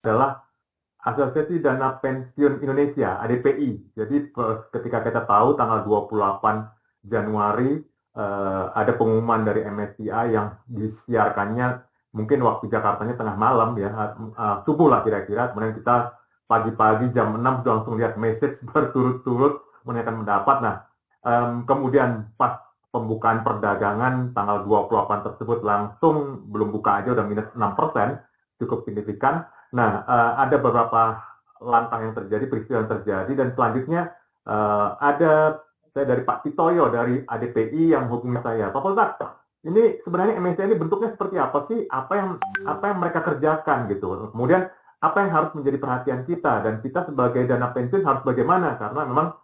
adalah Asosiasi Dana Pensiun Indonesia, ADPI. Jadi ketika kita tahu tanggal 28 Januari ada pengumuman dari MSCI yang disiarkannya mungkin waktu Jakartanya tengah malam ya, subuh lah kira-kira. Kemudian kita pagi-pagi jam 6 sudah langsung lihat message berturut-turut menanyakan pendapat. Nah, kemudian pas pembukaan perdagangan tanggal 28 tersebut langsung belum buka aja udah minus 6%, cukup signifikan. Nah, ada beberapa lantang yang terjadi, peristiwa yang terjadi, dan selanjutnya ada saya dari Pak Titoyo dari ADPI yang hubungi saya. Pak Poltak, ini sebenarnya MSCI ini bentuknya seperti apa sih? Apa yang mereka kerjakan gitu? Kemudian apa yang harus menjadi perhatian kita, dan kita sebagai dana pensiun harus bagaimana? Karena memang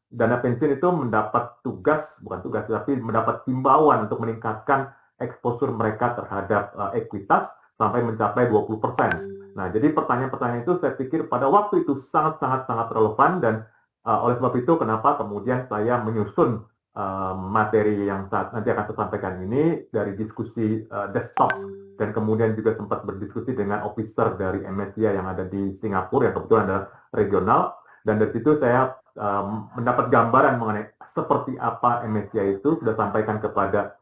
dana pensiun itu mendapat bukan tugas, tapi mendapat himbauan untuk meningkatkan eksposur mereka terhadap ekuitas sampai mencapai 20%. Nah, jadi pertanyaan-pertanyaan itu saya pikir pada waktu itu sangat relevan, dan oleh sebab itu kenapa kemudian saya menyusun materi yang nanti akan saya sampaikan ini dari diskusi desktop, dan kemudian juga sempat berdiskusi dengan officer dari MSCI yang ada di Singapura yang kebetulan adalah regional, dan dari situ saya mendapat gambaran mengenai seperti apa MSCI itu, sudah sampaikan kepada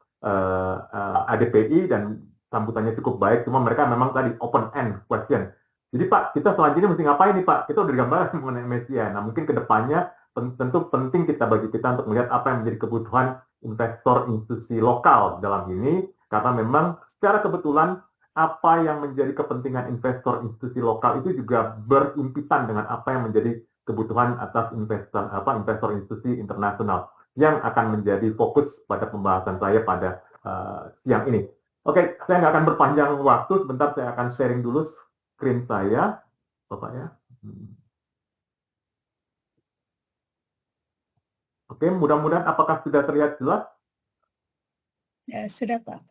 ADPI dan sambutannya cukup baik, cuma mereka memang tadi open end question. Jadi Pak, kita selanjutnya mesti ngapain nih Pak? Kita udah digambarkan mengenai MSCI. Nah, mungkin ke depannya tentu penting bagi kita untuk melihat apa yang menjadi kebutuhan investor institusi lokal dalam ini, karena memang secara kebetulan apa yang menjadi kepentingan investor institusi lokal itu juga berimpitan dengan apa yang menjadi kebutuhan atas investor institusi internasional yang akan menjadi fokus pada pembahasan saya pada siang ini. Oke, saya nggak akan berpanjang waktu. Sebentar saya akan sharing dulu screen saya, Bapak ya. Oke, mudah-mudahan apakah sudah terlihat jelas? Ya, sudah Pak.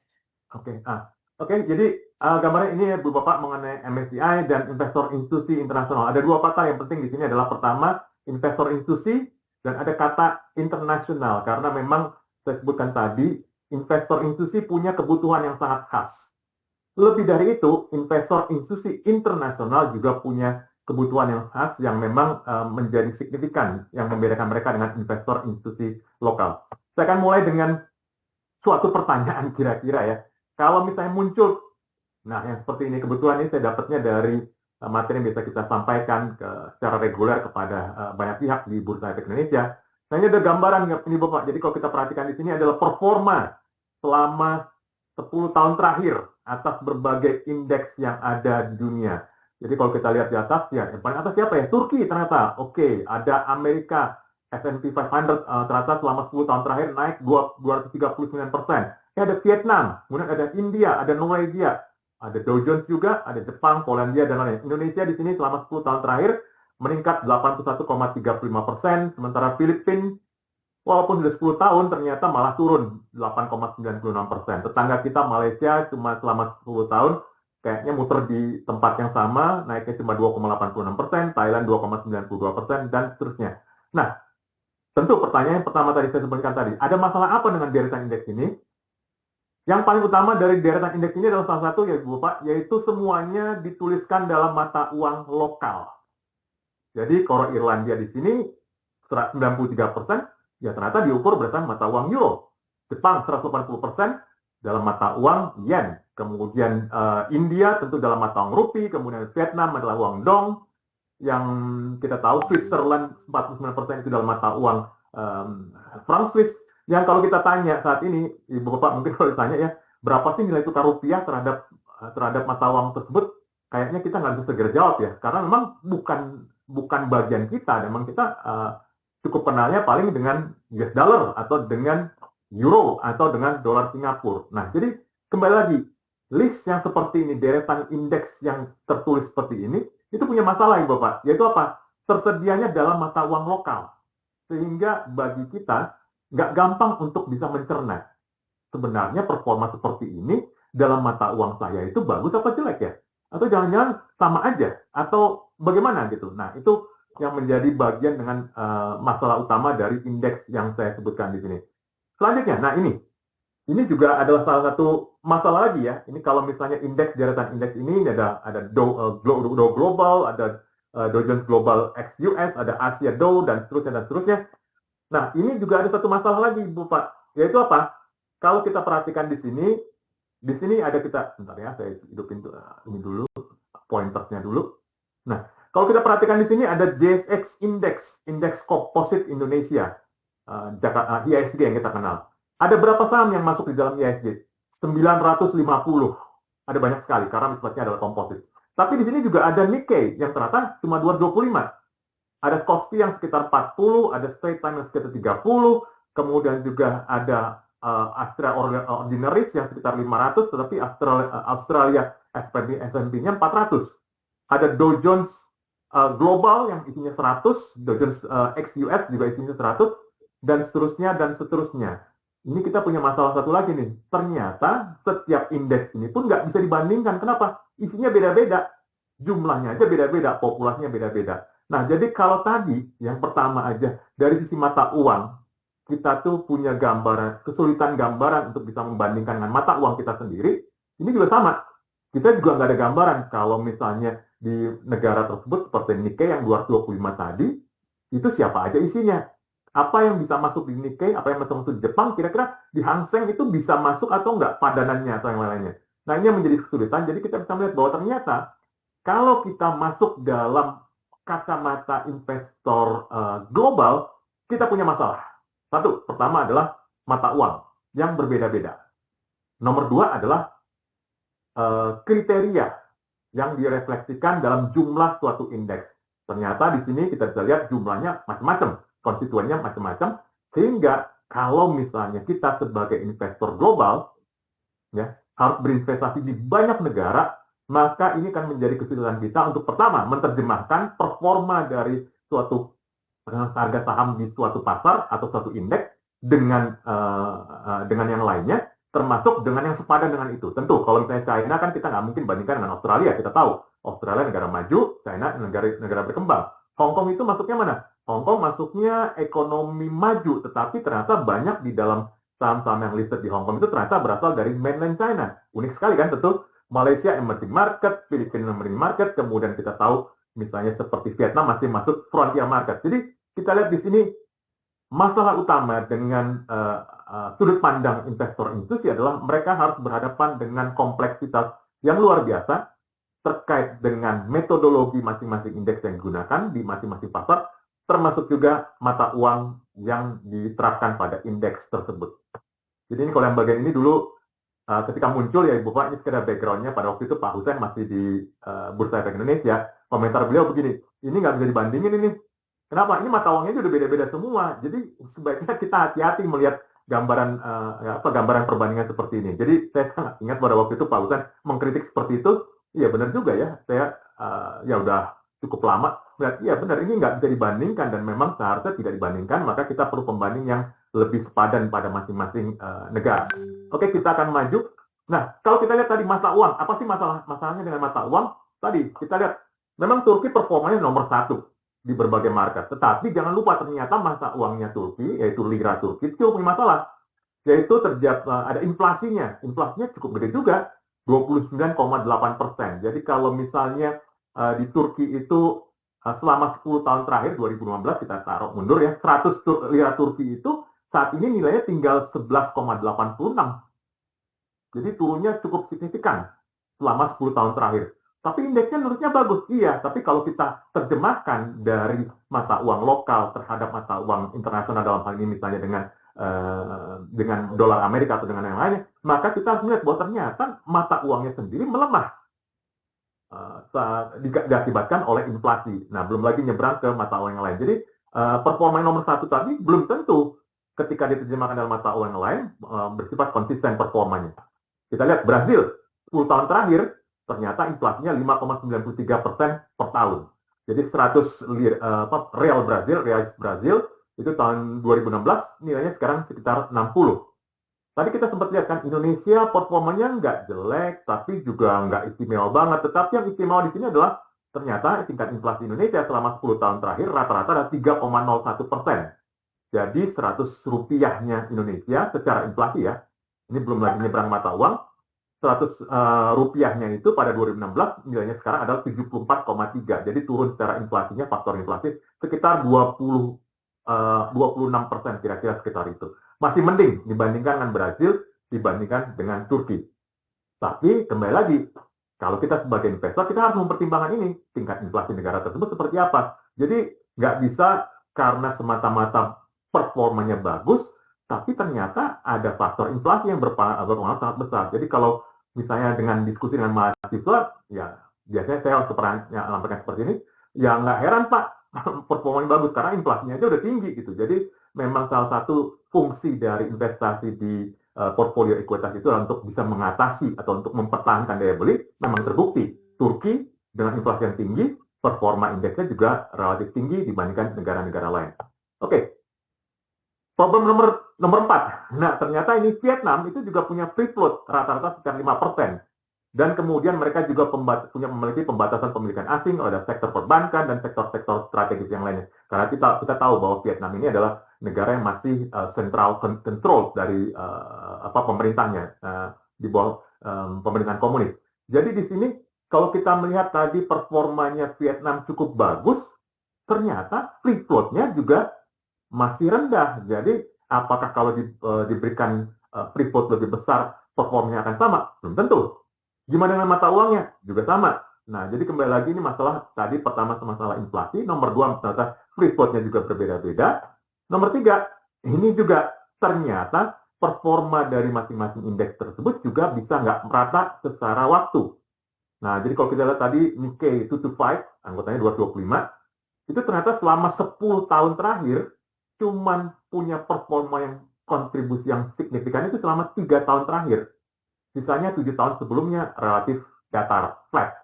Oke, jadi gambarnya ini ya Bu Bapak mengenai MSCI dan investor institusi internasional. Ada dua kata yang penting di sini adalah pertama investor institusi dan ada kata internasional, karena memang saya sebutkan tadi investor institusi punya kebutuhan yang sangat khas. Lebih dari itu, investor institusi internasional juga punya kebutuhan yang khas yang memang menjadi signifikan yang membedakan mereka dengan investor institusi lokal. Saya akan mulai dengan suatu pertanyaan kira-kira ya. Kalau misalnya muncul, nah yang seperti ini, kebetulan ini saya dapatnya dari materi yang bisa kita sampaikan secara reguler kepada banyak pihak di Bursa Efek Indonesia. Nah, ini ada gambaran ini Bapak. Jadi kalau kita perhatikan di sini adalah performa selama 10 tahun terakhir atas berbagai indeks yang ada di dunia. Jadi kalau kita lihat di atas, ya yang paling atas siapa ya? Turki ternyata. Oke, ada Amerika, S&P 500 ternyata selama 10 tahun terakhir naik 239%. Ada Vietnam, kemudian ada India, ada Norwegia, ada Dow Jones juga, ada Jepang, Polandia, dan lain-lain. Indonesia di sini selama 10 tahun terakhir meningkat 81,35%, sementara Filipina walaupun sudah 10 tahun ternyata malah turun 8,96%. Tetangga kita Malaysia cuma selama 10 tahun kayaknya muter di tempat yang sama, naiknya cuma 2,86%, Thailand 2,92%, dan seterusnya. Nah, tentu pertanyaan yang pertama tadi saya sebutkan tadi, ada masalah apa dengan deretan indeks ini? Yang paling utama dari deretan indeks ini adalah salah satu ya Bapak, yaitu semuanya dituliskan dalam mata uang lokal. Jadi kalau Irlandia di sini 93%, ya ternyata diukur berdasarkan mata uang euro. Jepang 180% dalam mata uang yen. Kemudian India tentu dalam mata uang rupiah, kemudian Vietnam adalah uang dong. Yang kita tahu Switzerland 49% itu dalam mata uang franc Swiss. Yang kalau kita tanya saat ini, Ibu Bapak mungkin kalau ditanya ya, berapa sih nilai tukar rupiah terhadap mata uang tersebut? Kayaknya kita nggak bisa segera jawab ya, karena memang bukan bagian kita. Memang kita cukup kenalnya paling dengan US dollar atau dengan euro atau dengan dolar Singapura. Nah, jadi kembali lagi, list yang seperti ini, deretan indeks yang tertulis seperti ini, itu punya masalah ya Bapak, yaitu apa? Tersedianya dalam mata uang lokal. Sehingga bagi kita, nggak gampang untuk bisa mencerna. Sebenarnya performa seperti ini dalam mata uang saya itu bagus apa jelek ya? Atau jangan-jangan sama aja? Atau bagaimana gitu? Nah, itu yang menjadi bagian dengan masalah utama dari indeks yang saya sebutkan di sini. Selanjutnya, nah ini ini juga adalah salah satu masalah lagi ya. Ini kalau misalnya indeks deretan indeks ini ada Dow Global, ada Dow Jones Global X US, ada Asia Dow dan seterusnya. Nah, ini juga ada satu masalah lagi, Bu Pak. Yaitu apa? Kalau kita perhatikan di sini ada kita, bentar ya, saya hidupin ini dulu, pointersnya dulu. Nah, kalau kita perhatikan di sini ada JSX Index, Indeks Komposit Indonesia, IISG yang kita kenal. Ada berapa saham yang masuk di dalam IISG? 950. Ada banyak sekali karena sifatnya adalah komposit. Tapi di sini juga ada Nikkei yang ternyata cuma 225. Ada Kospi yang sekitar 40, ada Straits Times yang sekitar 30, kemudian juga ada Australia Ordinaries yang sekitar 500, tetapi Australia S&P-nya 400. Ada Dow Jones Global yang isinya 100, Dow Jones XUS juga isinya 100, dan seterusnya. Ini kita punya masalah satu lagi nih. Ternyata setiap indeks ini pun nggak bisa dibandingkan. Kenapa? Isinya beda-beda. Jumlahnya aja beda-beda, populasinya beda-beda. Nah, jadi kalau tadi yang pertama aja dari sisi mata uang, kita tuh punya kesulitan gambaran untuk bisa membandingkan dengan mata uang kita sendiri. Ini juga sama. Kita juga nggak ada gambaran kalau misalnya di negara tersebut seperti Nikkei yang 225 tadi, itu siapa aja isinya. Apa yang bisa masuk di Nikkei, apa yang bisa masuk di Jepang, kira-kira di Hang Seng itu bisa masuk atau enggak padanannya atau yang lainnya. Nah, ini yang menjadi kesulitan. Jadi kita bisa melihat bahwa ternyata kalau kita masuk dalam kacamata investor global, kita punya masalah. Satu, pertama adalah mata uang yang berbeda-beda. Nomor dua adalah kriteria yang direfleksikan dalam jumlah suatu indeks. Ternyata di sini kita bisa lihat jumlahnya macam-macam, konstituennya macam-macam, sehingga kalau misalnya kita sebagai investor global ya harus berinvestasi di banyak negara, maka ini akan menjadi kesulitan kita untuk pertama menerjemahkan performa dari suatu harga saham di suatu pasar atau suatu indeks dengan yang lainnya, termasuk dengan yang sepadan dengan itu. Tentu kalau misalnya China kan kita nggak mungkin bandingkan dengan Australia. Kita tahu Australia negara maju, China negara berkembang. Hong Kong itu masuknya mana? Hong Kong masuknya ekonomi maju, tetapi ternyata banyak di dalam saham-saham yang listed di Hong Kong itu ternyata berasal dari mainland China. Unik sekali kan, tentu. Malaysia emerging market, Filipina emerging market, kemudian kita tahu misalnya seperti Vietnam masih masuk frontier market. Jadi kita lihat di sini masalah utama dengan sudut pandang investor institusi adalah mereka harus berhadapan dengan kompleksitas yang luar biasa terkait dengan metodologi masing-masing indeks yang digunakan di masing-masing pasar, termasuk juga mata uang yang diterapkan pada indeks tersebut. Jadi ini kalau yang bagian ini dulu ketika muncul ya Ibu Pak, ini sekedar background-nya, pada waktu itu Pak Hussein masih di Bursa Efek Indonesia, komentar beliau begini, ini nggak bisa dibandingin ini. Kenapa? Ini mata uangnya sudah beda-beda semua. Jadi sebaiknya kita hati-hati melihat gambaran perbandingan seperti ini. Jadi saya sangat ingat pada waktu itu Pak Hussein mengkritik seperti itu. Iya benar juga ya. Saya ya udah cukup lama melihat, iya benar ini nggak bisa dibandingkan dan memang seharusnya tidak dibandingkan. Maka kita perlu pembanding yang lebih sepadan pada masing-masing negara. Oke, kita akan maju. Nah, kalau kita lihat tadi mata uang, apa sih masalahnya dengan mata uang? Tadi kita lihat memang Turki performanya nomor 1 di berbagai market. Tetapi jangan lupa ternyata mata uangnya Turki, yaitu lira Turki, cukup punya masalah. Yaitu ada inflasinya. Inflasinya cukup gede juga, 29,8%. Jadi kalau misalnya di Turki itu selama 10 tahun terakhir, 2015 kita taruh mundur ya, 100 lira Turki itu saat ini nilainya tinggal 11,86. Jadi turunnya cukup signifikan selama 10 tahun terakhir. Tapi indeksnya menurutnya bagus, iya. Tapi kalau kita terjemahkan dari mata uang lokal terhadap mata uang internasional dalam hal ini misalnya dengan dolar Amerika atau dengan yang lainnya, maka kita harus melihat bahwa ternyata mata uangnya sendiri melemah diakibatkan oleh inflasi. Nah, belum lagi nyebrang ke mata uang yang lain. Jadi performa nomor 1 tadi belum tentu ketika diterjemahkan dalam mata uang yang lain bersifat konsisten performanya. Kita lihat Brazil 10 tahun terakhir ternyata inflasinya 5,93% per tahun. Jadi 100 real Brazil itu tahun 2016 nilainya sekarang sekitar 60. Tadi kita sempat lihat kan Indonesia performanya nggak jelek tapi juga nggak istimewa banget. Tetapi yang istimewa di sini adalah ternyata tingkat inflasi Indonesia selama 10 tahun terakhir rata-rata ada 3,01%. Jadi 100 rupiahnya Indonesia secara inflasi ya, Ini belum lagi nyebrang mata uang. 100 rupiahnya itu pada 2016 nilainya sekarang adalah 74,3. Jadi turun secara inflasinya, faktor inflasi sekitar 26% kira-kira sekitar itu. Masih mending dibandingkan dengan Brazil, dibandingkan dengan Turki. Tapi kembali lagi, kalau kita sebagai investor, kita harus mempertimbangkan ini, tingkat inflasi negara tersebut seperti apa. Jadi nggak bisa karena semata-mata performanya bagus, tapi ternyata ada faktor inflasi yang berpengaruh sangat besar. Jadi kalau misalnya dengan diskusi dengan mahasiswa, ya biasanya saya harus menyampaikan seperti ini, ya nggak heran Pak, performanya bagus karena inflasinya aja udah tinggi gitu. Jadi memang salah satu fungsi dari investasi di portfolio ekuitas itu untuk bisa mengatasi atau untuk mempertahankan daya beli. Memang terbukti Turki dengan inflasi yang tinggi, performa indeksnya juga relatif tinggi dibandingkan negara-negara lain. Oke. Problem nomor 4. Nah, ternyata ini Vietnam itu juga punya free float rata-rata sekitar 5%. Dan kemudian mereka juga memiliki pembatasan pemilikan asing pada sektor perbankan dan sektor-sektor strategis yang lainnya. Karena kita tahu bahwa Vietnam ini adalah negara yang masih central control dari pemerintahnya di bawah pemerintahan komunis. Jadi di sini kalau kita melihat tadi performanya Vietnam cukup bagus, ternyata free float-nya juga masih rendah. Jadi apakah kalau diberikan free float lebih besar performanya akan sama? Belum tentu. Gimana dengan mata uangnya? Juga sama. Nah, jadi kembali lagi ini masalah tadi pertama masalah inflasi, nomor 2 masalah free float-nya juga berbeda-beda. Nomor 3, ini juga ternyata performa dari masing-masing indeks tersebut juga bisa nggak merata secara waktu. Nah, jadi kalau kita lihat tadi Nikkei 225, anggotanya 225, itu ternyata selama 10 tahun terakhir cuman punya performa yang kontribusi yang signifikan itu selama 3 tahun terakhir. Sisanya 7 tahun sebelumnya relatif datar, flat.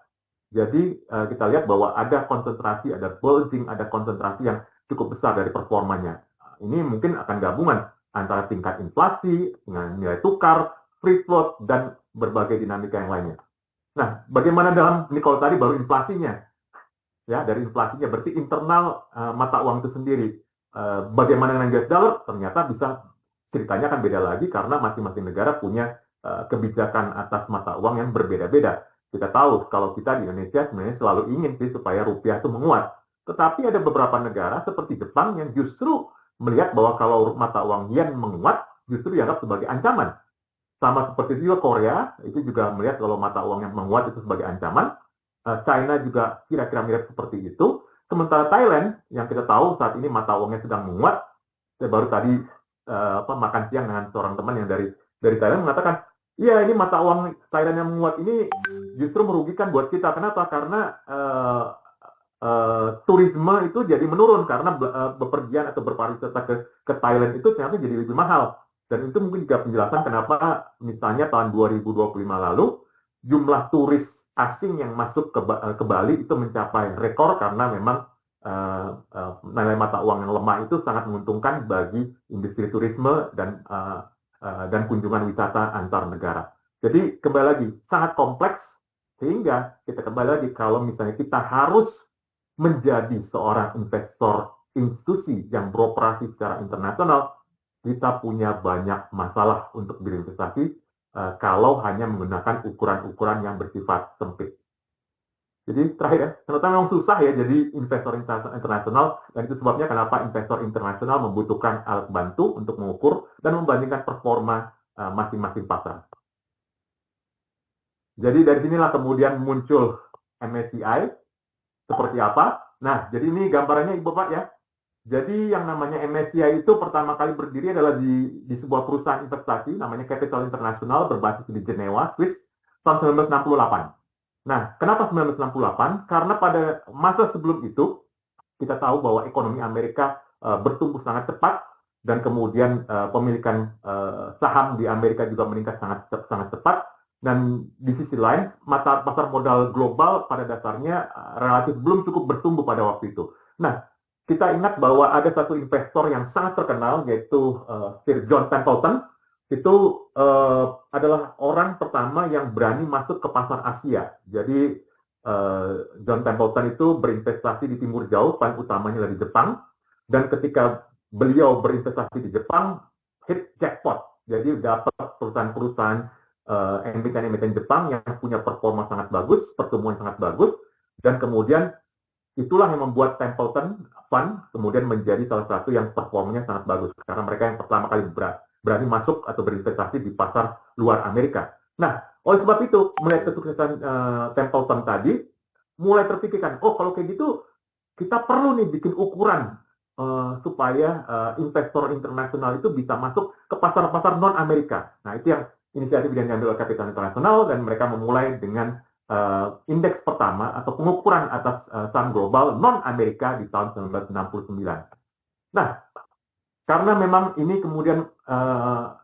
Jadi kita lihat bahwa ada konsentrasi, ada bulging, ada konsentrasi yang cukup besar dari performanya. Ini mungkin akan gabungan antara tingkat inflasi, dengan nilai tukar, free float, dan berbagai dinamika yang lainnya. Nah, bagaimana dalam, ini kalau tadi baru inflasinya, ya dari inflasinya berarti internal mata uang itu sendiri. Bagaimana dengan US dollar? Ternyata bisa ceritanya akan beda lagi karena masing-masing negara punya kebijakan atas mata uang yang berbeda-beda. Kita tahu kalau kita di Indonesia sebenarnya selalu ingin sih supaya rupiah itu menguat. Tetapi ada beberapa negara seperti Jepang yang justru melihat bahwa kalau mata uang yen menguat justru dianggap sebagai ancaman. Sama seperti juga Korea, itu juga melihat kalau mata uang yang menguat itu sebagai ancaman. China juga kira-kira mirip seperti itu. Sementara Thailand yang kita tahu saat ini mata uangnya sedang menguat. Saya baru tadi makan siang dengan seorang teman yang dari Thailand mengatakan, iya, ini mata uang Thailand yang menguat ini justru merugikan buat kita. Kenapa? Karena turisme itu jadi menurun karena bepergian atau berpariwisata ke Thailand itu ternyata jadi lebih mahal. Dan itu mungkin juga penjelasan kenapa misalnya tahun 2025 lalu jumlah turis asing yang masuk ke Bali itu mencapai rekor karena memang nilai mata uang yang lemah itu sangat menguntungkan bagi industri turisme dan kunjungan wisata antar negara. Jadi kembali lagi sangat kompleks sehingga kita kembali lagi kalau misalnya kita harus menjadi seorang investor institusi yang beroperasi secara internasional, kita punya banyak masalah untuk berinvestasi kalau hanya menggunakan ukuran-ukuran yang bersifat sempit. Jadi terakhir ya, ternyata memang susah ya jadi investor internasional, dan itu sebabnya kenapa investor internasional membutuhkan alat bantu untuk mengukur dan membandingkan performa masing-masing pasar. Jadi dari sinilah kemudian muncul MSCI seperti apa. Nah, jadi ini gambarannya Ibu Pak ya. Jadi yang namanya MSCI itu pertama kali berdiri adalah di sebuah perusahaan investasi namanya Capital International berbasis di Jenewa, Swiss tahun 1968. Nah, kenapa 1968? Karena pada masa sebelum itu kita tahu bahwa ekonomi Amerika bertumbuh sangat cepat dan kemudian pemilikan saham di Amerika juga meningkat sangat cepat, dan di sisi lain pasar modal global pada dasarnya relatif belum cukup bertumbuh pada waktu itu. Nah, kita ingat bahwa ada satu investor yang sangat terkenal yaitu Sir John Templeton. Itu adalah orang pertama yang berani masuk ke pasar Asia. Jadi John Templeton itu berinvestasi di Timur Jauh, paling utamanya dari Jepang. Dan ketika beliau berinvestasi di Jepang, hit jackpot. Jadi dapat perusahaan-perusahaan emiten-emiten Jepang yang punya performa sangat bagus, pertumbuhan sangat bagus, dan kemudian itulah yang membuat Templeton Fund kemudian menjadi salah satu yang performanya sangat bagus karena mereka yang pertama kali berani masuk atau berinvestasi di pasar luar Amerika. Nah, oleh sebab itu melihat kesuksesan Templeton tadi, mulai terpikirkan, oh kalau kayak gitu kita perlu nih bikin ukuran supaya investor internasional itu bisa masuk ke pasar-pasar non Amerika. Nah, itu yang inisiatif yang diambil oleh Kapital Internasional dan mereka memulai dengan indeks pertama atau pengukuran atas saham global non Amerika di tahun 1969. Nah, karena memang ini kemudian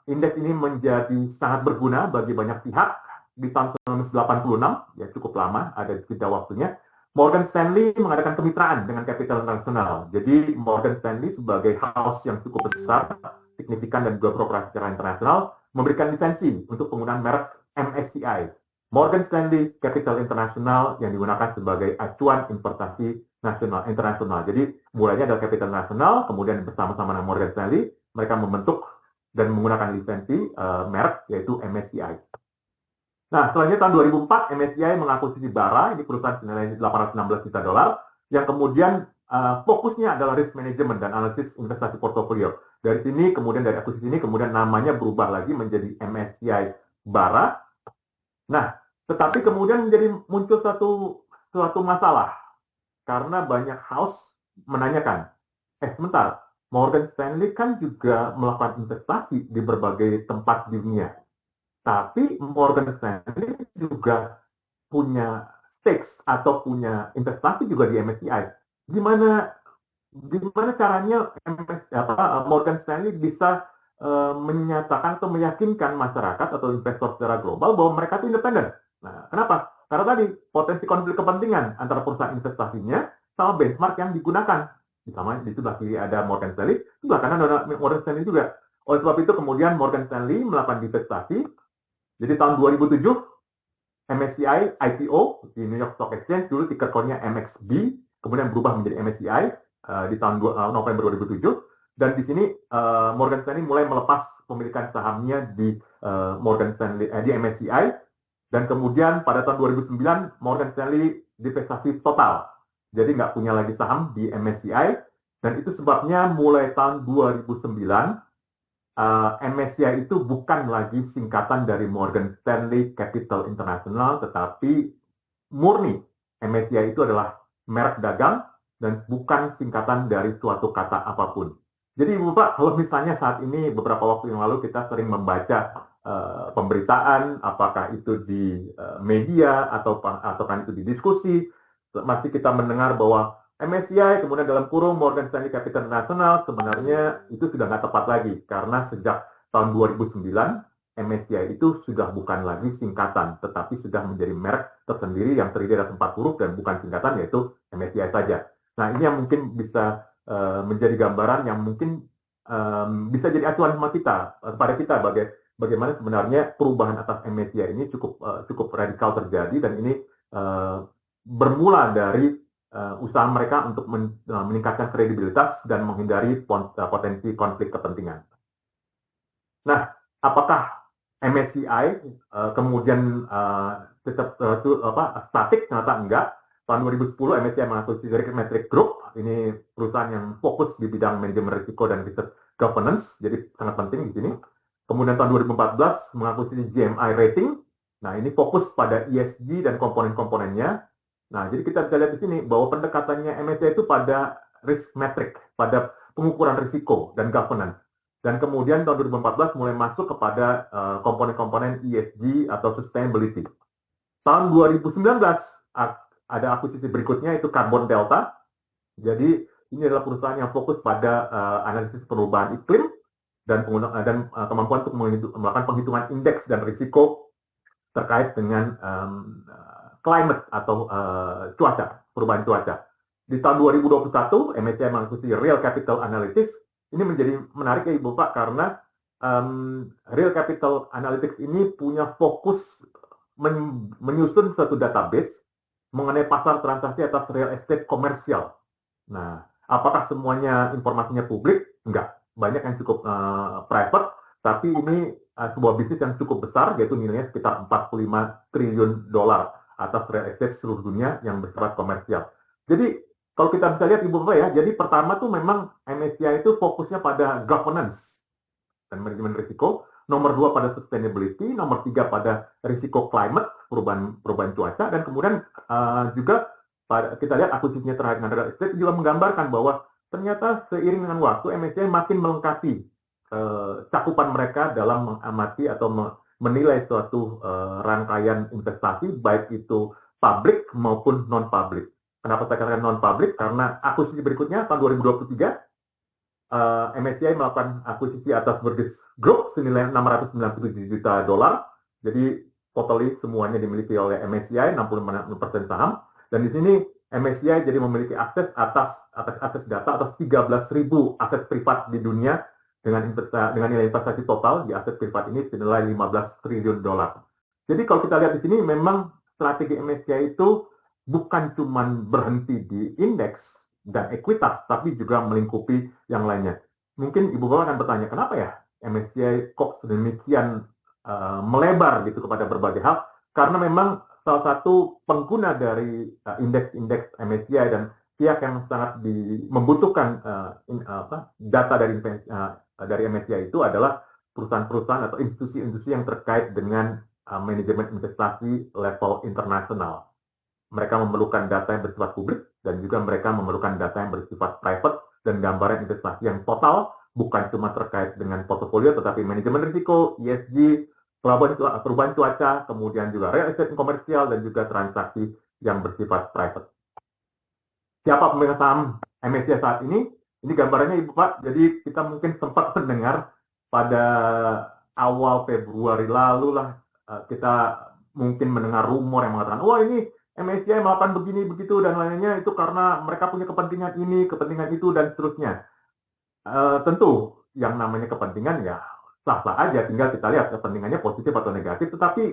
indeks ini menjadi sangat berguna bagi banyak pihak di tahun 1986, ya cukup lama, ada jeda waktunya. Morgan Stanley mengadakan kemitraan dengan Kapital Internasional. Jadi Morgan Stanley sebagai house yang cukup besar, signifikan dan juga beroperasi secara internasional, memberikan lisensi untuk penggunaan merek MSCI, Morgan Stanley Capital International, yang digunakan sebagai acuan investasi nasional internasional. Jadi mulainya adalah Capital International, kemudian bersama-sama dengan Morgan Stanley mereka membentuk dan menggunakan lisensi merek yaitu MSCI. Nah, selanjutnya tahun 2004 MSCI mengakuisisi Barra, ini perusahaan senilai $816 juta, yang kemudian fokusnya adalah risk management dan analisis investasi portofolio. Dari sini, kemudian dari akuisisi ini, kemudian namanya berubah lagi menjadi MSCI Barra. Nah, tetapi kemudian menjadi muncul suatu masalah, karena banyak house menanyakan, sebentar, Morgan Stanley kan juga melakukan investasi di berbagai tempat di dunia. Tapi Morgan Stanley juga punya stakes atau punya investasi juga di MSCI. Gimana caranya Morgan Stanley bisa menyatakan atau meyakinkan masyarakat atau investor secara global bahwa mereka itu independen? Nah, kenapa? Karena tadi potensi konflik kepentingan antara perusahaan investasinya sama benchmark yang digunakan. Di sebelah kiri ada Morgan Stanley, sebelah kanan ada Morgan Stanley juga. Oleh sebab itu kemudian Morgan Stanley melakukan divestasi. Jadi tahun 2007 MSCI IPO di New York Stock Exchange, dulu ticker code-nya MXB, kemudian berubah menjadi MSCI di tahun November 2007. Dan di sini Morgan Stanley mulai melepas pemilikan sahamnya di Morgan Stanley di MSCI, dan kemudian pada tahun 2009 Morgan Stanley divestasi total. Jadi nggak punya lagi saham di MSCI, dan itu sebabnya mulai tahun 2009 MSCI itu bukan lagi singkatan dari Morgan Stanley Capital International, tetapi murni MSCI itu adalah merek dagang dan bukan singkatan dari suatu kata apapun. Jadi Bapak, kalau misalnya saat ini beberapa waktu yang lalu kita sering membaca pemberitaan, apakah itu di media atau kan itu di diskusi, masih kita mendengar bahwa MSCI kemudian dalam kurung Morgan Stanley Capital International, sebenarnya itu sudah nggak tepat lagi karena sejak tahun 2009 MSCI itu sudah bukan lagi singkatan, tetapi sudah menjadi merek tersendiri yang terdiri dari 4 huruf dan bukan singkatan, yaitu MSCI saja. Nah, ini yang mungkin bisa menjadi gambaran yang mungkin bisa jadi acuan sama kita, pada kita bagaimana sebenarnya perubahan atas MSCI ini cukup radikal terjadi, dan ini bermula dari usaha mereka untuk meningkatkan kredibilitas dan menghindari potensi konflik kepentingan. Nah, apakah MSCI kemudian tetap statik? Ternyata enggak. Tahun 2010 MSCI mengakuisisi Metric Group. Ini perusahaan yang fokus di bidang manajemen risiko dan research governance, jadi sangat penting di sini. Kemudian tahun 2014 mengakuisisi GMI Rating. Nah, ini fokus pada ESG dan komponen-komponennya. Nah, jadi kita bisa lihat di sini bahwa pendekatannya MSCI itu pada risk metric, pada pengukuran risiko dan governance. Dan kemudian tahun 2014 mulai masuk kepada komponen-komponen ESG atau sustainability. Tahun 2019 ada akuisisi berikutnya, itu Carbon Delta. Jadi ini adalah perusahaan yang fokus pada analisis perubahan iklim dan kemampuan untuk melakukan penghitungan indeks dan risiko terkait dengan climate atau cuaca, perubahan cuaca. Di tahun 2021, MSCI mengakuisisi Real Capital Analytics. Ini menjadi menarik ya Ibu Pak, karena Real Capital Analytics ini punya fokus menyusun suatu database mengenai pasar transaksi atas real estate komersial. Nah, apakah semuanya informasinya publik? Enggak. Banyak yang cukup private, tapi ini sebuah bisnis yang cukup besar, yaitu nilainya sekitar 45 triliun dolar atas real estate seluruh dunia yang bersifat komersial. Jadi kalau kita bisa lihat Ibu Bapak ya, jadi pertama tuh memang MSCI itu fokusnya pada governance dan manajemen risiko, nomor 2 pada sustainability, nomor 3 pada risiko climate, perubahan cuaca, dan kemudian juga kita lihat akuisisinya terhadap real estate juga menggambarkan bahwa ternyata seiring dengan waktu MSCI makin melengkapi cakupan mereka dalam mengamati atau menilai suatu rangkaian investasi, baik itu publik maupun non-publik. Kenapa saya katakan non-public? Karena akuisisi berikutnya tahun 2023 MSCI melakukan akuisisi atas Burgiss Group senilai 697 juta dolar. Jadi totally semuanya dimiliki oleh MSCI 66% saham. Dan di sini MSCI jadi memiliki akses atas data atas 13.000 aset privat di dunia dengan nilai investasi total di aset privat ini senilai 15 triliun dolar. Jadi kalau kita lihat di sini memang strategi MSCI itu bukan cuma berhenti di indeks dan ekuitas, tapi juga melingkupi yang lainnya. Mungkin Ibu Bapak akan bertanya, kenapa ya MSCI kok sedemikian melebar gitu kepada berbagai hal? Karena memang salah satu pengguna dari indeks MSCI dan pihak yang sangat membutuhkan data dari MSCI itu adalah perusahaan-perusahaan atau institusi-institusi yang terkait dengan manajemen investasi level internasional. Mereka memerlukan data yang bersifat publik dan juga mereka memerlukan data yang bersifat private dan gambaran investasi yang total, bukan cuma terkait dengan portofolio tetapi manajemen risiko, ESG, perubahan cuaca, kemudian juga real estate komersial dan juga transaksi yang bersifat private. Siapa pemegang saham MSCI saat ini? Ini gambarannya Ibu Pak. Jadi kita mungkin sempat mendengar pada awal Februari lalu lah kita mungkin mendengar rumor yang mengatakan, wah ini MSCI melakukan begini begitu dan lainnya itu karena mereka punya kepentingan ini, kepentingan itu dan seterusnya. Tentu yang namanya kepentingan ya sah-sah aja, tinggal kita lihat kepentingannya positif atau negatif. Tetapi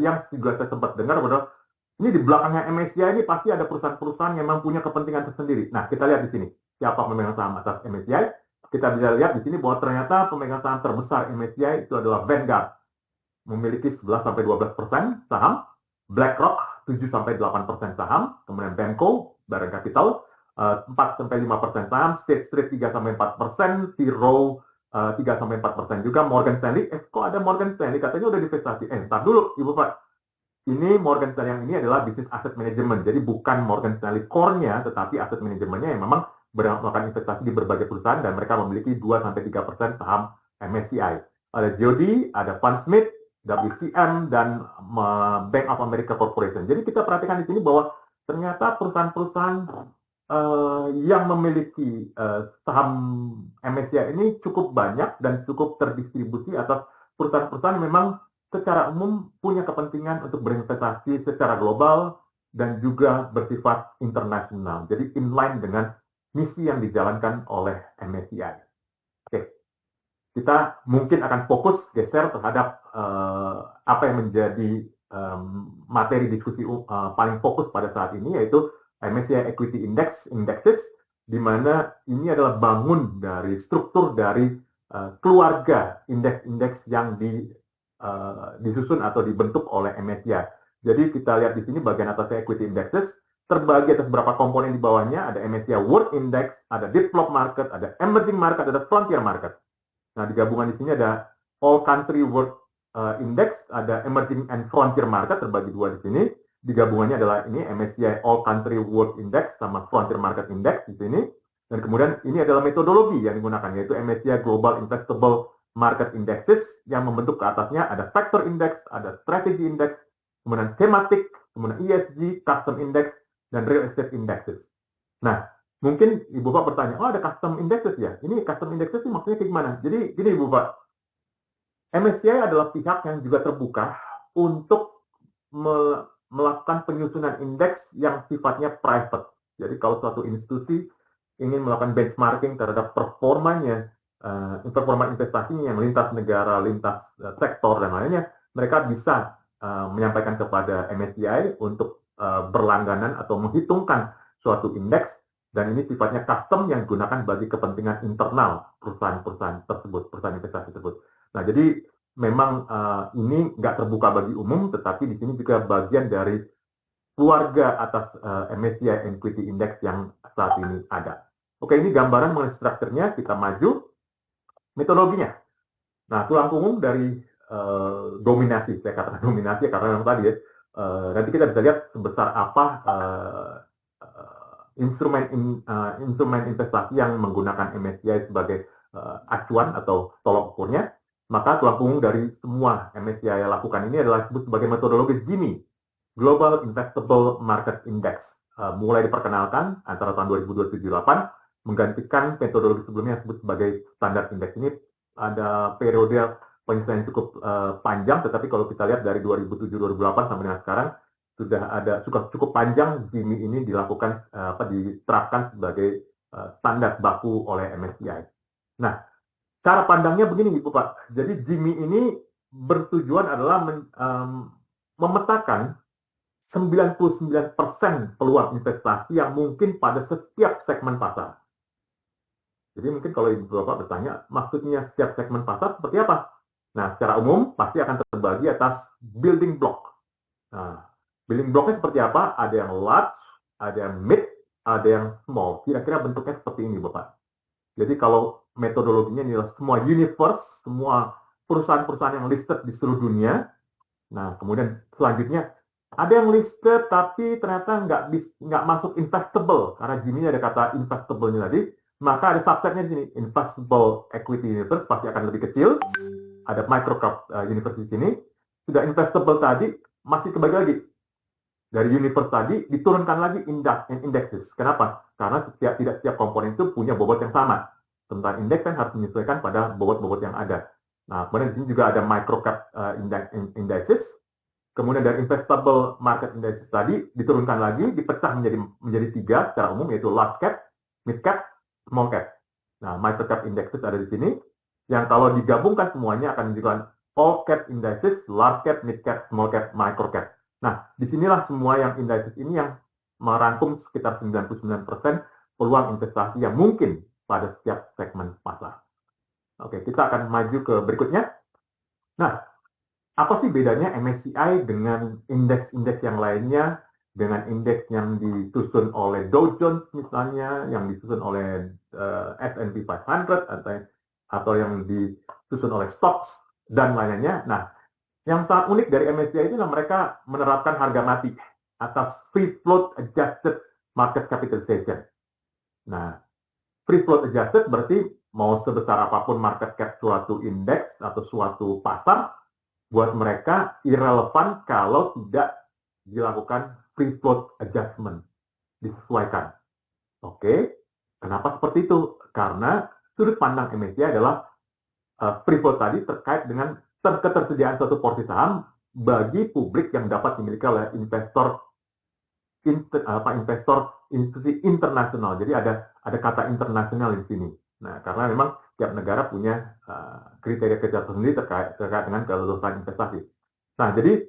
yang juga saya sempat dengar adalah ini di belakangnya MSCI ini pasti ada perusahaan-perusahaan yang memang punya kepentingan tersendiri. Nah, kita lihat di sini siapa pemegang saham atas MSCI. Kita bisa lihat di sini bahwa ternyata pemegang saham terbesar MSCI itu adalah Vanguard, memiliki 11-12% saham, BlackRock 7-8% saham, kemudian Benko, Baring Capital 4-5% saham, State Street 3-4%, T. Rowe 3-4% juga, Morgan Stanley. Kok ada Morgan Stanley? Katanya udah divestasi. Ntar dulu, Ibu Pak. Ini Morgan Stanley yang ini adalah bisnis aset manajemen. Jadi bukan Morgan Stanley core-nya, tetapi aset manajemennya yang memang melakukan investasi di berbagai perusahaan dan mereka memiliki 2-3% saham MSCI. Ada Jody, ada Fundsmith, WCM, dan Bank of America Corporation. Jadi kita perhatikan di sini bahwa ternyata perusahaan-perusahaan yang memiliki saham MSCI ini cukup banyak dan cukup terdistribusi atas perusahaan-perusahaan yang memang secara umum punya kepentingan untuk berinvestasi secara global dan juga bersifat internasional. Jadi inline dengan misi yang dijalankan oleh MSCI. Oke. Kita mungkin akan fokus geser terhadap apa yang menjadi materi diskusi paling fokus pada saat ini, yaitu MSCI Equity Indexes, di mana ini adalah bangun dari struktur dari keluarga indeks-indeks yang disusun atau dibentuk oleh MSCI. Jadi kita lihat di sini bagian atasnya Equity Indexes, terbagi atas beberapa komponen di bawahnya, ada MSCI World Index, ada Developed Market, ada Emerging Market, ada Frontier Market. Nah, di gabungan di sini ada All Country World Index, ada Emerging and Frontier Market, terbagi dua di sini. Di gabungannya adalah ini MSCI All Country World Index sama Frontier Market Index di sini. Dan kemudian ini adalah metodologi yang digunakan, yaitu MSCI Global Investable Market Indexes, yang membentuk ke atasnya ada Factor Index, ada Strategy Index, kemudian Thematic, kemudian ESG, Custom Index, dan Real Estate Indexes. Nah, mungkin Ibu Bapak bertanya, oh ada Custom Indexes ya? Ini Custom Indexes ini maksudnya kayak gimana? Jadi gini Ibu Bapak, MSCI adalah pihak yang juga terbuka untuk melakukan penyusunan indeks yang sifatnya private. Jadi kalau suatu institusi ingin melakukan benchmarking terhadap performa investasinya yang lintas negara, lintas sektor dan lainnya, mereka bisa menyampaikan kepada MSCI untuk berlangganan atau menghitungkan suatu indeks, dan ini sifatnya custom yang digunakan bagi kepentingan internal perusahaan-perusahaan tersebut, perusahaan investasi tersebut. Nah, jadi memang ini nggak terbuka bagi umum, tetapi di sini juga bagian dari keluarga atas MSCI Equity Index yang saat ini ada. Oke, ini gambaran mengenai strukturnya. Kita maju. Metodologinya. Nah, tulang punggung dari dominasi, saya katakan dominasi karena yang tadi ya, nanti kita bisa lihat sebesar apa instrumen investasi yang menggunakan MSCI sebagai acuan atau tolok ukurnya. Maka tulang punggung dari semua MSCI yang lakukan ini adalah disebut sebagai metodologi GIMI, Global Investable Market Index. Mulai diperkenalkan antara tahun 2027-2028, menggantikan metodologi sebelumnya yang disebut sebagai standar indeks. Ini ada periode penyesuaian cukup panjang, tetapi kalau kita lihat dari 2007-2008 sampai dengan sekarang, sudah ada cukup panjang GIMI ini dilakukan diterapkan sebagai standar baku oleh MSCI. Nah, cara pandangnya begini Ibu Pak. Jadi GIMI ini bertujuan adalah memetakan 99% peluang investasi yang mungkin pada setiap segmen pasar. Jadi mungkin kalau Ibu Bapak bertanya, maksudnya setiap segmen pasar seperti apa? Nah, secara umum pasti akan terbagi atas building block. Nah, building blocknya seperti apa? Ada yang large, ada yang mid, ada yang small. Kira-kira bentuknya seperti ini, Bapak. Jadi kalau metodologinya ini adalah semua universe, semua perusahaan-perusahaan yang listed di seluruh dunia. Nah, kemudian selanjutnya ada yang listed tapi ternyata nggak masuk investable karena gini ada kata investable-nya tadi. Maka ada subsetnya di sini, investable equity universe pasti akan lebih kecil. Ada microcap universe di sini. Sudah investable tadi masih kembali lagi dari universe tadi diturunkan lagi indexes. Kenapa? Karena tidak setiap komponen itu punya bobot yang sama. Sementara indeks kan harus menyesuaikan pada bobot-bobot yang ada. Nah, kemudian di sini juga ada microcap indexes. Kemudian dari investable market indexes tadi diturunkan lagi, dipecah menjadi 3 secara umum, yaitu large cap, mid cap, small cap. Nah, microcap indexes ada di sini. Yang kalau digabungkan semuanya akan menunjukkan all cap indexes, large cap, mid cap, small cap, micro cap. Nah, disinilah semua yang indexes ini yang merangkum sekitar 99% peluang investasi yang mungkin pada setiap segmen pasar. Oke, kita akan maju ke berikutnya. Nah, apa sih bedanya MSCI dengan indeks-indeks yang lainnya, dengan indeks yang disusun oleh Dow Jones misalnya, yang disusun oleh S&P 500 atau yang disusun oleh stocks dan lainnya. Nah, yang sangat unik dari MSCI itu adalah mereka menerapkan harga mati atas free float adjusted market capitalization. Nah, free float adjusted berarti mau sebesar apapun market cap suatu indeks atau suatu pasar, buat mereka irrelevan kalau tidak dilakukan free float adjustment, disesuaikan. Oke, kenapa seperti itu? Karena sudut pandang MSCI adalah free float tadi terkait dengan ketersediaan suatu porsi saham bagi publik yang dapat dimiliki oleh investor institusi internasional. Jadi ada kata internasional di sini. Nah, karena memang tiap negara punya kriteria-kriteria sendiri terkait dengan kelulusan investasi. Nah, jadi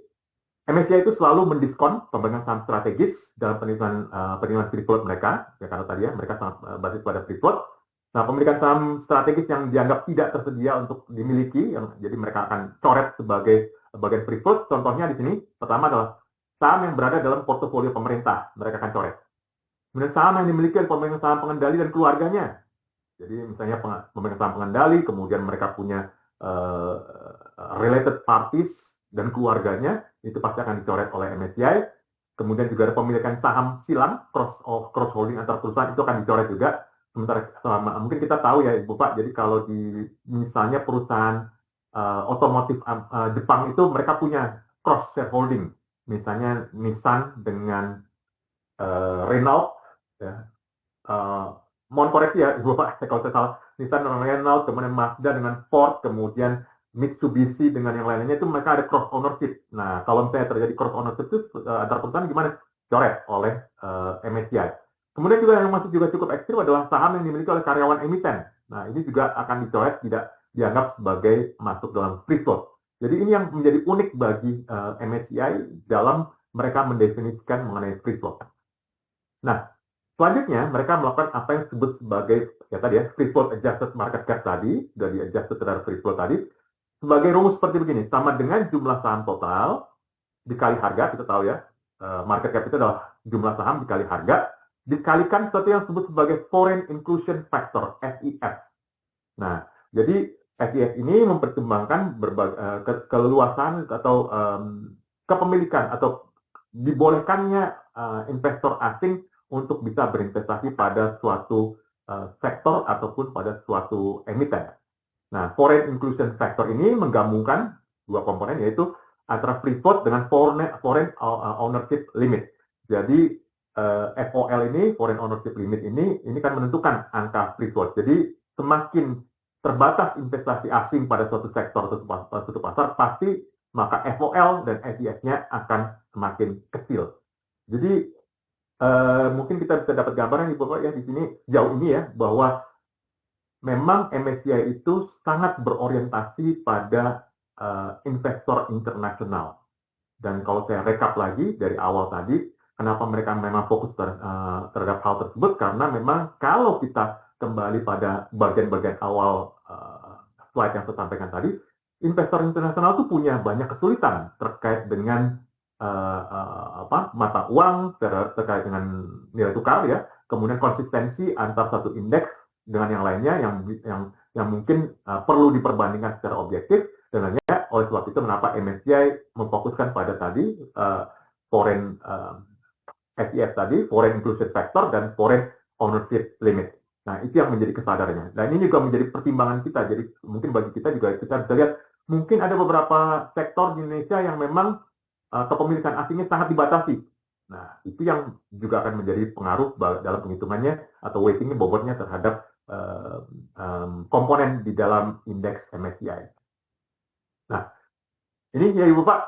MSCI itu selalu mendiskon pemegang saham strategis dalam penilaian free float mereka. Ya, karena tadi ya mereka sangat basis pada free float. Nah, pemilikan saham strategis yang dianggap tidak tersedia untuk dimiliki, jadi mereka akan coret sebagai bagian free float. Contohnya di sini, pertama adalah saham yang berada dalam portofolio pemerintah, mereka akan coret. Kemudian saham yang dimiliki oleh pemegang saham pengendali dan keluarganya. Jadi misalnya pemegang saham pengendali, kemudian mereka punya related parties dan keluarganya, itu pasti akan dicoret oleh MSCI. Kemudian juga ada pemilikan saham silang, cross holding antar perusahaan, itu akan dicoret juga. Sementara mungkin kita tahu ya Ibu Pak, jadi kalau di misalnya perusahaan otomotif Jepang itu mereka punya cross shareholding, misalnya Nissan dengan Renault, ya. Mohon koreksi ya Ibu Pak, kalau saya salah, Nissan dengan Renault, kemudian Mazda dengan Ford, kemudian Mitsubishi dengan yang lainnya itu mereka ada cross ownership. Nah, kalau misalnya terjadi cross ownership itu antar perusahaan gimana? Coret oleh MSCI. Kemudian juga yang masih juga cukup ekstrim adalah saham yang dimiliki oleh karyawan emiten. Nah, ini juga akan dicoret, tidak dianggap sebagai masuk dalam free float. Jadi ini yang menjadi unik bagi MSCI dalam mereka mendefinisikan mengenai free float. Nah, selanjutnya mereka melakukan apa yang disebut sebagai ya tadi ya free float adjusted market cap tadi, sudah di-adjusted terhadap free float tadi. sebagai rumus seperti begini, sama dengan jumlah saham total dikali harga, kita tahu ya, market cap itu adalah jumlah saham dikali harga, dikalikan sesuatu yang disebut sebagai Foreign Inclusion Factor, FIF. Nah, jadi FIF ini mempertimbangkan keleluasan atau kepemilikan atau dibolehkannya investor asing untuk bisa berinvestasi pada suatu sektor ataupun pada suatu emiten. Nah, Foreign Inclusion Factor ini menggabungkan dua komponen, yaitu antara free float dengan Foreign Ownership Limit. Jadi FOL ini, Foreign Ownership Limit ini kan menentukan angka free float. Jadi semakin terbatas investasi asing pada suatu sektor atau suatu pasar, pasti maka FOL dan FIF-nya akan semakin kecil. Jadi mungkin kita bisa dapat gambaran ya di sini jauh ini ya, bahwa memang MSCI itu sangat berorientasi pada investor internasional. Dan kalau saya rekap lagi dari awal tadi, kenapa mereka memang fokus terhadap hal tersebut, karena memang kalau kita kembali pada bagian-bagian awal slide yang saya sampaikan tadi, investor internasional itu punya banyak kesulitan terkait dengan mata uang, terkait dengan nilai tukar ya, kemudian konsistensi antar satu indeks dengan yang lainnya yang mungkin perlu diperbandingkan secara objektif. Dan lainnya, oleh sebab itu mengapa MSCI memfokuskan pada tadi foreign FIF tadi, Foreign Inclusion Factor dan Foreign Ownership Limit. Nah, itu yang menjadi kesadarannya. Dan ini juga menjadi pertimbangan kita. Jadi mungkin bagi kita juga kita bisa lihat, mungkin ada beberapa sektor di Indonesia yang memang kepemilikan asingnya sangat dibatasi. Nah, itu yang juga akan menjadi pengaruh dalam penghitungannya atau weightingnya, bobotnya terhadap komponen di dalam indeks MSCI. Nah, ini ya Ibu Pak,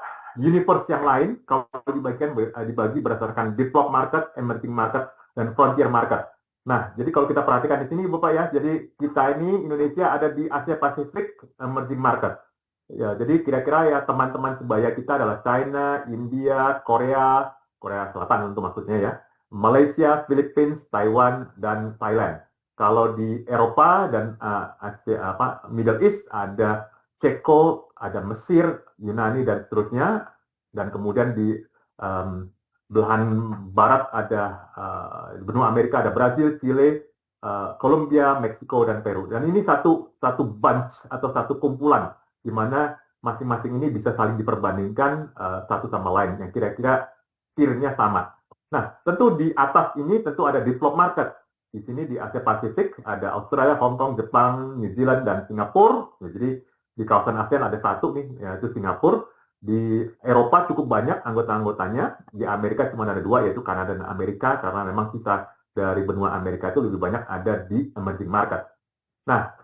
universe yang lain kalau dibagi berdasarkan developed market, emerging market, dan frontier market. Nah, jadi kalau kita perhatikan di sini Ibu Pak ya, jadi kita ini Indonesia ada di Asia Pacific emerging market. Ya, jadi kira-kira ya teman-teman sebaya kita adalah China, India, Korea Selatan untuk maksudnya ya, Malaysia, Philippines, Taiwan, dan Thailand. Kalau di Eropa dan Middle East ada Ceko, ada Mesir, Yunani, dan seterusnya. Dan kemudian di belahan barat ada benua Amerika, ada Brazil, Chile, Kolombia, Meksiko, dan Peru. Dan ini satu bunch atau satu kumpulan di mana masing-masing ini bisa saling diperbandingkan satu sama lain yang kira-kira tiernya sama. Nah, tentu di atas ini tentu ada developed market. Di sini di Asia Pasifik ada Australia, Hong Kong, Jepang, New Zealand, dan Singapura. Jadi di kawasan ASEAN ada satu nih, yaitu Singapura. Di Eropa cukup banyak anggota-anggotanya. Di Amerika cuma ada dua, yaitu Kanada dan Amerika, karena memang sisa dari benua Amerika itu lebih banyak ada di emerging market. Nah,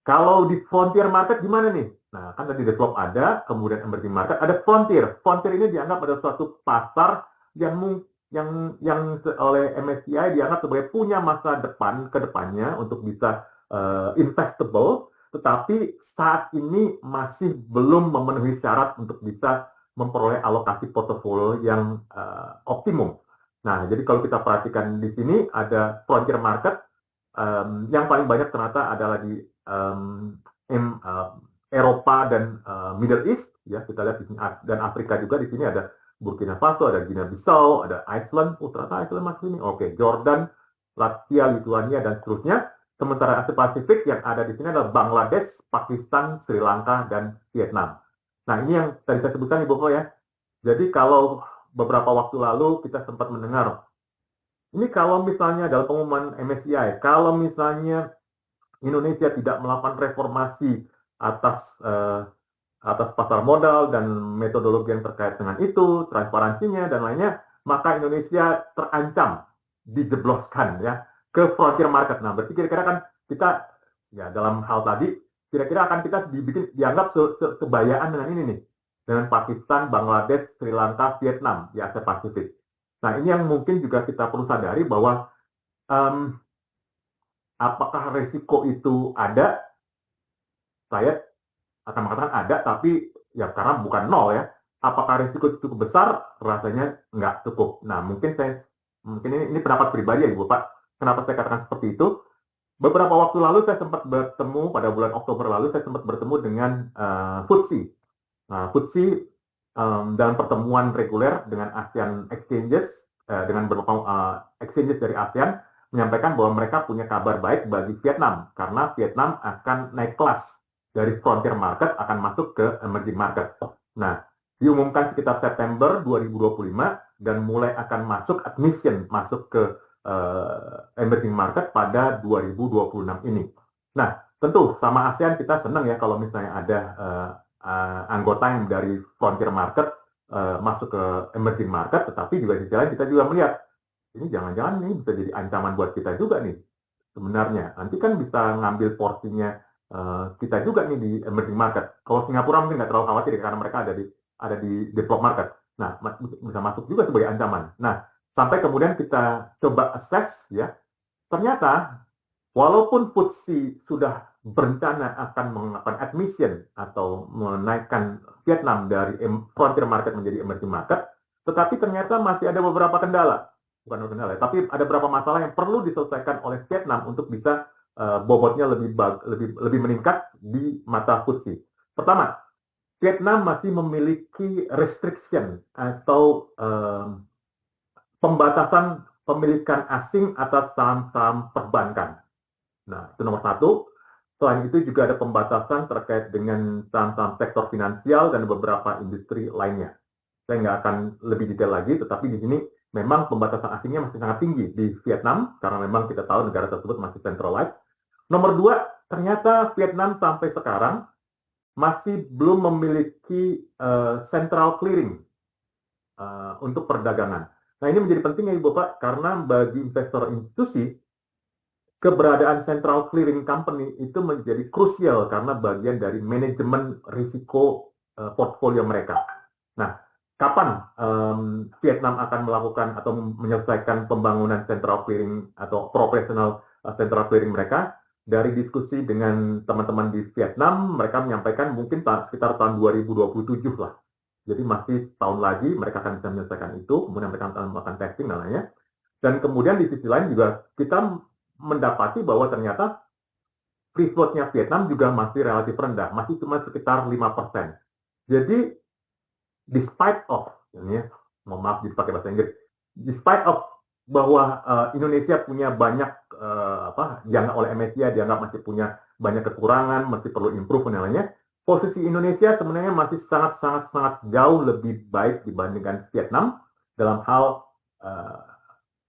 kalau di frontier market gimana nih? Nah, kan tadi develop ada, kemudian emerging market, ada frontier. Frontier ini dianggap ada suatu pasar yang oleh MSCI dianggap sebagai punya masa depan ke depannya untuk bisa investable, tetapi saat ini masih belum memenuhi syarat untuk bisa memperoleh alokasi portofolio yang optimum. Nah, jadi kalau kita perhatikan di sini ada frontier market, yang paling banyak ternyata adalah di Eropa dan Middle East, ya kita lihat di sini, dan Afrika juga. Di sini ada Burkina Faso, ada Guinea-Bissau, ada Iceland, ternyata Iceland masuk ini, oke, Jordan, Latvia, Lituania, dan seterusnya. Sementara Asia Pasifik yang ada di sini adalah Bangladesh, Pakistan, Sri Lanka, dan Vietnam. Nah, ini yang tadi saya sebutkan Ibu ya. Jadi kalau beberapa waktu lalu kita sempat mendengar, ini kalau misalnya dalam pengumuman MSCI, kalau misalnya Indonesia tidak melakukan reformasi atas pasar modal dan metodologi yang terkait dengan itu, transparansinya dan lainnya, maka Indonesia terancam dijebloskan ya ke frontier market. Nah, berarti kira-kira kan kita ya dalam hal tadi kira-kira akan kita dianggap sebayaan dengan ini nih, dengan Pakistan, Bangladesh, Sri Lanka, Vietnam di Asia Pasifik. Nah, ini yang mungkin juga kita perlu sadari bahwa apakah resiko itu ada? Saya akan mengatakan ada, tapi ya karena bukan nol ya. Apakah risiko itu cukup besar? Rasanya nggak cukup. Nah, mungkin ini pendapat pribadi ya Ibu Pak. Kenapa saya katakan seperti itu? beberapa waktu lalu saya sempat bertemu, pada bulan Oktober lalu saya sempat bertemu dengan FTSE. Nah, FTSE dalam pertemuan reguler dengan ASEAN Exchanges, dengan beberapa exchanges dari ASEAN, menyampaikan bahwa mereka punya kabar baik bagi Vietnam, karena Vietnam akan naik kelas dari frontier market, akan masuk ke emerging market. Nah, diumumkan sekitar September 2025, dan mulai akan masuk admission, masuk ke emerging market pada 2026 ini. Nah, tentu sama ASEAN kita senang ya kalau misalnya ada anggota yang dari frontier market masuk ke emerging market, tetapi juga di sisi lain kita juga melihat ini jangan-jangan ini bisa jadi ancaman buat kita juga nih sebenarnya. Nanti kan bisa ngambil porsinya kita juga nih di emerging market. Kalau Singapura mungkin nggak terlalu khawatir karena mereka ada di developed market. Nah, bisa masuk juga sebagai ancaman. Nah, sampai kemudian kita coba assess ya, ternyata walaupun FTSE sudah berencana akan melakukan admission atau menaikkan Vietnam dari frontier market menjadi emerging market, tetapi ternyata masih ada beberapa kendala. Bukan kendala, tapi ada beberapa masalah yang perlu diselesaikan oleh Vietnam untuk bisa bobotnya lebih meningkat di mata FTSE. Pertama, Vietnam masih memiliki restriction atau pembatasan pemilikan asing atas saham-saham perbankan. Nah, itu nomor satu. Selain itu juga ada pembatasan terkait dengan saham-saham sektor finansial dan beberapa industri lainnya. Saya nggak akan lebih detail lagi, tetapi di sini memang pembatasan asingnya masih sangat tinggi di Vietnam, karena memang kita tahu negara tersebut masih centralized. Nomor dua, ternyata Vietnam sampai sekarang masih belum memiliki central clearing untuk perdagangan. Nah, ini menjadi penting ya Ibu Bapak, karena bagi investor institusi, keberadaan central clearing company itu menjadi krusial karena bagian dari manajemen risiko portfolio mereka. Nah, kapan Vietnam akan melakukan atau menyelesaikan pembangunan central clearing atau professional central clearing mereka? Dari diskusi dengan teman-teman di Vietnam, mereka menyampaikan mungkin sekitar tahun 2027 lah. Jadi masih tahun lagi mereka akan bisa menyelesaikan itu, kemudian mereka akan melakukan testing dan lainnya. Dan kemudian di sisi lain juga kita mendapati bahwa ternyata free float-nya Vietnam juga masih relatif rendah, masih cuma sekitar 5%. Jadi despite of, ini ya, mohon maaf dipakai bahasa Inggris, despite of bahwa Indonesia punya banyak dianggap oleh MSCI dianggap masih punya banyak kekurangan, masih perlu improve dan lainnya, posisi Indonesia sebenarnya masih sangat jauh lebih baik dibandingkan Vietnam dalam hal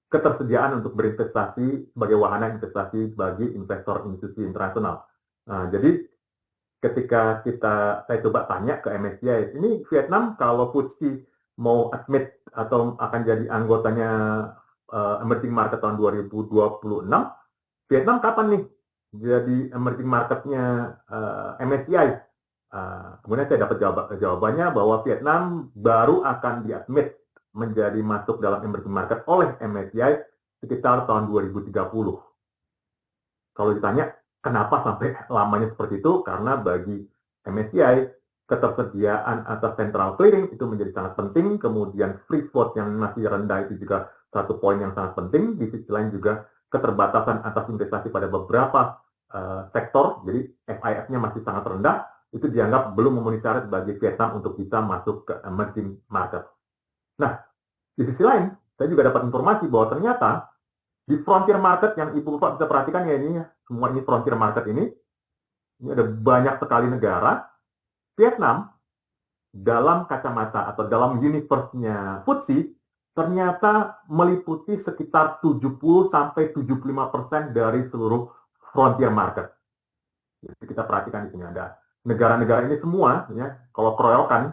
ketersediaan untuk berinvestasi sebagai wahana investasi bagi investor institusi internasional. Nah, jadi ketika saya coba tanya ke MSCI, ini Vietnam kalau FTSE mau admit atau akan jadi anggotanya emerging market tahun 2026, Vietnam kapan nih jadi emerging marketnya MSCI? Kemudian saya dapat jawabannya bahwa Vietnam baru akan diadmit menjadi masuk dalam emerging market oleh MSCI sekitar tahun 2030. Kalau ditanya kenapa sampai lamanya seperti itu, karena bagi MSCI ketersediaan atas central clearing itu menjadi sangat penting, kemudian free float yang masih rendah itu juga satu poin yang sangat penting. Di sisi lain juga keterbatasan atas investasi pada beberapa sektor, jadi FIF-nya masih sangat rendah, itu dianggap belum memenuhi syarat bagi Vietnam untuk bisa masuk ke emerging market. Nah, di sisi lain, saya juga dapat informasi bahwa ternyata di frontier market yang Ibu Bapak bisa perhatikan ya ini, semua ini frontier market ini ada banyak sekali negara. Vietnam dalam kacamata atau dalam universe-nya FTSE ternyata meliputi sekitar 70-75% dari seluruh frontier market. Jadi kita perhatikan di sini ada negara-negara ini semua, ya, kalau keroyokan,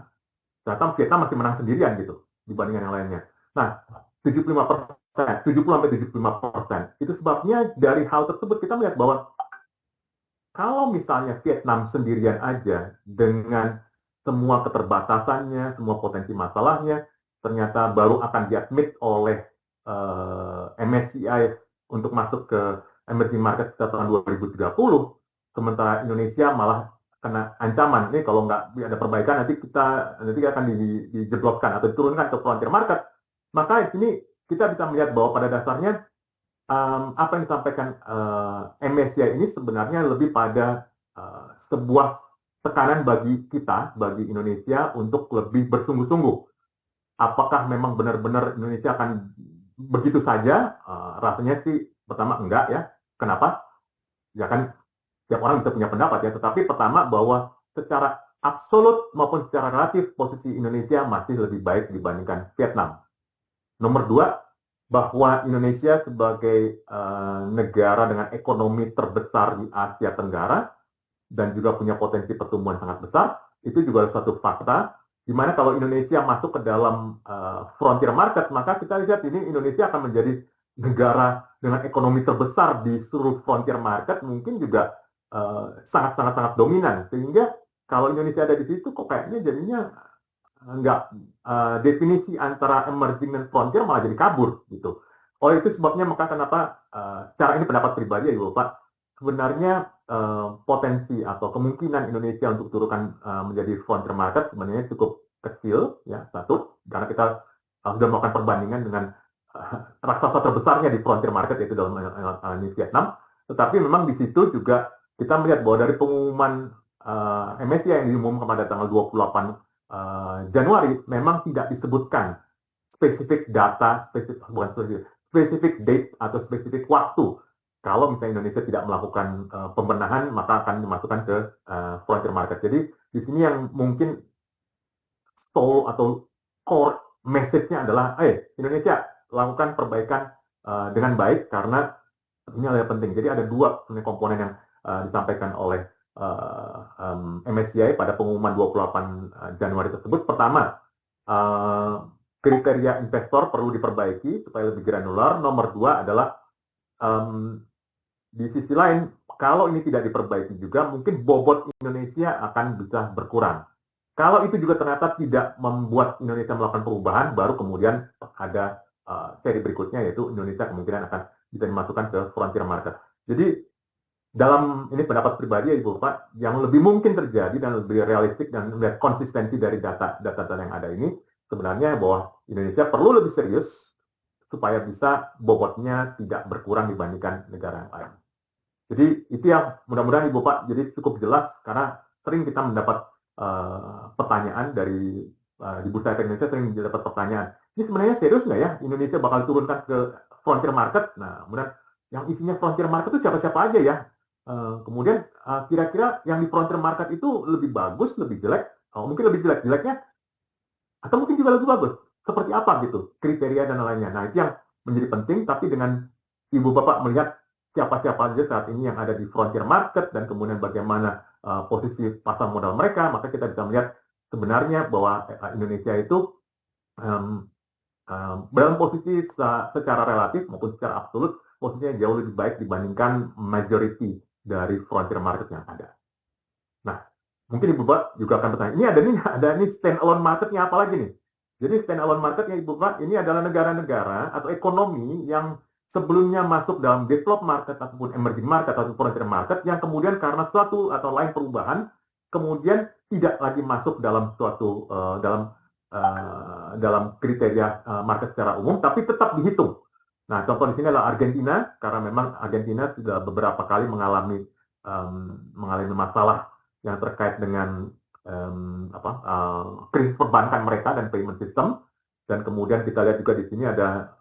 ternyata Vietnam masih menang sendirian gitu dibandingkan yang lainnya. Nah, 70-75%. Itu sebabnya dari hal tersebut kita melihat bahwa kalau misalnya Vietnam sendirian aja dengan semua keterbatasannya, semua potensi masalahnya, ternyata baru akan diadmit oleh MSCI untuk masuk ke emerging market setelah tahun 2030, sementara Indonesia malah kena ancaman nih kalau nggak ada perbaikan nanti akan dijebloskan atau diturunkan ke frontier market. Maka di sini kita bisa melihat bahwa pada dasarnya apa yang disampaikan MSCI ini sebenarnya lebih pada sebuah tekanan bagi kita, bagi Indonesia untuk lebih bersungguh-sungguh. Apakah memang benar-benar Indonesia akan begitu saja? Rasanya sih pertama enggak ya. Kenapa? Ya kan tiap orang bisa punya pendapat ya. Tetapi pertama bahwa secara absolut maupun secara relatif posisi Indonesia masih lebih baik dibandingkan Vietnam. Nomor dua, bahwa Indonesia sebagai negara dengan ekonomi terbesar di Asia Tenggara dan juga punya potensi pertumbuhan sangat besar, itu juga suatu fakta, di mana kalau Indonesia masuk ke dalam frontier market, maka kita lihat ini Indonesia akan menjadi negara dengan ekonomi terbesar di seluruh frontier market, mungkin juga sangat-sangat dominan, sehingga kalau Indonesia ada di situ, kok kayaknya jadinya nggak definisi antara emerging dan frontier malah jadi kabur gitu. Oleh itu sebabnya maka kenapa secara ini pendapat pribadi ya Ibu Pak, sebenarnya potensi atau kemungkinan Indonesia untuk turunkan menjadi frontier market sebenarnya cukup kecil ya, satu karena kita sudah melakukan perbandingan dengan raksasa terbesarnya di frontier market yaitu dalam ini Vietnam, tetapi memang di situ juga kita melihat bahwa dari pengumuman MSCI yang diumumkan pada tanggal 28 Januari memang tidak disebutkan spesifik data, spesifik date atau spesifik waktu. Kalau misalnya Indonesia tidak melakukan pembenahan, maka akan dimasukkan ke frontier market. Jadi di sini yang mungkin soul atau core message-nya adalah, Indonesia lakukan perbaikan dengan baik karena ini adalah penting. Jadi ada dua komponen yang disampaikan oleh MSCI pada pengumuman 28 Januari tersebut. Pertama, kriteria investor perlu diperbaiki supaya lebih granular. Nomor dua adalah di sisi lain, kalau ini tidak diperbaiki juga, mungkin bobot Indonesia akan bisa berkurang. Kalau itu juga ternyata tidak membuat Indonesia melakukan perubahan, baru kemudian ada seri berikutnya, yaitu Indonesia kemungkinan akan bisa dimasukkan ke frontier market. Jadi dalam ini pendapat pribadi ya Ibu Pak, yang lebih mungkin terjadi dan lebih realistik dan melihat konsistensi dari data-data yang ada ini, sebenarnya bahwa Indonesia perlu lebih serius supaya bisa bobotnya tidak berkurang dibandingkan negara yang lain. Jadi itu yang mudah-mudahan Ibu Pak jadi cukup jelas, karena sering kita mendapat pertanyaan dari di Bursa Efek Indonesia, sering mendapat pertanyaan, ini sebenarnya serius nggak ya Indonesia bakal turunkan ke frontier market? Nah, kemudian yang isinya frontier market itu siapa-siapa aja ya? Kemudian kira-kira yang di frontier market itu lebih bagus, lebih jelek, mungkin lebih jeleknya, atau mungkin juga lebih bagus. Seperti apa gitu, kriteria dan lainnya. Nah, itu yang menjadi penting, tapi dengan Ibu Bapak melihat siapa-siapa aja saat ini yang ada di frontier market dan kemudian bagaimana posisi pasar modal mereka, maka kita bisa melihat sebenarnya bahwa Indonesia itu dalam posisi secara relatif maupun secara absolut posisinya jauh lebih baik dibandingkan majority dari frontier market yang ada. Nah, mungkin Ibu Bapak juga akan bertanya, ini ada stand alone marketnya apa lagi nih? Jadi stand alone marketnya Ibu Bapak ini adalah negara-negara atau ekonomi yang sebelumnya masuk dalam developed market ataupun emerging market atau frontier market yang kemudian karena suatu atau lain perubahan kemudian tidak lagi masuk dalam suatu dalam kriteria market secara umum, tapi tetap dihitung. Nah, contoh di sini adalah Argentina, karena memang Argentina sudah beberapa kali mengalami masalah yang terkait dengan krisis perbankan mereka dan payment system. Dan kemudian kita lihat juga di sini ada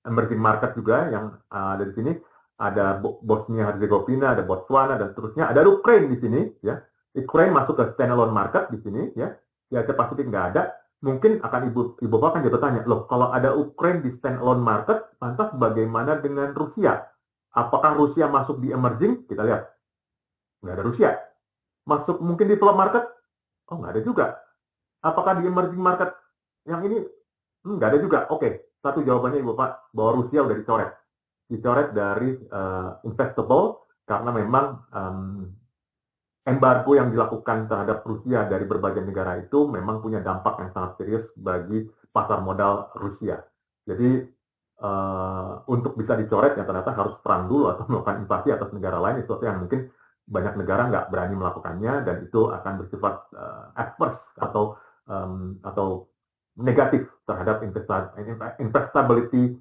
emerging market juga yang ada di sini, ada Bosnia Herzegovina, ada Botswana dan seterusnya, ada Ukraine di sini ya. Ukraine masuk ke standalone market di sini ya. Di Asia Pasifik nggak ada. Mungkin akan Ibu Bapak kan dia bertanya, loh kalau ada Ukraine di standalone market, lantas bagaimana dengan Rusia? Apakah Rusia masuk di emerging? Kita lihat, nggak ada Rusia. Masuk mungkin di developed market? Oh, nggak ada juga. Apakah di emerging market yang ini? Nggak ada juga. Oke, satu jawabannya Ibu Bapak, bahwa Rusia udah dicoret dari investable, karena memang embargo yang dilakukan terhadap Rusia dari berbagai negara itu memang punya dampak yang sangat serius bagi pasar modal Rusia. Jadi untuk bisa dicoret ya ternyata harus perang dulu atau melakukan invasi atas negara lain, itu yang mungkin banyak negara nggak berani melakukannya dan itu akan bersifat adverse atau negatif terhadap investability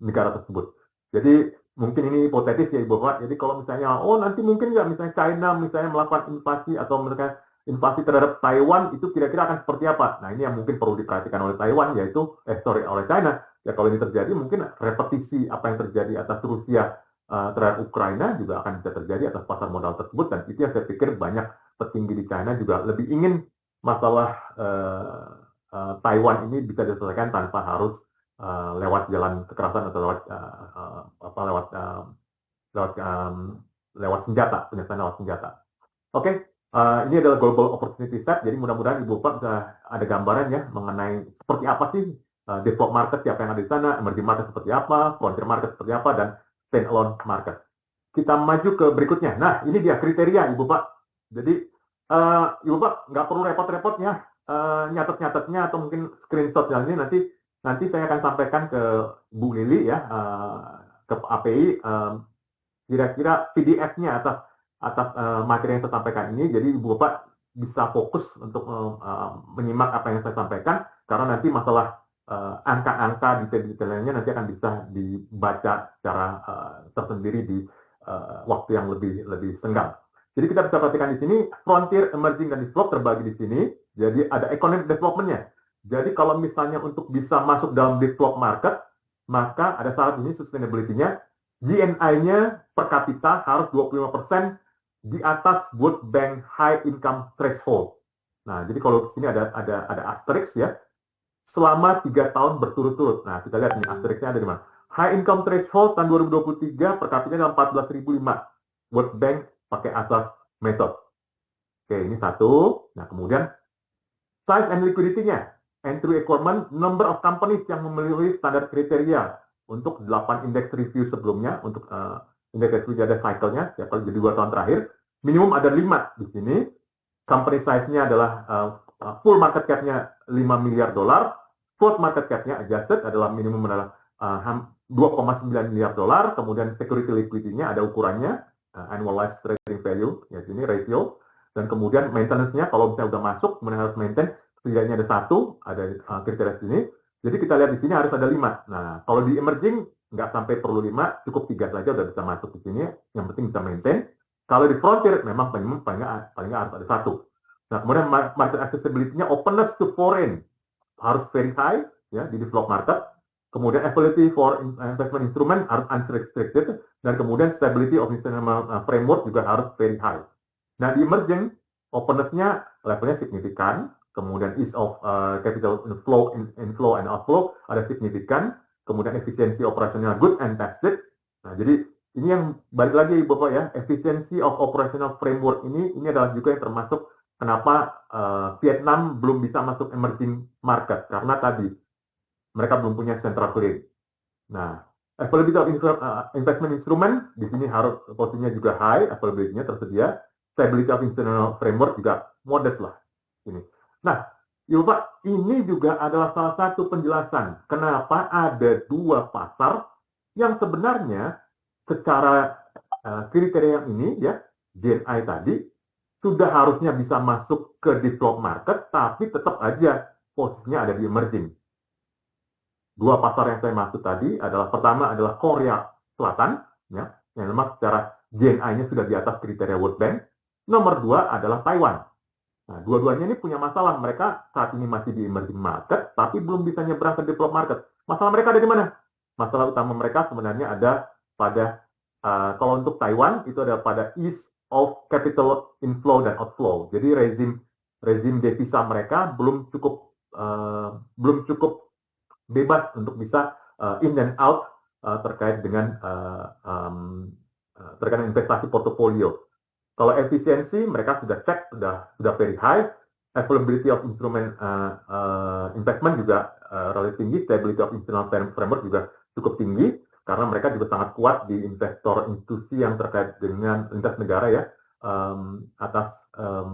negara tersebut. Jadi mungkin ini hipotetis ya Ibu Bapak. Jadi kalau misalnya, oh nanti mungkin nggak misalnya China misalnya melakukan invasi atau misalnya invasi terhadap Taiwan itu kira-kira akan seperti apa? Nah ini yang mungkin perlu diperhatikan oleh Taiwan yaitu, oleh China. Ya kalau ini terjadi mungkin repetisi apa yang terjadi atas Rusia terhadap Ukraina juga akan bisa terjadi atas pasar modal tersebut, dan itu yang saya pikir banyak petinggi di China juga lebih ingin masalah Taiwan ini bisa diselesaikan tanpa harus lewat jalan kekerasan atau lewat senjata, penyelesaian lewat senjata. Oke, ini adalah global opportunity set. Jadi mudah-mudahan Ibu Bapak bisa ada gambaran ya mengenai seperti apa sih developed market siapa yang ada di sana, emerging market seperti apa, frontier market seperti apa, dan stand-alone market. Kita maju ke berikutnya. Nah, ini dia kriteria Ibu Bapak. Jadi Ibu Bapak nggak perlu repot-repotnya nyatet-nyatetnya atau mungkin screenshot ini nanti saya akan sampaikan ke Bu Lili ya, ke API kira-kira PDF-nya atas materi yang saya sampaikan ini. Jadi Ibu Bapak bisa fokus untuk menyimak apa yang saya sampaikan, karena nanti masalah angka-angka detail-detailnya nanti akan bisa dibaca secara tersendiri di waktu yang lebih senggang. Jadi kita bisa perhatikan di sini frontier, emerging, dan developed terbagi di sini. Jadi ada economic development-nya. Jadi kalau misalnya untuk bisa masuk dalam developed market, maka ada syarat ini sustainability-nya. GNI-nya per kapita harus 25% di atas World Bank High Income Threshold. Nah, jadi kalau di sini ada asterisk ya, selama 3 tahun berturut-turut. Nah, kita lihat nih asterisknya ada di mana. High Income Threshold tahun 2023 per kapita dalam 14.005. World Bank pakai asas method. Oke, ini satu. Nah, kemudian size and liquidity-nya. Entry requirement, number of companies yang memenuhi standar kriteria untuk 8 indeks review sebelumnya, untuk indeks review ada cycle-nya, ya kalau jadi 2 tahun terakhir, minimum ada 5 di sini. Company size-nya adalah full market cap-nya $5 miliar, float market cap-nya adjusted adalah minimum adalah $2,9 miliar, kemudian security liquidity-nya ada ukurannya, annualized trading value, ya sini ratio, dan kemudian maintenance-nya kalau misalnya udah masuk, kemudian harus maintain, setidaknya ada 1, ada kriteria sini. Jadi kita lihat di sini harus ada 5. Nah, kalau di emerging nggak sampai perlu 5, cukup 3 saja udah bisa masuk di sini. Yang penting bisa maintain. Kalau di frontier memang paling nggak harus ada 1. Nah, kemudian market accessibility-nya openness to foreign harus very high ya di developed market. Kemudian ability for investment instrument harus unrestricted, dan kemudian stability of international framework juga harus very high. Nah, di emerging openness-nya levelnya signifikan, kemudian ease of capital inflow and outflow ada signifikan, kemudian efisiensi operasional good and tested. Nah, jadi ini yang balik lagi Bapak ya, efisiensi of operational framework ini adalah juga yang termasuk kenapa Vietnam belum bisa masuk emerging market, karena tadi mereka belum punya central clearing. Nah, availability of investment instrument di sini harus posisinya juga high, availability-nya tersedia. Stability of internal framework juga modest lah ini. Nah, ya Pak, ini juga adalah salah satu penjelasan kenapa ada 2 pasar yang sebenarnya secara kriteria yang ini ya, GNI tadi sudah harusnya bisa masuk ke developed market, tapi tetap aja posisinya ada di emerging. 2 pasar yang saya maksud tadi adalah, pertama adalah Korea Selatan, ya, yang memang secara GNI-nya sudah di atas kriteria World Bank. Nomor 2 adalah Taiwan. Nah, dua-duanya ini punya masalah. Mereka saat ini masih di emerging market, tapi belum bisa nyebrang ke developed market. Masalah mereka ada di mana? Masalah utama mereka sebenarnya ada pada, kalau untuk Taiwan, itu ada pada ease of capital inflow dan outflow. Jadi rezim devisa mereka belum cukup bebas untuk bisa in and out terkait dengan investasi portofolio. Kalau efisiensi mereka sudah cek, sudah very high. Availability of instrument investment juga relatif tinggi. Stability of internal framework juga cukup tinggi, karena mereka juga sangat kuat di investor institusi yang terkait dengan lintas negara ya, atas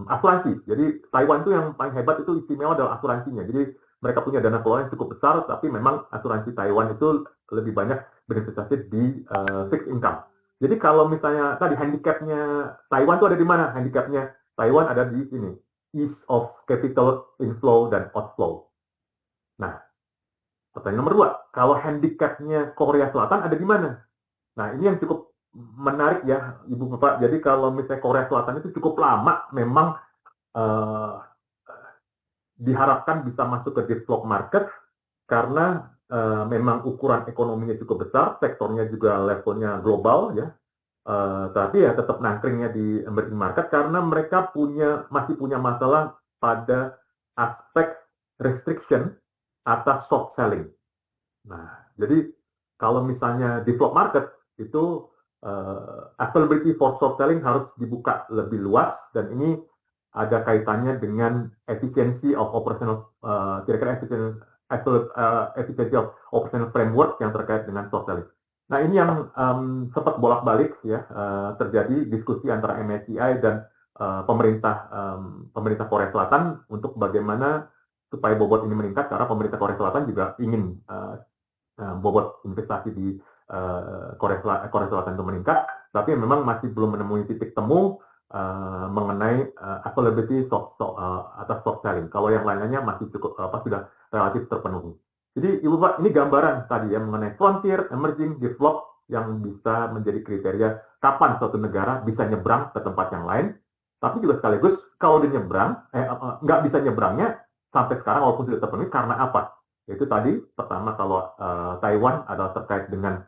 asuransi. Jadi Taiwan itu yang paling hebat itu istimewa adalah asuransinya. Jadi mereka punya dana keluaran yang cukup besar, tapi memang asuransi Taiwan itu lebih banyak berinvestasi di fixed income. Jadi kalau misalnya tadi handicapnya Taiwan itu ada di mana? Handicapnya Taiwan ada di sini, ease of capital inflow dan outflow. Nah, pertanyaan nomor 2, kalau handicapnya Korea Selatan ada di mana? Nah, ini yang cukup menarik ya, Ibu Bapak. Jadi kalau misalnya Korea Selatan itu cukup lama memang eh, diharapkan bisa masuk ke developed market karena memang ukuran ekonominya cukup besar, sektornya juga levelnya global ya. Tapi ya tetap nangkringnya di emerging market karena mereka masih punya masalah pada aspek restriction atas short selling. Nah, jadi kalau misalnya developed market itu availability for short selling harus dibuka lebih luas dan ini ada kaitannya dengan efisiensi of operational kira-kira efisiensi of operational framework yang terkait dengan short selling. Nah, ini yang sempat bolak-balik ya terjadi diskusi antara MSCI dan pemerintah Korea Selatan untuk bagaimana supaya bobot ini meningkat karena pemerintah Korea Selatan juga ingin bobot investasi di Korea Selatan itu meningkat, tapi memang masih belum menemui titik temu mengenai availability atas stock selling. Kalau yang lainnya masih cukup sudah relatif terpenuhi. Jadi Ibu Pak, ini gambaran tadi ya mengenai frontier, emerging, develop yang bisa menjadi kriteria kapan suatu negara bisa nyebrang ke tempat yang lain. Tapi juga sekaligus kalau dia nyebrang, nggak bisa nyebrangnya sampai sekarang walaupun sudah terpenuhi karena apa? Yaitu tadi pertama kalau Taiwan adalah terkait dengan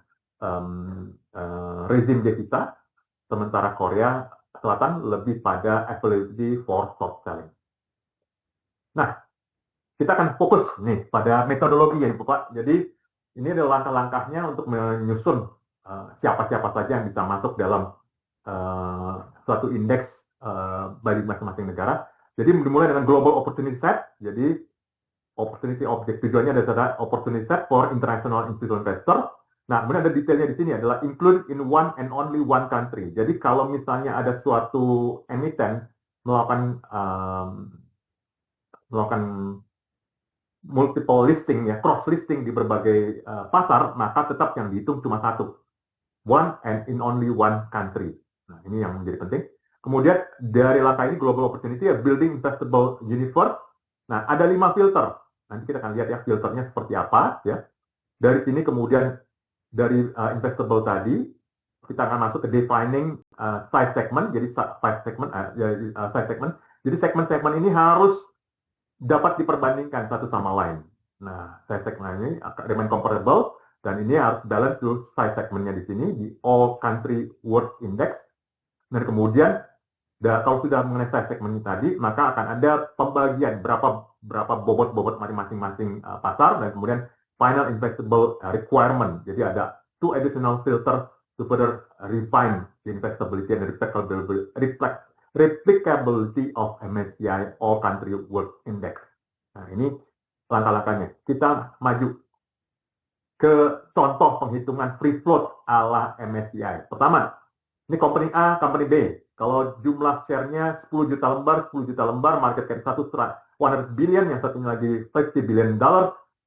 rezim devisa, sementara Korea Selatan lebih pada availability for short selling. Nah, kita akan fokus nih pada metodologi ya Pak. Jadi ini adalah langkah-langkahnya untuk menyusun siapa-siapa saja yang bisa masuk dalam suatu indeks bagi masing-masing negara. Jadi dimulai dengan global opportunity set. Jadi opportunity object tujuannya adalah opportunity set for international institutional investor. Nah, kemudian ada detailnya di sini adalah include in one and only one country. Jadi kalau misalnya ada suatu emiten melakukan multiple listing ya, cross listing di berbagai pasar, maka tetap yang dihitung cuma satu, one and in only one country. Nah, ini yang menjadi penting. Kemudian dari langkah ini global opportunity ya, building investable universe. Nah, ada 5 filter. Nanti kita akan lihat ya filternya seperti apa ya. Dari sini kemudian dari investable tadi kita akan masuk ke defining size segment. Jadi size segment. Jadi segmen-segmen ini harus dapat diperbandingkan satu sama lain. Nah, size segment ini remain comparable dan ini harus balance dulu size segmentnya di sini di all country world index. Dan kemudian kalau sudah mengenai size segment tadi, maka akan ada pembagian berapa bobot-bobot masing-masing pasar dan kemudian final investable requirement. Jadi ada 2 additional filter to further refine the investability and replicability of MSCI All Country World Index. Nah, ini langkah-langkahnya. Kita maju ke contoh penghitungan free float ala MSCI. Pertama, ini company A, company B. Kalau jumlah share-nya 10 juta lembar, market cap 100 billion, yang satunya lagi $50 billion.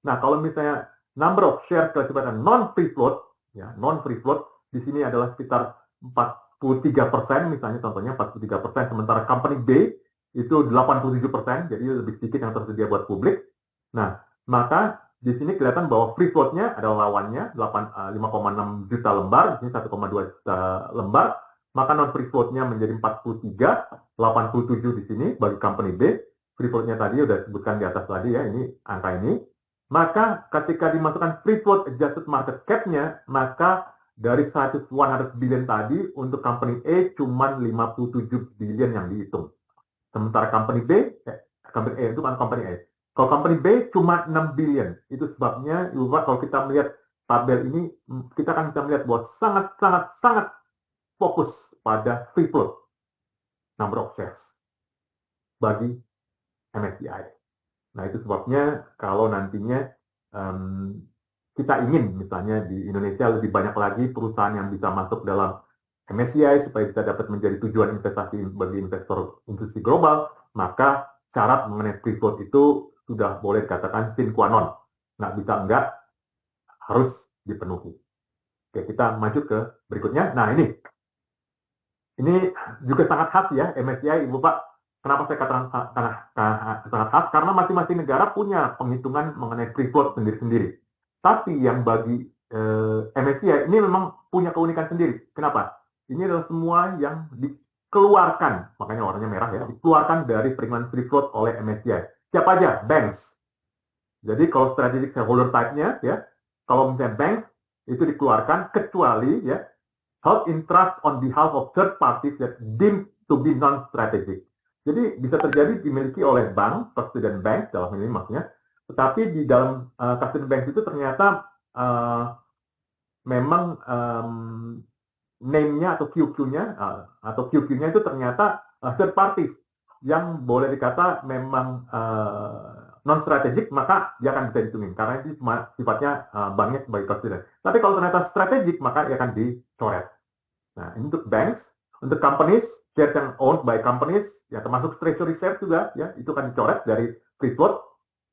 Nah, kalau misalnya number of share classified non-free float, ya, non-free float, di sini adalah sekitar 43%, misalnya contohnya 43%, sementara company B itu 87%, jadi lebih sedikit yang tersedia buat publik. Nah, maka di sini kelihatan bahwa free float-nya adalah lawannya 5,6 juta lembar, di sini 1,2 juta lembar. Maka non-free float-nya menjadi 43, 87 di sini bagi company B. Free float-nya tadi sudah disebutkan di atas tadi ya, ini angka ini. Maka ketika dimasukkan free float adjusted market cap-nya, maka dari 100 billion tadi untuk company A cuma 57 billion yang dihitung. Sementara company B, company A itu kan company A. Kalau company B cuma 6 billion. Itu sebabnya kalau kita melihat tabel ini, kita akan bisa melihat bahwa sangat fokus pada free float number of shares bagi MSCI. Nah, itu sebabnya kalau nantinya kita ingin misalnya di Indonesia lebih banyak lagi perusahaan yang bisa masuk dalam MSCI supaya bisa dapat menjadi tujuan investasi bagi investor industri global, maka syarat mengenai free float itu sudah boleh dikatakan sine qua non. Nggak bisa enggak, harus dipenuhi. Oke, kita maju ke berikutnya. Nah, ini juga sangat khas ya, MSCI, Ibu Pak. Kenapa saya katakan sangat khas? Karena masing-masing negara punya penghitungan mengenai free float sendiri-sendiri. Tapi yang bagi MSCI ini memang punya keunikan sendiri. Kenapa? Ini adalah semua yang dikeluarkan, makanya warnanya merah ya, dikeluarkan dari peringatan free float oleh MSCI. Siapa aja? Banks. Jadi kalau strategic shareholder type-nya ya, kalau misalnya bank itu dikeluarkan kecuali ya held in trust on behalf of third parties that deemed to be non-strategic. Jadi bisa terjadi dimiliki oleh bank, custodian bank dalam ini maksudnya, tetapi di dalam custodian bank itu ternyata memang name-nya atau QQ-nya itu ternyata third parties yang boleh dikata memang non-strategic, maka dia akan bisa dihitungin karena itu cuma sifatnya banknya sebagai custodian. Tapi kalau ternyata strategic, maka dia akan dicoret. Nah, ini untuk banks, untuk companies, shares yang owned by companies, ya termasuk treasury shares juga, ya itu akan dicoret dari free float.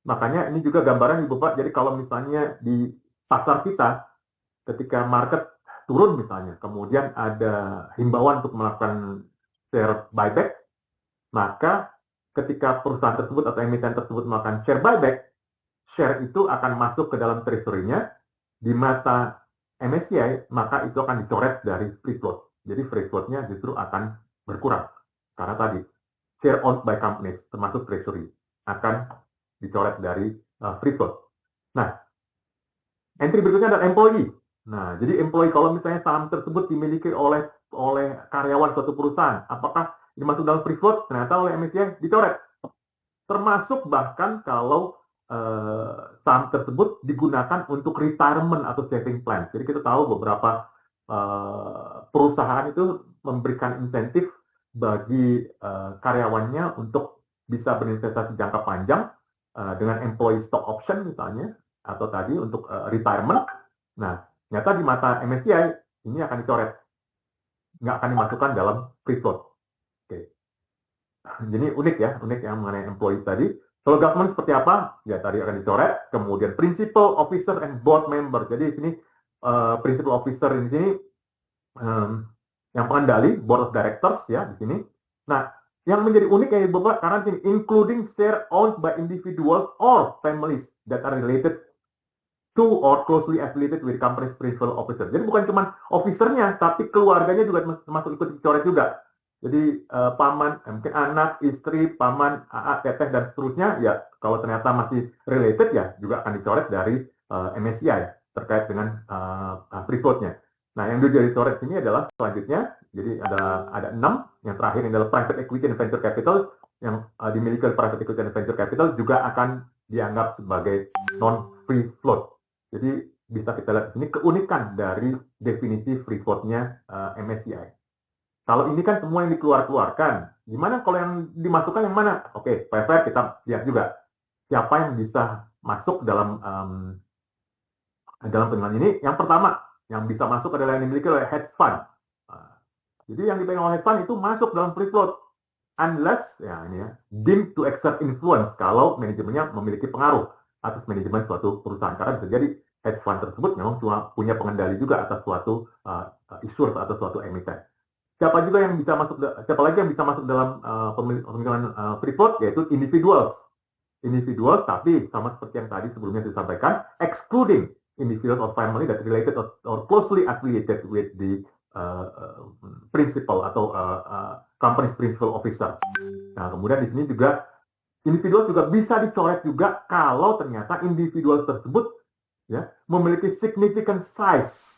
Makanya ini juga gambaran Ibu Pak. Jadi kalau misalnya di pasar kita, ketika market turun misalnya, kemudian ada himbauan untuk melakukan share buyback, maka ketika perusahaan tersebut atau emiten tersebut melakukan share buyback, share itu akan masuk ke dalam treasury-nya, di mata MSCI, maka itu akan dicoret dari free float. Jadi free float-nya justru akan berkurang. Karena tadi, share owned by companies, termasuk treasury, akan dicoret dari free float. Nah, entry berikutnya adalah employee. Nah, jadi employee kalau misalnya saham tersebut dimiliki oleh karyawan suatu perusahaan, apakah dimasuk dalam free float? Ternyata oleh MSCI dicoret. Termasuk bahkan kalau saham tersebut digunakan untuk retirement atau saving plan. Jadi kita tahu beberapa perusahaan itu memberikan insentif bagi karyawannya untuk bisa berinvestasi jangka panjang dengan employee stock option misalnya, atau tadi untuk retirement. Nah, ternyata di mata MSCI ini akan dicoret, nggak akan dimasukkan dalam free float. Oke. Jadi unik yang mengenai employee tadi. Kalau government seperti apa? Ya tadi akan dicoret. Kemudian principal officer and board member. Jadi di sini principal officer di sini yang pengendali, board of directors ya di sini. Nah, yang menjadi unik ya Bapak karena ini including share owned by individuals or families that are related to or closely affiliated with company's principal officer. Jadi bukan cuma officernya, tapi keluarganya juga termasuk ikut dicoret juga. Jadi paman, mungkin anak, istri, paman, teteh dan seterusnya ya kalau ternyata masih related ya juga akan dicoret dari MSCI terkait dengan free float-nya. Nah, yang juga dicoret ini adalah selanjutnya, jadi ada 6, yang terakhir adalah private equity and venture capital yang dimiliki oleh private equity and venture capital juga akan dianggap sebagai non free float. Jadi bisa kita lihat ini keunikan dari definisi free float-nya MSCI. Kalau ini kan semua yang dikeluarkan, gimana kalau yang dimasukkan yang mana? Oke, fair kita lihat juga siapa yang bisa masuk dalam peringatan ini. Yang pertama yang bisa masuk adalah yang dimiliki oleh hedge fund. Jadi yang dipegang oleh hedge fund itu masuk dalam free float, unless ya ini ya deemed to exert influence kalau manajemennya memiliki pengaruh atas manajemen suatu perusahaan. Karena bisa jadi hedge fund tersebut memang cuma punya pengendali juga atas suatu issuer atau suatu emiten. Siapa lagi yang bisa masuk dalam pemilikan free float, yaitu individuals, tapi sama seperti yang tadi sebelumnya disampaikan, excluding individuals or family that related or closely affiliated with the principal atau company's principal officer. Nah, kemudian di sini juga individual juga bisa dicoret juga kalau ternyata individual tersebut ya memiliki significant size.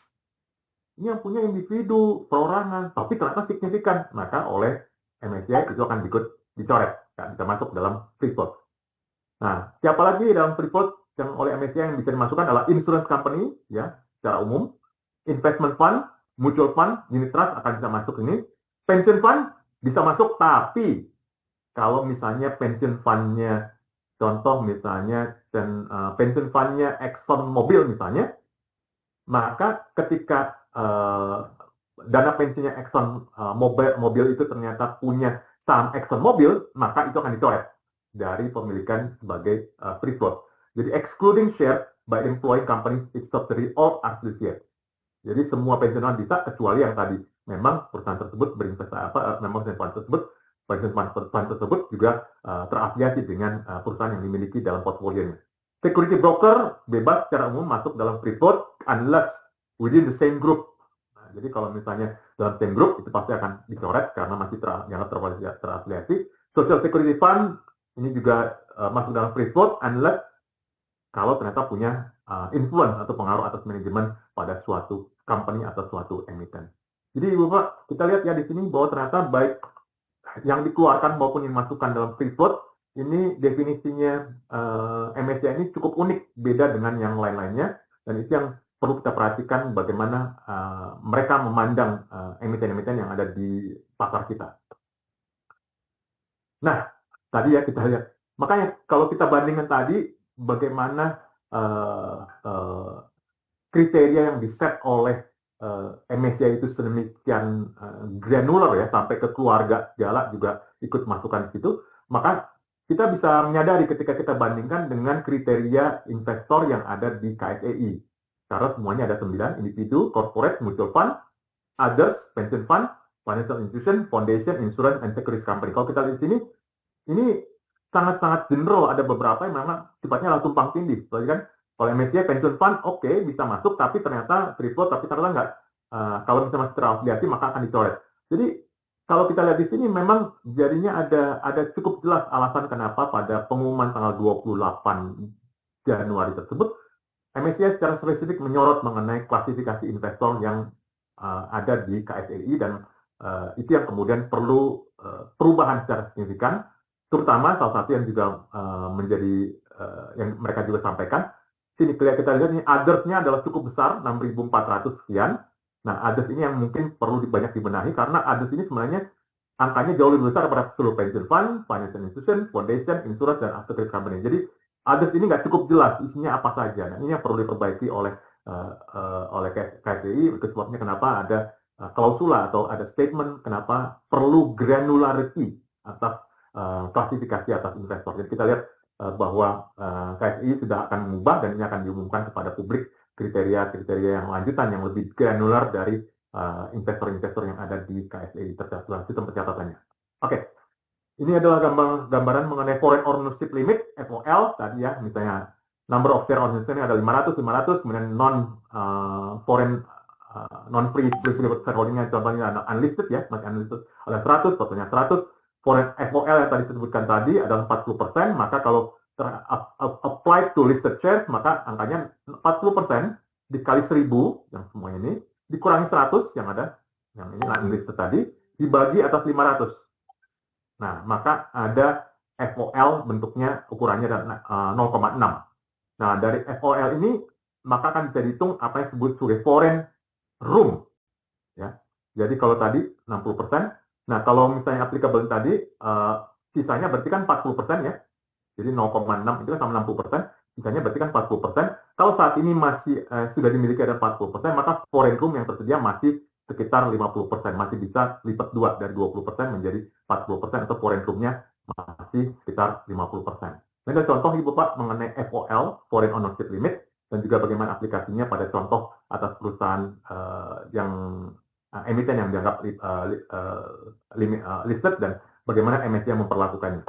Ini yang punya individu, perorangan, tapi ternyata signifikan, maka oleh MSCI itu akan dicoret, bisa masuk dalam free float. Nah, siapa lagi dalam free float yang oleh MSCI yang bisa dimasukkan adalah insurance company, ya, secara umum, investment fund, mutual fund, unit trust akan bisa masuk ini, pension fund bisa masuk, tapi kalau misalnya pension fund-nya, contoh misalnya pension fund-nya Exxon Mobil misalnya, maka ketika dana pensiunnya Exxon Mobil itu ternyata punya saham Exxon Mobil, maka itu akan dicoret dari pemilikan sebagai free float. Jadi excluding share by employing companies its subsidiary or associate. Jadi semua pensiunan bisa kecuali yang tadi memang perusahaan tersebut berinvestasi memang perusahaan tersebut juga terafiliasi dengan perusahaan yang dimiliki dalam portfolionya. security broker bebas secara umum masuk dalam free float unless within the same group. Nah, jadi kalau misalnya dalam same group itu pasti akan dicoret karena masih dianggap terafiliasi. Social security fund ini juga masuk dalam free float unless kalau ternyata punya influence atau pengaruh atas manajemen pada suatu company atau suatu emiten. Jadi Bapak, kita lihat ya di sini bahwa ternyata baik yang dikeluarkan maupun yang dimasukkan dalam free float, ini definisinya MSCI ini cukup unik, beda dengan yang lain-lainnya, dan itu yang perlu kita perhatikan bagaimana mereka memandang emiten-emiten yang ada di pasar kita. Nah, tadi ya kita lihat. Makanya kalau kita bandingkan tadi, bagaimana kriteria yang diset oleh MSCI itu sedemikian granular ya, sampai ke keluarga segala juga ikut masukkan di situ, maka kita bisa menyadari ketika kita bandingkan dengan kriteria investor yang ada di KSEI. Karena semuanya ada 9, individu, corporate, mutual fund, others, pension fund, financial institution, foundation, insurance, and securities company. Kalau kita lihat di sini, ini sangat-sangat general, ada beberapa yang memang sifatnya langsung tumpang tindih. Soalnya kan, kalau MSCI pension fund, oke, bisa masuk, tapi ternyata free float, tapi ternyata nggak. Kalau misalnya masih terafiliasi, maka akan dicoret. Jadi, kalau kita lihat di sini, memang jadinya ada cukup jelas alasan kenapa pada pengumuman tanggal 28 Januari tersebut, MSCI secara spesifik menyorot mengenai klasifikasi investor yang ada di KSEI, dan itu yang kemudian perlu perubahan secara signifikan, terutama salah satu yang juga menjadi yang mereka juga sampaikan. Sini kita lihat ini others-nya adalah cukup besar, 6.400 sekian. Nah, others ini yang mungkin perlu banyak dibenahi karena others ini sebenarnya angkanya jauh lebih besar daripada seluruh pension fund, financial institution, foundation, insurance, dan securities company. Jadi others ini nggak cukup jelas isinya apa saja. Nah, ini yang perlu diperbaiki oleh KSEI. Itu sebabnya kenapa ada klausula atau ada statement kenapa perlu granularity atas klasifikasi atas investor. Jadi kita lihat bahwa KSEI sudah akan mengubah dan ini akan diumumkan kepada publik kriteria-kriteria yang lanjutan yang lebih granular dari investor-investor yang ada di KSEI dalam sistem pencatatannya. Oke, ini adalah gambaran mengenai foreign ownership limit (FOL) tadi ya, misalnya number of share ownership ini ada 500, kemudian non-foreign non-free shareholding-nya contohnya ada unlisted ya, masih unlisted ada 100, contohnya 100. Foreign FOL yang tadi disebutkan tadi adalah 40%, maka kalau applied to listed shares, maka angkanya 40% dikali 1.000, yang semua ini, dikurangi 100, yang ada, yang ini unlisted tadi, dibagi atas 500. Nah, maka ada FOL bentuknya ukurannya adalah 0,6. Nah, dari FOL ini, maka akan bisa dihitung apa yang disebut sebagai foreign room. Ya. Jadi kalau tadi 60%, nah, kalau misalnya applicable tadi, sisanya berarti kan 40% ya. Jadi 0,6 itu kan sama 60%, sisanya berarti kan 40%. Kalau saat ini masih sudah dimiliki ada 40%, maka foreign room yang tersedia masih sekitar 50%. Masih bisa lipat 2 dari 20% menjadi 40%, atau foreign room-nya masih sekitar 50%. Ini ada contoh Ibu Pak mengenai FOL, Foreign Ownership Limit, dan juga bagaimana aplikasinya pada contoh atas perusahaan yang emiten yang dianggap listed dan bagaimana MSCI memperlakukannya.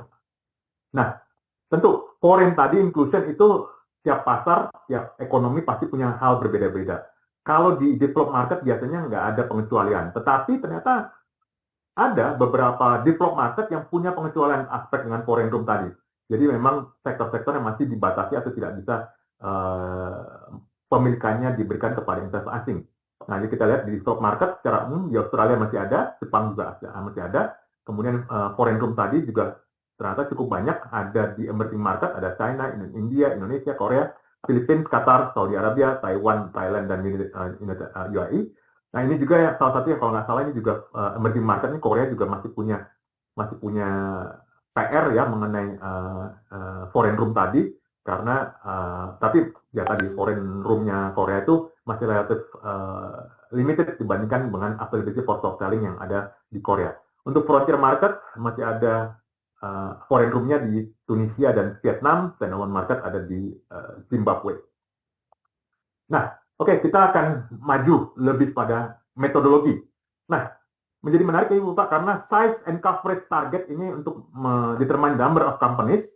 Nah, tentu foreign tadi inclusion itu tiap pasar, tiap ekonomi pasti punya hal berbeda-beda. Kalau di developed market biasanya nggak ada pengecualian, tetapi ternyata ada beberapa developed market yang punya pengecualian aspek dengan foreign room tadi. Jadi memang sektor-sektor yang masih dibatasi atau tidak bisa pemilikannya diberikan kepada investor asing. Nah, jadi kita lihat di stock market secara umum di Australia masih ada, Jepang juga masih ada. Kemudian foreign room tadi juga ternyata cukup banyak ada di emerging market, ada China, India, Indonesia, Korea, Philippines, Qatar, Saudi Arabia, Taiwan, Thailand, dan UAE. Nah, ini juga ya, salah satu yang kalau nggak salah ini juga emerging market ini Korea juga masih punya PR ya mengenai foreign room tadi, karena tapi ya tadi foreign room-nya Korea itu masih relatif limited dibandingkan dengan availability for stock selling yang ada di Korea. Untuk frontier market masih ada foreign room-nya di Tunisia dan Vietnam, standalone market ada di Zimbabwe. Nah, oke, kita akan maju lebih pada metodologi. Nah, menjadi menarik ini Pak karena size and coverage target ini untuk determine number of companies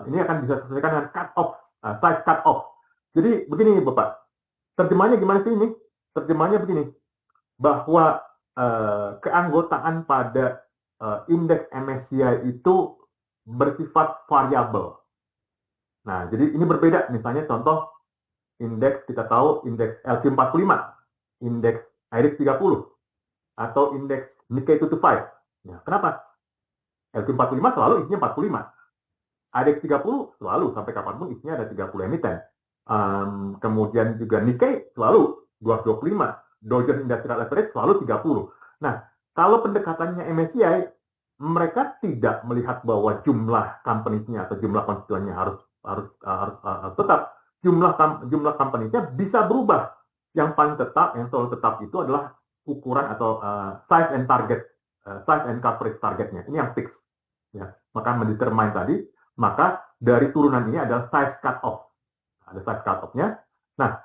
ini akan bisa disesuaikan dengan cut off size cut off. Jadi begini Bapak, terjemahnya gimana sih ini? Terjemahnya begini, bahwa keanggotaan pada indeks MSCI itu bersifat variabel. Nah, jadi ini berbeda. Misalnya contoh indeks, kita tahu indeks LQ45, indeks IRIX 30, atau indeks Nikkei 225. Ya, kenapa? LQ45 selalu isinya 45. IRIX 30 selalu sampai kapanpun isinya ada 30 emiten. Kemudian juga Nikkei selalu 225. Dow Jones Industrial Average selalu 30. Nah, kalau pendekatannya MSCI, mereka tidak melihat bahwa jumlah companies-nya atau jumlah konstituennya harus tetap. Jumlah companies-nya bisa berubah. Yang paling tetap, yang selalu tetap itu adalah ukuran atau size and target, size and coverage targetnya. Ini yang fix. Ya, maka mendetermine tadi, maka dari turunan ini adalah size cut off. Ada size cut off-nya. Nah,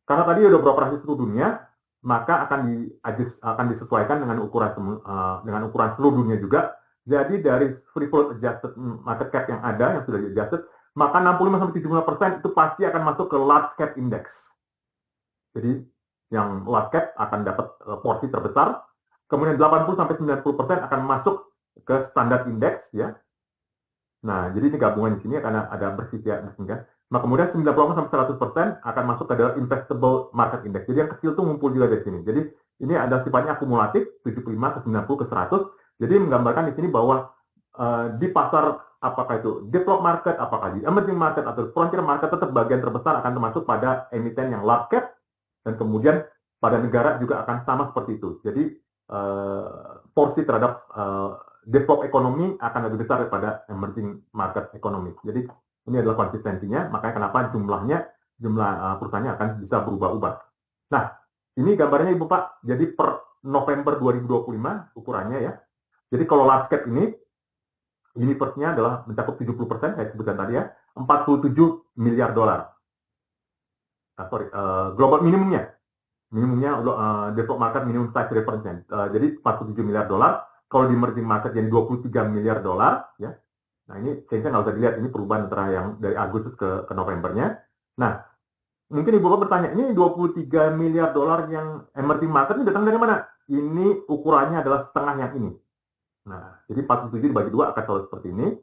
karena tadi udah beroperasi seluruh dunia, maka akan disesuaikan dengan ukuran seluruh dunia juga. Jadi dari free float adjusted market cap yang ada, yang sudah di-adjusted, maka 65-70% itu pasti akan masuk ke large cap index. Jadi yang large cap akan dapat porsi terbesar. Kemudian 80-90% akan masuk ke standar index, ya. Nah, jadi ini gabungan di sini karena ada bersifat ya. Nah, kemudian 90-100% akan masuk ke dalam investable market index. Jadi yang kecil tuh ngumpul juga di sini. Jadi ini ada sifatnya akumulatif 75-90-100. Jadi menggambarkan di sini bahwa di pasar apakah itu developed market, apakah di emerging market atau frontier market, tetap bagian terbesar akan termasuk pada emiten yang large cap, dan kemudian pada negara juga akan sama seperti itu. Jadi porsi terhadap developed ekonomi akan lebih besar daripada emerging market ekonomi. Jadi ini adalah konsistensinya, makanya kenapa jumlah perusahaannya akan bisa berubah-ubah. Nah, ini gambarnya Ibu Pak. Jadi per November 2025 ukurannya ya. Jadi kalau large cap ini universe-nya adalah mencakup 70%, saya sebutkan tadi ya, 47 miliar dolar. Global minimumnya developed market minimum size reference. Jadi 47 miliar dolar. Kalau di emerging market jadi 23 miliar dolar, ya. Nah, ini kayaknya nggak usah dilihat, ini perubahan antara yang dari Agustus ke Novembernya. Nah, mungkin Ibu Bapak bertanya, ini 23 miliar dolar yang emerging market ini datang dari mana? Ini ukurannya adalah setengah yang ini. Nah, jadi 47 dibagi 2 akan selalu seperti ini.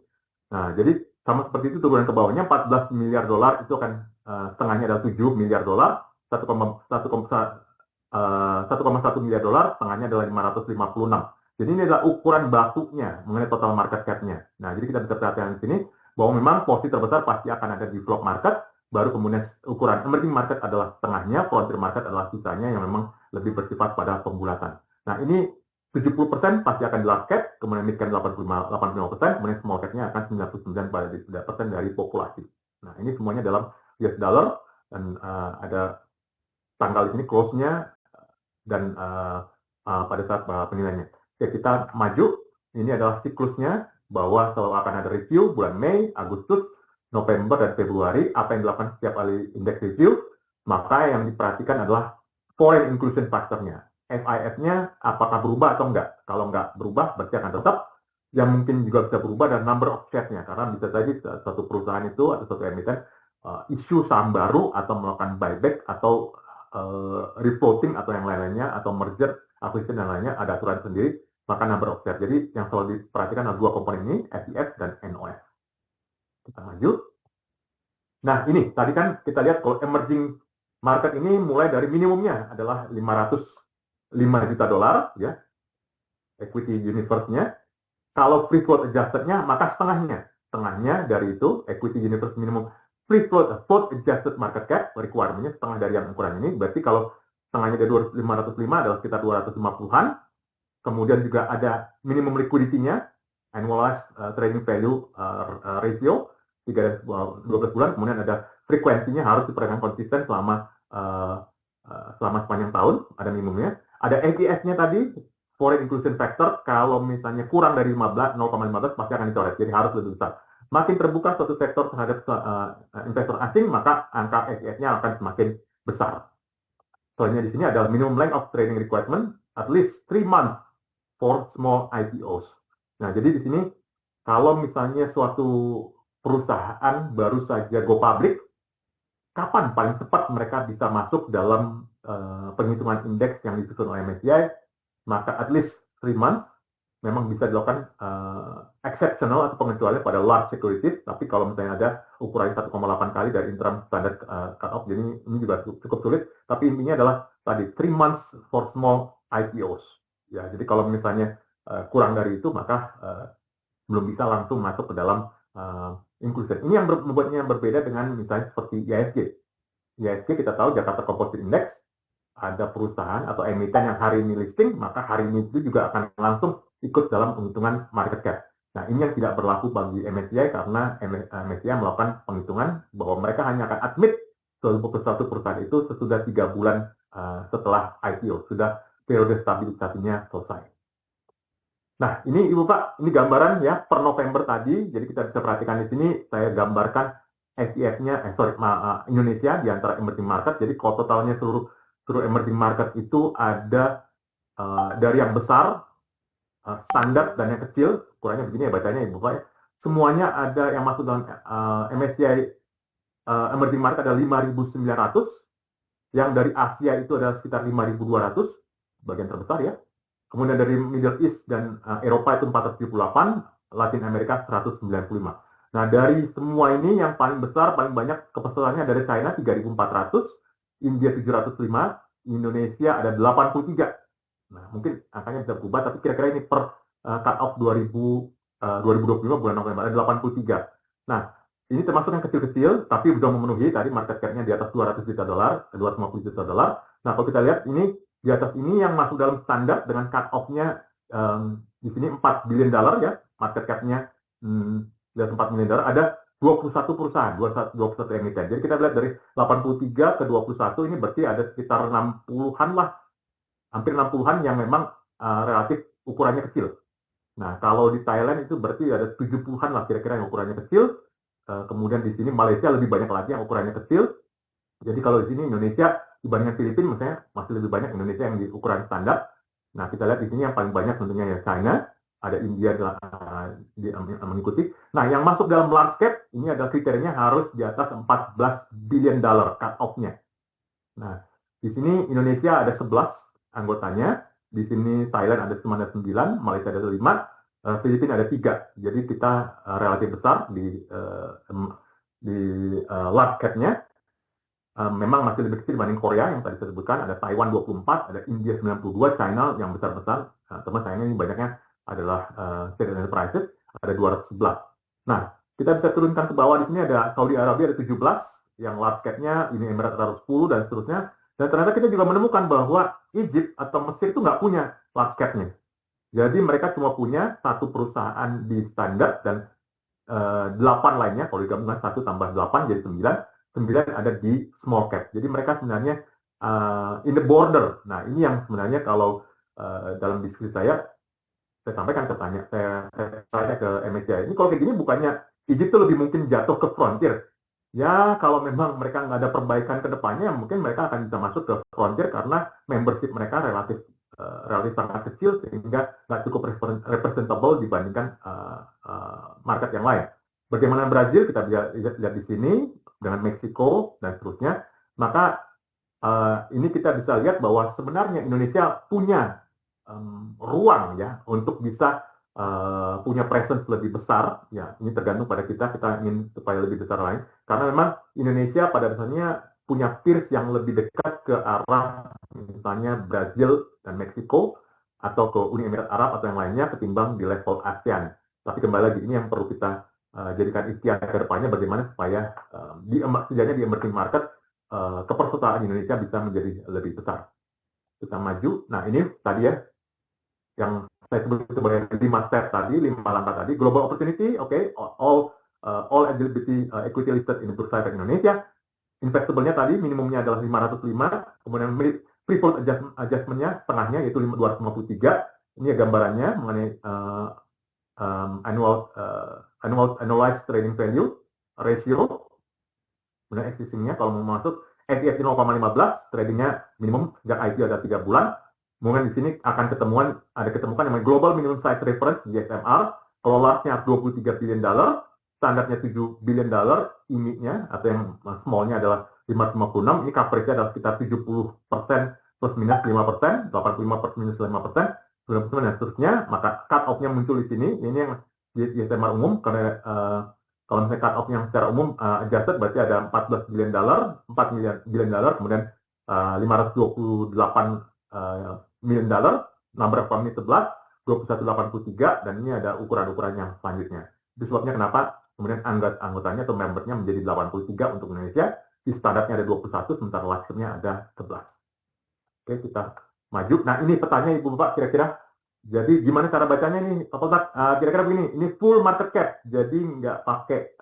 Nah, jadi sama seperti itu turunan ke bawahnya 14 miliar dolar itu akan setengahnya adalah 7 miliar dolar, 1,1 miliar dolar, setengahnya adalah 556. Jadi ini adalah ukuran bakunya mengenai total market cap-nya. Nah, jadi kita bisa perhatikan di sini bahwa memang posisi terbesar pasti akan ada di developed market, baru kemudian ukuran emerging market adalah setengahnya, frontier market adalah sisanya yang memang lebih bersifat pada pembulatan. Nah, ini 70% pasti akan di large cap, kemudian mid cap 85%, kemudian small cap-nya akan 99% dari populasi. Nah, ini semuanya dalam US dollar, dan ada tanggal di sini close-nya dan pada saat penilaiannya. Oke, kita maju. Ini adalah siklusnya, bahwa selalu akan ada review bulan Mei, Agustus, November, dan Februari. Apa yang dilakukan setiap kali indeks review, maka yang diperhatikan adalah foreign inclusion factor-nya. FIF-nya apakah berubah atau enggak. Kalau enggak berubah, berarti akan tetap. Yang mungkin juga bisa berubah dan number of shares-nya, karena bisa saja suatu perusahaan itu atau suatu emiten isu saham baru atau melakukan buyback atau refloating atau yang lain-lainnya, atau merger, acquisition dan lainnya, ada aturan sendiri, maka number of shares. Jadi yang selalu diperhatikan adalah dua komponen ini, FIF dan NOF. Kita maju. Nah, ini tadi kan kita lihat kalau emerging market ini mulai dari minimumnya adalah 505 juta dolar, ya, equity universe-nya. Kalau free float adjusted-nya, maka setengahnya dari itu, equity universe minimum free float adjusted market cap requirement-nya setengah dari yang ukuran ini. Berarti kalau setengahnya dari 505 adalah sekitar 250-an. Kemudian juga ada minimum liquidity-nya, annualized trading value ratio 3 dan 12 bulan. Kemudian ada frekuensinya harus diperhatikan konsisten selama sepanjang tahun, ada minimumnya. Ada ATS-nya tadi, foreign inclusion factor, kalau misalnya kurang dari 0,15 pasti akan dicoret, jadi harus lebih besar. Makin terbuka suatu sektor terhadap investor asing, maka angka ATS-nya akan semakin besar. Soalnya di sini ada minimum length of trading requirement, at least 3 months for small IPOs. Nah, jadi di sini kalau misalnya suatu perusahaan baru saja go public, kapan paling cepat mereka bisa masuk dalam penghitungan indeks yang disusun oleh MSCI, maka at least 3 months memang bisa dilakukan exceptional atau pengecualian pada large securities, tapi kalau misalnya ada ukuran 1,8 kali dari interim standard cut-off, jadi ini juga cukup sulit, tapi intinya adalah tadi 3 months for small IPOs. Ya, jadi kalau misalnya kurang dari itu, maka belum bisa langsung masuk ke dalam inclusion. Ini yang membuatnya berbeda dengan misalnya seperti IHSG. IHSG kita tahu Jakarta Composite Index, ada perusahaan atau emiten yang hari ini listing, maka hari ini itu juga akan langsung ikut dalam penghitungan market cap. Nah, ini yang tidak berlaku bagi MSCI karena MSCI melakukan penghitungan bahwa mereka hanya akan admit suatu perusahaan itu sesudah 3 bulan setelah IPO, sudah periode stabilisasinya selesai. Nah, ini Ibu Pak, ini gambaran ya per November tadi, jadi kita bisa perhatikan di sini, saya gambarkan SIF-nya, Indonesia di antara emerging market, jadi kalau totalnya seluruh emerging market itu ada dari yang besar, standar dan yang kecil, ukurannya begini ya bacanya Ibu Pak ya. Semuanya ada yang masuk dalam MSCI emerging market ada 5.900, yang dari Asia itu ada sekitar 5.200, bagian terbesar ya. Kemudian dari Middle East dan Eropa itu 478, Latin Amerika 195. Nah, dari semua ini yang paling besar, paling banyak kepesertaannya dari China 3.400, India 705, Indonesia ada 83. Nah, mungkin angkanya bisa berubah, tapi kira-kira ini per cut-off 2025 bulan November ada 83. Nah, ini termasuk yang kecil-kecil, tapi sudah memenuhi tadi market cap-nya di atas 200 juta dolar, 250 juta dolar. Nah, kalau kita lihat ini di atas ini yang masuk dalam standar dengan cut-off-nya di sini 4 billion dollar ya, market cap-nya di atas 4 billion dollar, ada 21 perusahaan, 21 emiten. Jadi kita lihat dari 83 ke 21 ini berarti ada sekitar 60-an lah, hampir 60-an yang memang relatif ukurannya kecil. Nah, kalau di Thailand itu berarti ada 70-an lah kira-kira yang ukurannya kecil. Kemudian di sini Malaysia lebih banyak lagi yang ukurannya kecil. Jadi kalau di sini Indonesia dibandingkan Filipina misalnya masih lebih banyak Indonesia yang di ukuran standar. Nah, kita lihat di sini yang paling banyak tentunya ya China, ada India mengikuti. Nah, yang masuk dalam large cap ini adalah kriterianya harus di atas 14 billion dollar cut-off-nya. Nah, di sini Indonesia ada 11 anggotanya, di sini Thailand ada 9, Malaysia ada 5, Filipina ada 3. Jadi kita relatif besar di large cap-nya. Memang masih lebih kecil dibanding Korea yang tadi saya sebutkan, ada Taiwan 24, ada India 92, China yang besar-besar, teman sayangnya ini banyaknya adalah state enterprises, ada 211. Nah, kita bisa turunkan ke bawah di sini ada Saudi Arabia ada 17, yang large cap-nya, ini Emirat Arab 10 dan seterusnya. Dan ternyata kita juga menemukan bahwa Egypt atau Mesir itu nggak punya large cap-nya. Jadi mereka cuma punya satu perusahaan di standar dan 8 lainnya, kalau digabungkan 1 tambah 8 jadi 9 ada di small cap. Jadi mereka sebenarnya in the border. Nah, ini yang sebenarnya kalau dalam diskusi saya sampaikan saya tanya ke MSCI. Ini kalau kayak gini bukannya Egypt itu lebih mungkin jatuh ke frontier. Ya, kalau memang mereka nggak ada perbaikan ke depannya, mungkin mereka akan bisa masuk ke frontier karena membership mereka relatif sangat kecil sehingga nggak cukup representable dibandingkan market yang lain. Bagaimana Brazil kita bisa lihat di sini dengan Meksiko dan seterusnya, maka ini kita bisa lihat bahwa sebenarnya Indonesia punya ruang ya untuk bisa punya presence lebih besar ya. Ini tergantung pada kita ingin supaya lebih besar lain karena memang Indonesia pada dasarnya punya peers yang lebih dekat ke arah misalnya Brazil dan Meksiko atau ke Uni Emirat Arab atau yang lainnya ketimbang di level ASEAN. Tapi kembali lagi ini yang perlu kita jadikan ikhtiar ke depannya bagaimana supaya setidaknya di emerging market kepesertaan Indonesia bisa menjadi lebih besar. Kita maju. Nah, ini tadi ya yang saya sebut sebagai 5 step tadi, 5 langkah tadi. Global opportunity, oke, all eligibility equity listed in Bursa Efek Indonesia. Investable-nya tadi minimumnya adalah 505, kemudian free float adjustment-nya setengahnya yaitu 253. Ini ya gambarannya mengenai annualized trading value ratio. Kemudian existing-nya kalau mau masuk FES 0,15, tradingnya minimum sejak IPO ada 3 bulan. Kemudian di sini akan ketemukan yang Global Minimum Size Reference GSMR. Kalau large-nya 23 billion dollar, standarnya 7 billion dollar, IMI-nya atau yang small-nya adalah 556, ini coverage-nya adalah sekitar 70% plus minus 5%, 85 plus minus 5%, 90% dan seterusnya, maka cut off-nya muncul di sini. Ini yang di SMR umum, karena kalau misalnya cut off yang secara umum adjusted berarti ada 14 billion dollar, 4 billion dollar, kemudian 528 million dollar, number of company 11, 2183, dan ini ada ukuran-ukuran yang selanjutnya. Itu sebabnya kenapa kemudian anggotanya atau membernya menjadi 83 untuk Indonesia, di standarnya ada 21, sementara large-nya ada 11. Oke, kita maju. Nah, ini petanya Ibu Bapak kira-kira. Jadi gimana cara bacanya nih, Pak Poltak? Kira-kira begini, ini full market cap, jadi nggak pakai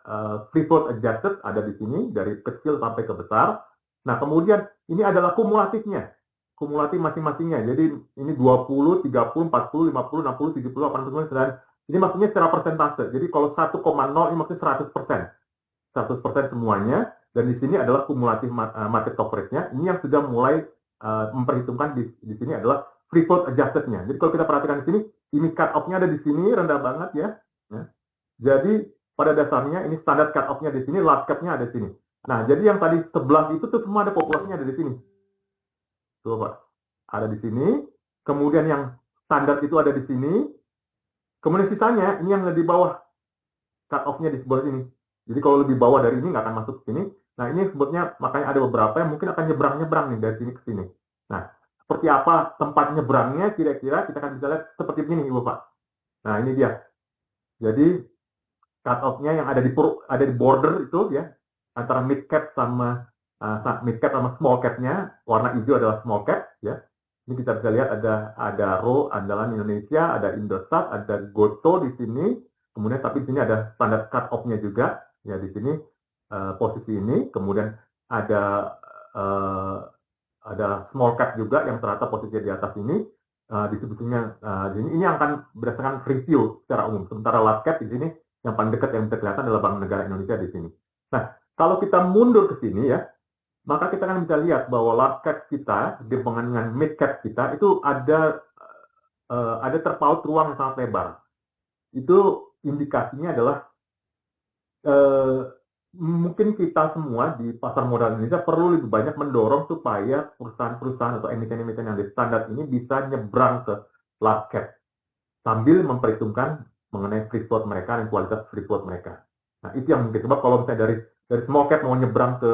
free float adjusted, ada di sini dari kecil sampai ke besar. Nah, kemudian ini adalah kumulatifnya, kumulatif masing-masingnya. Jadi ini 20, 30, 40, 50, 60, 70, 80, 90. Ini maksudnya secara persentase. Jadi kalau 1,0 ini maksudnya 100%. 100% semuanya. Dan di sini adalah kumulatif market coverage-nya. Ini yang sudah mulai memperhitungkan di sini adalah free float adjusted-nya. Jadi kalau kita perhatikan di sini, ini cut off-nya ada di sini, rendah banget ya. Jadi pada dasarnya ini standar cut off-nya di sini, large cap-nya ada di sini. Nah, jadi yang tadi 11 itu tuh semua ada populasinya ada di sini. Tuh Pak, ada di sini. Kemudian yang standar itu ada di sini. Kemudian sisanya ini yang lebih bawah, cut off-nya di sebelah sini. Jadi kalau lebih bawah dari ini nggak akan masuk ke sini. Nah, ini sebetulnya makanya ada beberapa yang mungkin akan nyebrang-nyebrang nih dari sini ke sini. Nah, seperti apa tempat nyebrangnya kira-kira kita akan bisa lihat seperti ini Ibu Pak. Nah, ini dia. Jadi cut off-nya yang ada di border itu ya, antara mid cap sama small cap-nya, warna hijau adalah small cap ya. Ini kita bisa lihat ada row andalan Indonesia, ada Indosat, ada Goto di sini. Kemudian tapi di sini ada standar cut off-nya juga ya di sini posisi ini. Kemudian ada small cap juga yang ternyata posisinya di atas ini. Distribusinya ini akan berdasarkan review secara umum. Sementara large cap di sini yang paling dekat yang bisa kelihatan adalah Bank Negara Indonesia di sini. Nah, kalau kita mundur ke sini ya, maka kita akan bisa lihat bahwa large cap kita dengan mid cap kita itu ada terpaut ruang yang sangat lebar. Itu indikasinya adalah mungkin kita semua di pasar modal Indonesia perlu lebih banyak mendorong supaya perusahaan-perusahaan atau emiten-emiten yang di standar ini bisa nyebrang ke large cap sambil memperhitungkan mengenai free float mereka dan kualitas free float mereka. Nah, itu yang mungkin sebab kalau misalnya dari small cap mau nyebrang ke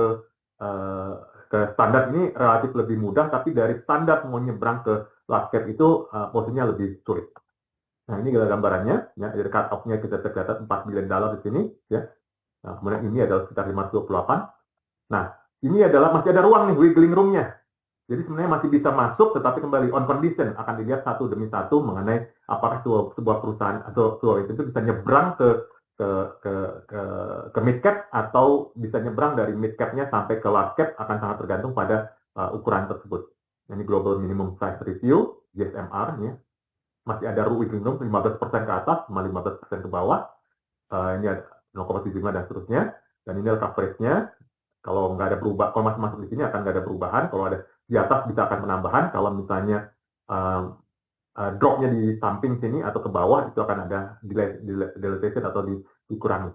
standar ini relatif lebih mudah, tapi dari standar mau nyebrang ke large cap itu posisinya lebih sulit. Nah, ini adalah gambarannya ya, dari cut off-nya kita tercatat 4 billion dollar di sini ya. Nah, kemudian ini adalah sekitar 528. Nah, ini adalah masih ada ruang nih, wiggling room-nya. Jadi sebenarnya masih bisa masuk, tetapi kembali on condition akan dilihat satu demi satu mengenai apakah sebuah perusahaan atau sebuah itu bisa nyebrang ke mid cap atau bisa nyebrang dari mid cap-nya sampai ke large cap, akan sangat tergantung pada ukuran tersebut. Ini global minimum size review GSMR ya. Masih ada wiggling room 15% ke atas, 15% ke bawah. Ini ada 0,75 dan seterusnya. Dan ini adalah coverage-nya. Kalau nggak ada perubahan, kalau masih masuk di sini akan nggak ada perubahan. Kalau ada di atas bisa akan penambahan. Kalau misalnya drop-nya di samping sini atau ke bawah itu akan ada dilatation atau dikurangi.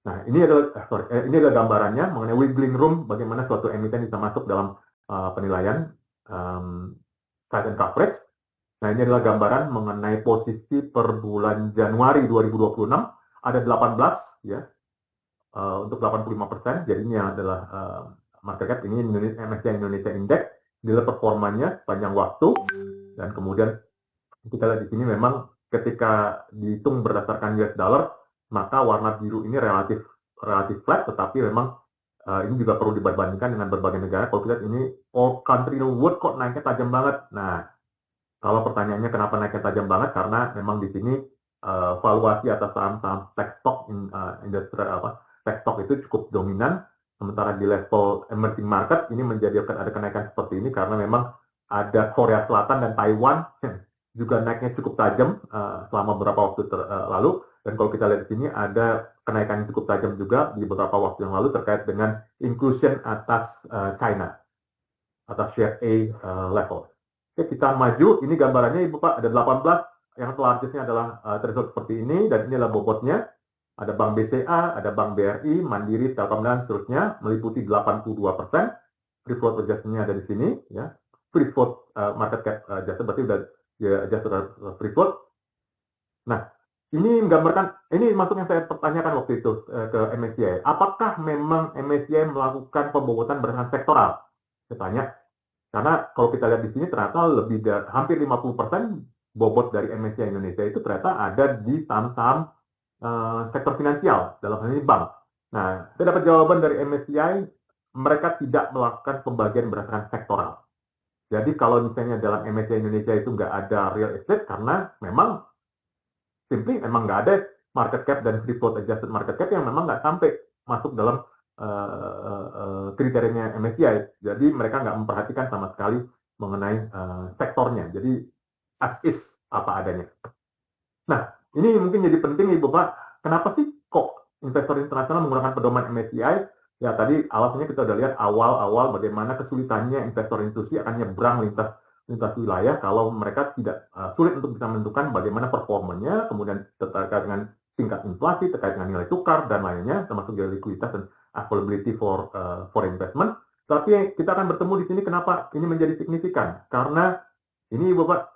Nah, ini adalah gambarannya mengenai wiggling room, bagaimana suatu emiten bisa masuk dalam penilaian size and coverage. Nah, ini adalah gambaran mengenai posisi per bulan Januari 2026. Ada 18 ya, untuk 85%. Jadi ini adalah market cap, ini MSCI Indonesia Index, adalah performanya sepanjang waktu. Dan kemudian kita lihat di sini memang ketika dihitung berdasarkan US dollar, maka warna biru ini relatif flat, tetapi memang ini juga perlu dibandingkan dengan berbagai negara. Kalau kita lihat ini all country in the world kok naiknya tajam banget. Nah, kalau pertanyaannya kenapa naiknya tajam banget, karena memang di sini valuasi atas saham-saham tech stock tech stock itu cukup dominan, sementara di level emerging market ini menjadikan ada kenaikan seperti ini karena memang ada Korea Selatan dan Taiwan juga naiknya cukup tajam selama beberapa waktu lalu. Dan kalau kita lihat di sini ada kenaikan yang cukup tajam juga di beberapa waktu yang lalu terkait dengan inclusion atas China, atas share A level. Oke, kita maju. Ini gambarannya Ibu Pak, ada 18. Yang largest-nya adalah threshold seperti ini, dan ini adalah bobotnya. ada Bank BCA, ada Bank BRI, Mandiri, Telkom, dan seterusnya, meliputi 82%. Free float adjustment-nya ada di sini, ya. Free float market cap adjustment berarti udah ya, adjusted free float. Nah, ini menggambarkan, ini maksud yang saya pertanyakan waktu itu ke MSCI. Apakah memang MSCI melakukan pembobotan berdasarkan sektoral? Saya tanya, karena kalau kita lihat di sini ternyata lebih dari hampir 50% bobot dari MSCI Indonesia itu ternyata ada di saham-saham sektor finansial, dalam hal ini bank. Nah, saya dapat jawaban dari MSCI, mereka tidak melakukan pembagian berdasarkan sektoral. Jadi kalau misalnya dalam MSCI Indonesia itu nggak ada real estate karena memang simply memang nggak ada market cap dan free float adjusted market cap yang memang nggak sampai masuk dalam kriterianya MSCI. Jadi mereka nggak memperhatikan sama sekali mengenai sektornya. Jadi as is apa adanya. Nah, ini mungkin jadi penting Ibu Pak. Kenapa sih kok investor internasional menggunakan pedoman MSCI? Ya tadi alasannya kita udah lihat awal-awal bagaimana kesulitannya investor institusi akan nyebrang lintas wilayah kalau mereka tidak sulit untuk bisa menentukan bagaimana performanya, kemudian terkait dengan tingkat inflasi, terkait dengan nilai tukar dan lainnya, termasuk juga likuiditas dan availability for investment. Tapi kita akan bertemu di sini kenapa ini menjadi signifikan? Karena ini Bapak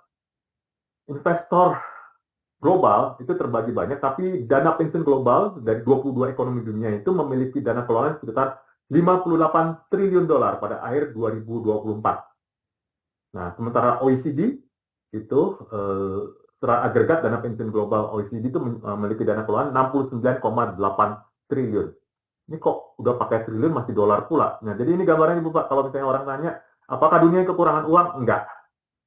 investor global itu terbagi banyak, tapi dana pensiun global dari 22 ekonomi dunia itu memiliki dana kelolaan sekitar 58 triliun dolar pada akhir 2024. Nah, sementara OECD itu secara agregat dana pensiun global OECD itu memiliki dana kelolaan 69,8 triliun. Ini kok udah pakai triliun masih dolar pula. Nah, jadi ini gambarannya Ibu Pak, kalau misalnya orang tanya, apakah dunia kekurangan uang? Enggak.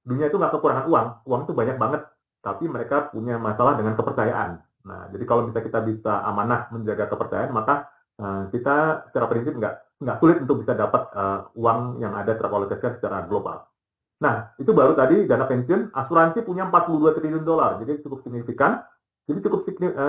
Dunia itu nggak kekurangan uang. Uang itu banyak banget. Tapi mereka punya masalah dengan kepercayaan. Nah, jadi kalau misalnya kita bisa amanah menjaga kepercayaan, maka kita secara prinsip nggak sulit untuk bisa dapat uang yang ada teralokasikan secara global. Nah, itu baru tadi dana pensiun. Asuransi punya 42 triliun dolar, jadi cukup signifikan. Jadi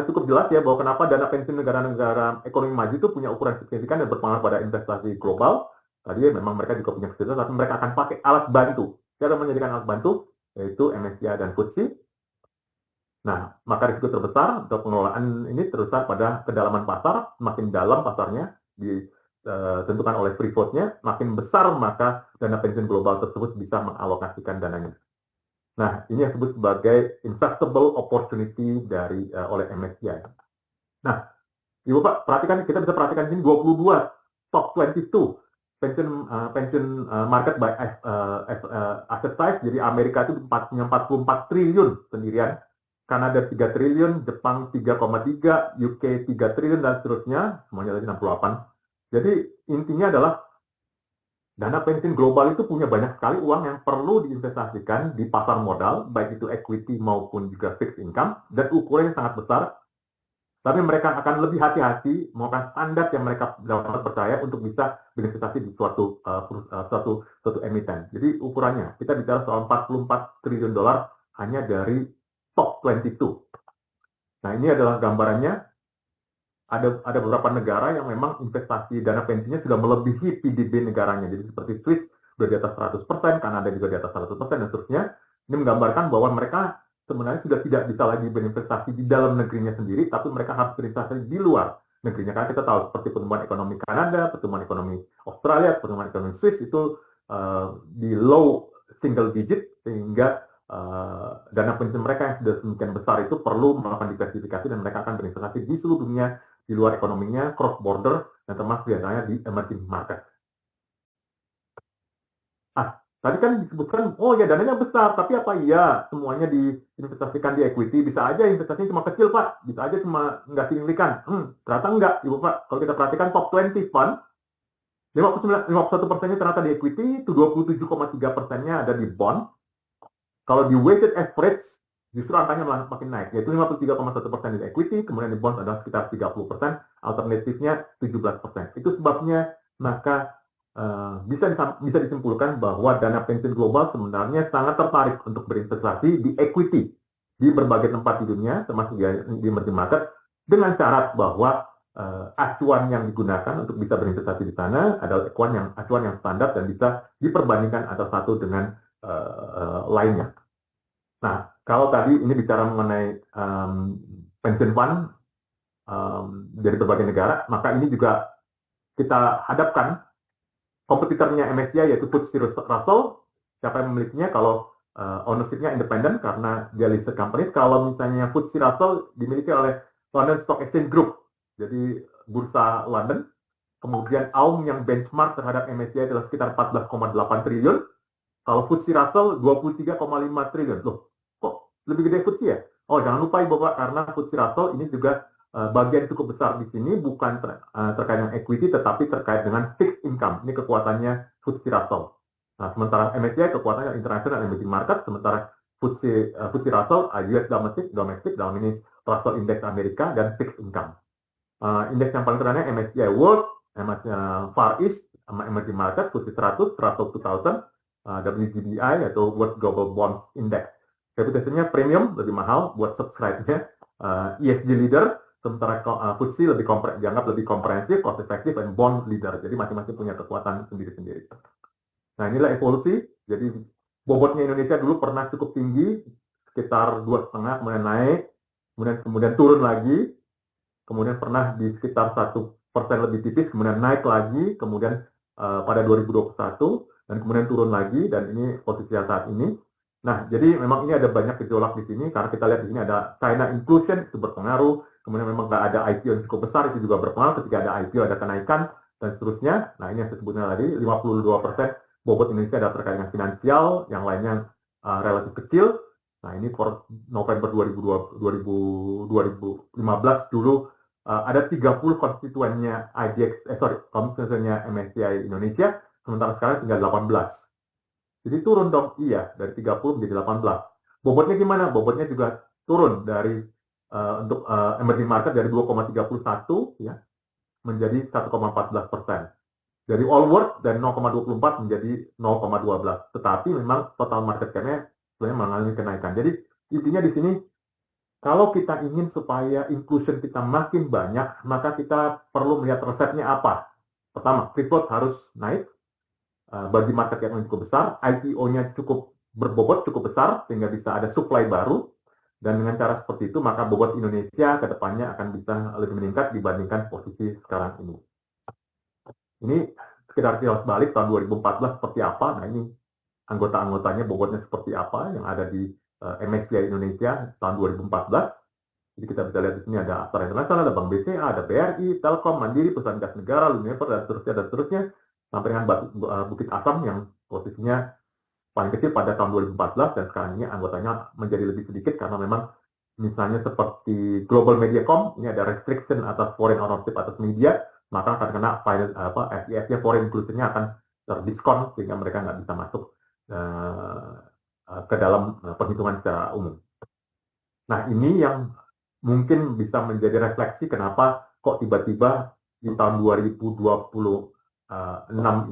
cukup jelas ya bahwa kenapa dana pensiun negara-negara ekonomi maju itu punya ukuran signifikan dan berpengaruh pada investasi global. Tadi memang mereka juga punya kesulitan, tapi mereka akan pakai alat bantu. Cara menjadikan alat bantu, yaitu MSCI dan FTSE. Nah, maka risiko terbesar untuk pengelolaan ini terusar pada kedalaman pasar. Semakin dalam pasarnya ditentukan oleh free float-nya, makin besar maka dana pensiun global tersebut bisa mengalokasikan dananya. Nah, ini yang disebut sebagai investable opportunity dari oleh MSCI. Nah, Ibu Pak, perhatikan, kita bisa perhatikan sini 22 top 22 pension market by asset size. Jadi Amerika itu punya 44 triliun sendirian. Kanada 3 triliun, Jepang 3,3, UK 3 triliun, dan seterusnya, semuanya tadi 68. Jadi intinya adalah dana pensiun global itu punya banyak sekali uang yang perlu diinvestasikan di pasar modal, baik itu equity maupun juga fixed income, dan ukurannya sangat besar. Tapi mereka akan lebih hati-hati melakukan standar yang mereka dapat percaya untuk bisa berinvestasi di suatu emiten. Jadi ukurannya, kita bicara soal 44 triliun dolar hanya dari top 22. Nah, ini adalah gambarannya. Ada beberapa negara yang memang investasi dana pensiunnya sudah melebihi PDB negaranya. Jadi seperti Swiss sudah di atas 100%, Kanada juga di atas 100%, dan seterusnya. Ini menggambarkan bahwa mereka sebenarnya sudah tidak bisa lagi berinvestasi di dalam negerinya sendiri, tapi mereka harus berinvestasi di luar negerinya. Karena kita tahu seperti pertumbuhan ekonomi Kanada, pertumbuhan ekonomi Australia, pertumbuhan ekonomi Swiss itu di low single digit, sehingga dana pensiun mereka yang sudah semakin besar itu perlu melakukan diversifikasi dan mereka akan berinvestasi di seluruh dunia, di luar ekonominya, cross border, dan termasuk biasanya di emerging market. Tadi kan disebutkan, oh ya dananya besar, tapi apa iya semuanya diinvestasikan di equity? Bisa aja investasinya cuma kecil Pak, bisa aja cuma nggak signifikan. Ternyata enggak, Ibu Pak. Kalau kita perhatikan top 20 fund, 51%-nya ternyata di equity, 27,3%-nya ada di bond. Kalau di weighted average, justru angkanya makin naik, yaitu 53,1% di equity, kemudian di bonds adalah sekitar 30%, alternatifnya 17%. Itu sebabnya maka bisa disimpulkan bahwa dana pensiun global sebenarnya sangat tertarik untuk berinvestasi di equity di berbagai tempat di dunia, termasuk di emerging market, dengan syarat bahwa acuan yang digunakan untuk bisa berinvestasi di sana adalah acuan yang standar dan bisa diperbandingkan antara satu dengan lainnya. Nah, kalau tadi ini bicara mengenai pension fund, dari berbagai negara, maka ini juga kita hadapkan kompetitornya MSCI yaitu FTSE Russell. Siapa yang memilikinya? Kalau ownership-nya independen karena dia listed company. Kalau misalnya FTSE Russell dimiliki oleh London Stock Exchange Group, jadi bursa London. Kemudian AUM yang benchmark terhadap MSCI adalah sekitar 14,8 triliun. Kalau FTSE Russell 23,5 triliun. Loh, kok lebih gede FTSE ya? Oh, jangan lupa Ibu Bapak, karena FTSE Russell ini juga bagian cukup besar di sini bukan terkait dengan equity, tetapi terkait dengan fixed income. Ini kekuatannya FTSE Russell. Nah, sementara MSCI kekuatannya international emerging market, sementara FTSE Russell US domestic dalam ini Russell Index Amerika dan fixed income. Indeks yang paling terendah MSCI World, MSCI Far East, emerging market, FTSE 100, Russell 2000, WGBI atau World Global Bond Index. Reputasinya premium, lebih mahal buat subscribe-nya. ESG leader, sementara FTSE dianggap lebih komprehensif, cost effective, dan bond leader. Jadi masing-masing punya kekuatan sendiri-sendiri. Nah, inilah evolusi. Jadi bobotnya Indonesia dulu pernah cukup tinggi, sekitar 2,5, kemudian naik, kemudian turun lagi, kemudian pernah di sekitar 1% lebih tipis, kemudian naik lagi, kemudian pada 2021, dan kemudian turun lagi, dan ini posisi saat ini. Nah, jadi memang ini ada banyak gejolak di sini, karena kita lihat di sini ada China inclusion, itu berpengaruh, kemudian memang nggak ada IPO yang cukup besar, itu juga berpengaruh. Ketika ada IPO, ada kenaikan, dan seterusnya. Nah, ini yang saya sebutnya tadi, 52% bobot Indonesia ada terkait dengan finansial, yang lainnya relatif kecil. Nah, ini per November 2015 dulu ada 30 konstituennya konstituennya MSCI Indonesia, sementara sekarang tinggal 18. Jadi turun dong, iya, dari 30 menjadi 18. Bobotnya gimana? Bobotnya juga turun dari untuk emerging market dari 2,31 ya menjadi 1,14%. Dari all world dari 0,24 menjadi 0,12. Tetapi memang total market cap-nya sebenarnya mengalami kenaikan. Jadi intinya di sini kalau kita ingin supaya inclusion kita makin banyak, maka kita perlu melihat resepnya apa. Pertama, free float harus naik bagi market cap yang cukup besar, IPO-nya cukup berbobot cukup besar sehingga bisa ada supply baru, dan dengan cara seperti itu maka bobot Indonesia ke depannya akan bisa lebih meningkat dibandingkan posisi sekarang ini. Ini sekitar kilas balik tahun 2014 seperti apa. Nah, ini anggota-anggotanya bobotnya seperti apa yang ada di MSCI Indonesia tahun 2014. Jadi kita bisa lihat di sini ada Astra International, ada Bank BCA, ada BRI, Telkom, Mandiri, Perusahaan Gas Negara, Unilever, dan seterusnya, sampai dengan Bukit Asam yang posisinya paling kecil pada tahun 2014, dan sekarang ini anggotanya menjadi lebih sedikit karena memang misalnya seperti Global Mediacom, ini ada restriction atas foreign ownership atas media, maka akan kena FIS-nya, foreign inclusion-nya akan terdiskon sehingga mereka nggak bisa masuk ke dalam perhitungan secara umum. Nah, ini yang mungkin bisa menjadi refleksi kenapa kok tiba-tiba di tahun 2026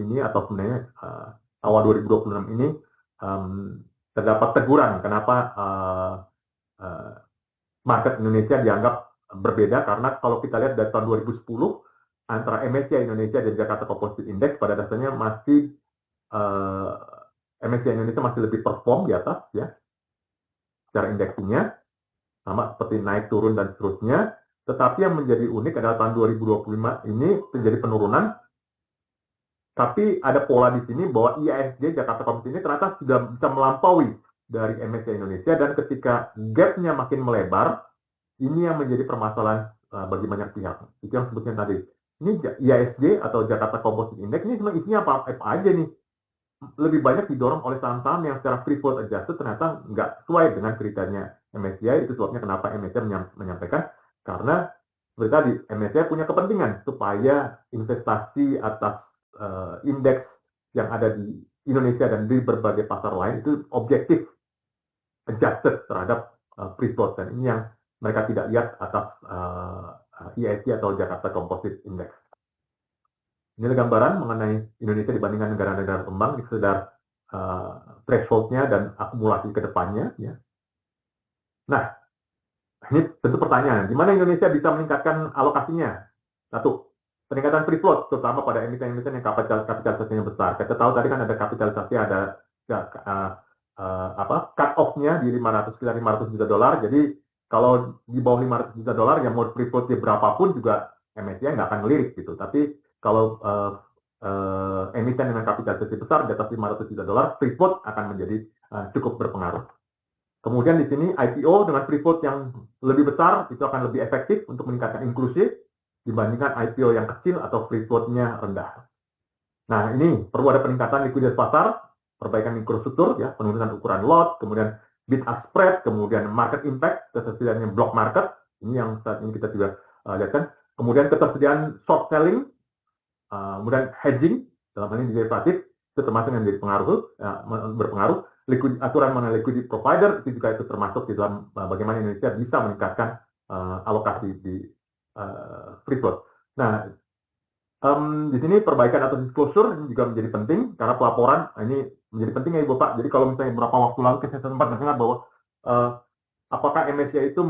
ini atau sebenarnya awal 2026 ini terdapat teguran kenapa market Indonesia dianggap berbeda, karena kalau kita lihat dari tahun 2010 antara MSCI Indonesia dan Jakarta Composite Index pada dasarnya masih MSCI Indonesia masih lebih perform di atas ya secara indeksinya, sama seperti naik turun dan seterusnya. Tetapi yang menjadi unik adalah tahun 2025 ini terjadi penurunan. Tapi ada pola di sini bahwa IISG Jakarta Composite ini ternyata sudah bisa melampaui dari MSCI Indonesia, dan ketika gap-nya makin melebar, ini yang menjadi permasalahan bagi banyak pihak. Itu yang sebutnya tadi. Ini IISG atau Jakarta Composite Index ini cuma isinya apa aja nih. Lebih banyak didorong oleh saham-saham yang secara free float adjusted ternyata nggak sesuai dengan kriterianya MSCI. Itu sebabnya kenapa MSCI menyampaikan, karena seperti tadi MSCI punya kepentingan supaya investasi atas indeks yang ada di Indonesia dan di berbagai pasar lain itu objektif adjusted terhadap free float, dan ini yang mereka tidak lihat atas IISG atau Jakarta Composite Index. Ini gambaran mengenai Indonesia dibandingkan negara-negara berkembang di sekedar threshold-nya dan akumulasi ke depannya. Ya. Nah, ini tentu pertanyaan, di mana Indonesia bisa meningkatkan alokasinya? Satu, peningkatan free float, terutama pada emiten-emiten yang kapitalisasinya besar. Kita tahu tadi kan ada kapitalisasi, ada cut off-nya di $500 juta. Jadi kalau di bawah 500 juta dolar, ya mau free float berapapun juga MSCI nggak akan ngelirik gitu. Tapi kalau emiten dengan kapitalisasi besar di atas 500 juta dolar, free float akan menjadi cukup berpengaruh. Kemudian di sini IPO dengan free float yang lebih besar itu akan lebih efektif untuk meningkatkan inklusi dibandingkan IPO yang kecil atau free float-nya rendah. Nah, ini perlu ada peningkatan likuiditas pasar, perbaikan infrastruktur, ya, penurunan ukuran lot, kemudian bid ask spread, kemudian market impact, ketersediaan block market, ini yang saat ini kita juga lihatkan, kemudian ketersediaan short selling, kemudian hedging, dalam hal ini derivatif, itu termasuk yang jadi berpengaruh, aturan mengenai liquidity provider, itu juga itu termasuk di dalam bagaimana Indonesia bisa meningkatkan alokasi di free float. Nah, di sini perbaikan atau disclosure ini juga menjadi penting karena pelaporan ini menjadi penting ya Ibu Pak. Jadi kalau misalnya beberapa waktu lalu saya sempat mendengar bahwa apakah MSCI itu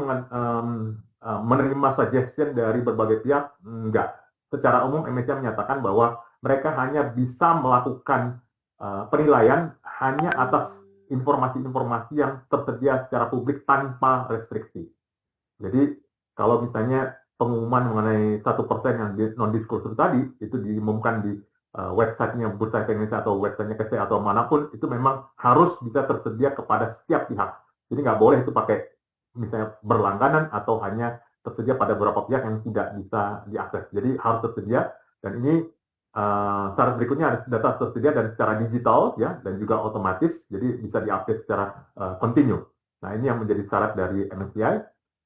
menerima suggestion dari berbagai pihak? Enggak. Secara umum MSCI menyatakan bahwa mereka hanya bisa melakukan penilaian hanya atas informasi-informasi yang tersedia secara publik tanpa restriksi. Jadi kalau misalnya pengumuman mengenai 1% yang non-disclosure tadi itu diumumkan di websitenya Bursa Efek Indonesia atau websitenya KSE atau manapun, itu memang harus bisa tersedia kepada setiap pihak. Jadi nggak boleh itu pakai misalnya berlangganan atau hanya tersedia pada beberapa pihak yang tidak bisa diakses. Jadi harus tersedia, dan ini syarat berikutnya harus data tersedia dan secara digital ya, dan juga otomatis, jadi bisa diupdate secara continue. Nah, ini yang menjadi syarat dari MSCI.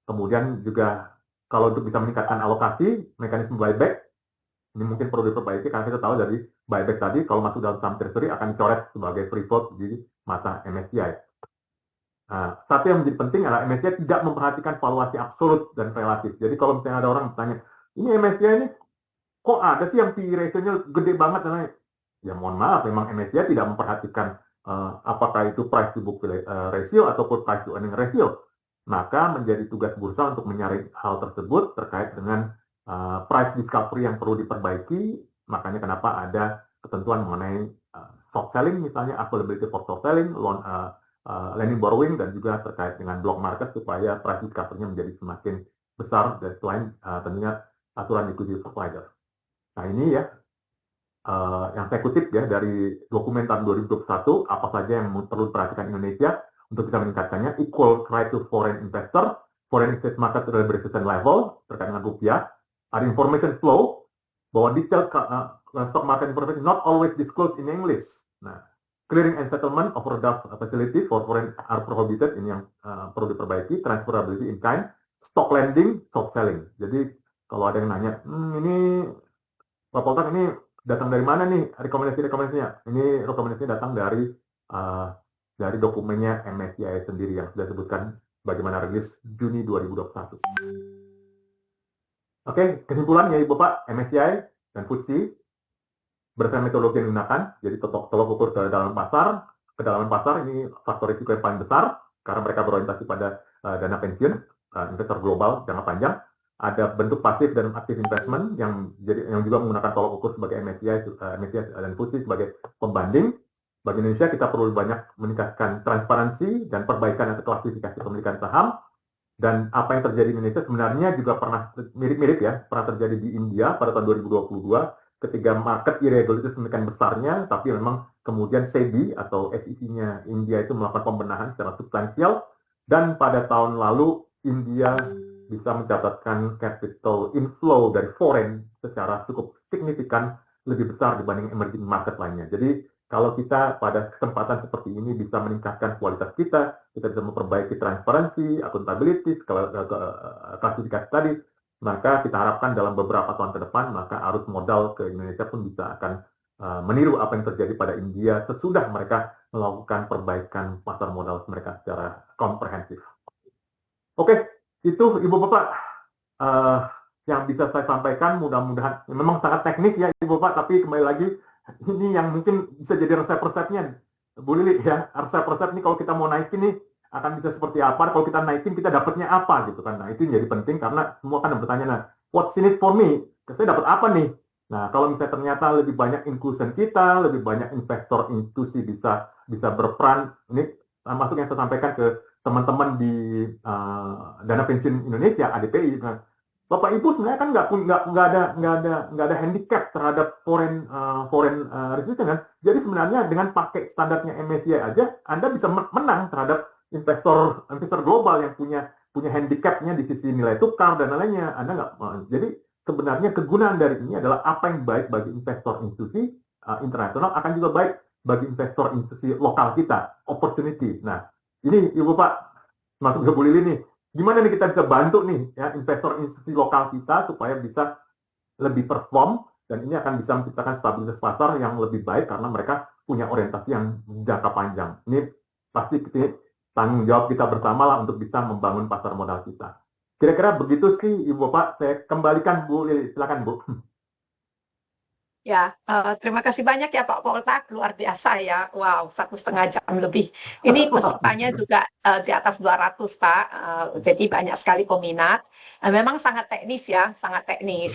Kemudian juga kalau untuk bisa meningkatkan alokasi, mekanisme buyback, ini mungkin perlu diperbaiki karena kita tahu dari buyback tadi, kalau masuk dalam saham treasury akan dicoret sebagai free float di mata MSCI. Nah, satu yang menjadi penting adalah MSCI tidak memperhatikan valuasi absolut dan relatif. Jadi kalau misalnya ada orang bertanya, ini MSCI ini kok ada sih yang PE ratio-nya gede banget? Ya mohon maaf, memang MSCI tidak memperhatikan apakah itu price to book ratio ataupun price to earning ratio. Maka menjadi tugas bursa untuk menyaring hal tersebut terkait dengan price discovery yang perlu diperbaiki. Makanya kenapa ada ketentuan mengenai short selling, misalnya availability for short selling, lending borrowing, dan juga terkait dengan block market supaya price discovery-nya menjadi semakin besar, dan selain tentunya aturan liquidity provider. Nah, ini ya yang saya kutip ya dari dokumen tahun 2021, apa saja yang perlu diperhatikan Indonesia untuk bisa meningkatkannya: equal right to foreign investor, foreign exchange market liberalization level terkait dengan rupiah, ada information flow, bahwa detail stock market information not always disclosed in English. Nah, clearing and settlement of overdraft facility for foreign are prohibited, ini yang perlu diperbaiki, transferability in kind, stock lending, stock selling. Jadi kalau ada yang nanya, ini Pak Poltar ini datang dari mana nih rekomendasinya? Ini rekomendasinya datang dari dokumennya MSCI sendiri yang sudah disebutkan bagaimana rilis Juni 2021. Oke, kesimpulannya Ibu Pak, MSCI dan FTSE berdasarkan metodologi yang digunakan, jadi tolok ukur kedalaman pasar ini faktor risiko yang paling besar karena mereka berorientasi pada dana pensiun, investor global jangka panjang. Ada bentuk pasif dan aktif investment yang juga menggunakan tolok ukur sebagai MSCI dan FTSE sebagai pembanding. Bagi Indonesia kita perlu banyak meningkatkan transparansi dan perbaikan atau klasifikasi pemilikan saham. Dan apa yang terjadi di Indonesia sebenarnya juga pernah mirip-mirip ya, pernah terjadi di India pada tahun 2022 ketika market irregularitas semakin besarnya, tapi memang kemudian SEBI atau SEC-nya India itu melakukan pembenahan secara substansial, dan pada tahun lalu India bisa mencatatkan capital inflow dari foreign secara cukup signifikan, lebih besar dibanding emerging market lainnya. Jadi kalau kita pada kesempatan seperti ini bisa meningkatkan kualitas kita bisa memperbaiki transparansi, accountability, klasifikasi tadi, maka kita harapkan dalam beberapa tahun ke depan, maka arus modal ke Indonesia pun bisa akan meniru apa yang terjadi pada India sesudah mereka melakukan perbaikan pasar modal mereka secara komprehensif. Oke, itu Ibu Bapak yang bisa saya sampaikan. Mudah-mudahan memang sangat teknis ya Ibu Bapak, tapi kembali lagi ini yang mungkin bisa jadi resep-resepnya Bu Lili ya. Resep-resep ini kalau kita mau naikin nih akan bisa seperti apa, kalau kita naikin kita dapatnya apa gitu kan. Nah, itu jadi penting karena semua kan bertanya, nah what's in it for me? Saya dapat apa nih? Nah, kalau misalnya ternyata lebih banyak inclusion kita, lebih banyak investor institusi bisa berperan, ini termasuk yang saya sampaikan ke teman-teman di Dana Pensiun Indonesia (ADPI), Bapak Ibu sebenarnya kan nggak ada handicap terhadap foreign resident kan. Jadi sebenarnya dengan pakai standarnya MSCI aja, Anda bisa menang terhadap investor global yang punya handicapnya di sisi nilai tukar dan lainnya. Anda nggak. Jadi sebenarnya kegunaan dari ini adalah apa yang baik bagi investor institusi internasional akan juga baik bagi investor institusi lokal kita, opportunity. Nah, ini Ibu Pak, masuk ke Bu Lili nih. Gimana nih kita bisa bantu nih ya investor institusi lokal kita supaya bisa lebih perform, dan ini akan bisa menciptakan stabilitas pasar yang lebih baik karena mereka punya orientasi yang jangka panjang. Ini pasti tanggung jawab kita bersama lah untuk bisa membangun pasar modal kita. Kira-kira begitu sih Ibu Bapak. Saya kembalikan Bu Lili, silakan Bu. Ya, terima kasih banyak ya Pak Poltak, luar biasa ya. Wow, 1,5 jam lebih. Ini pesertanya juga di atas 200 Pak, jadi banyak sekali peminat. Memang sangat teknis ya, sangat teknis.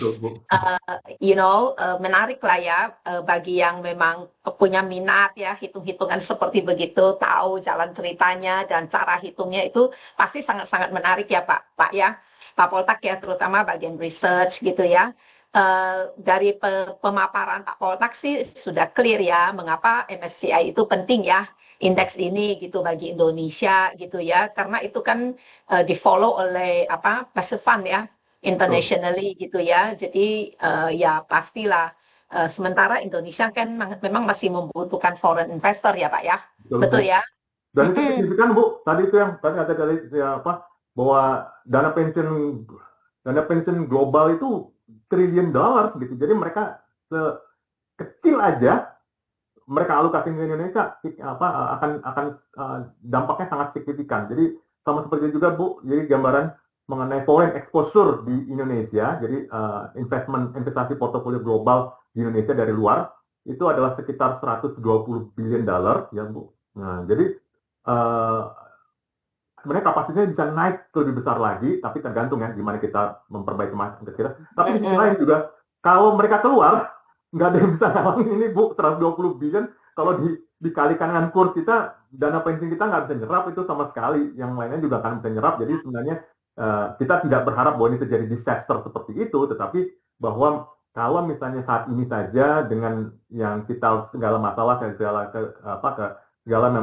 Menarik lah ya bagi yang memang punya minat ya, hitung-hitungan seperti begitu, tahu jalan ceritanya dan cara hitungnya itu pasti sangat-sangat menarik ya Pak ya. Pak Poltak ya, terutama bagian research gitu ya. Dari pemaparan Pak Poltak sih sudah clear ya mengapa MSCI itu penting ya, indeks ini gitu bagi Indonesia gitu ya, karena itu kan di follow oleh passive fund ya internationally gitu ya. Jadi ya pastilah sementara Indonesia kan memang masih membutuhkan foreign investor ya Pak ya. Betul ya. Dan itu signifikan Bu, tadi itu yang tadi ada bahwa dana pensiun global itu $1 trillion gitu. Jadi mereka kecil aja mereka alokasi ke Indonesia akan dampaknya sangat signifikan. Jadi sama seperti juga Bu, jadi gambaran mengenai foreign exposure di Indonesia. Jadi investasi portofolio global di Indonesia dari luar itu adalah sekitar $120 billion ya Bu. Nah, jadi sebenarnya kapasitasnya bisa naik lebih besar lagi, tapi tergantung ya gimana kita memperbaiki market kita. Tapi di sisi lain juga, kalau mereka keluar, nggak ada yang bisa ngalamin ini Bu, 120 billion, kalau dikalikan dengan kurs kita, dana pensiun kita nggak bisa nyerap itu sama sekali, yang lainnya juga akan bisa nyerap. Jadi sebenarnya kita tidak berharap bahwa ini terjadi disaster seperti itu, tetapi bahwa kalau misalnya saat ini saja dengan yang kita segala masalah, segala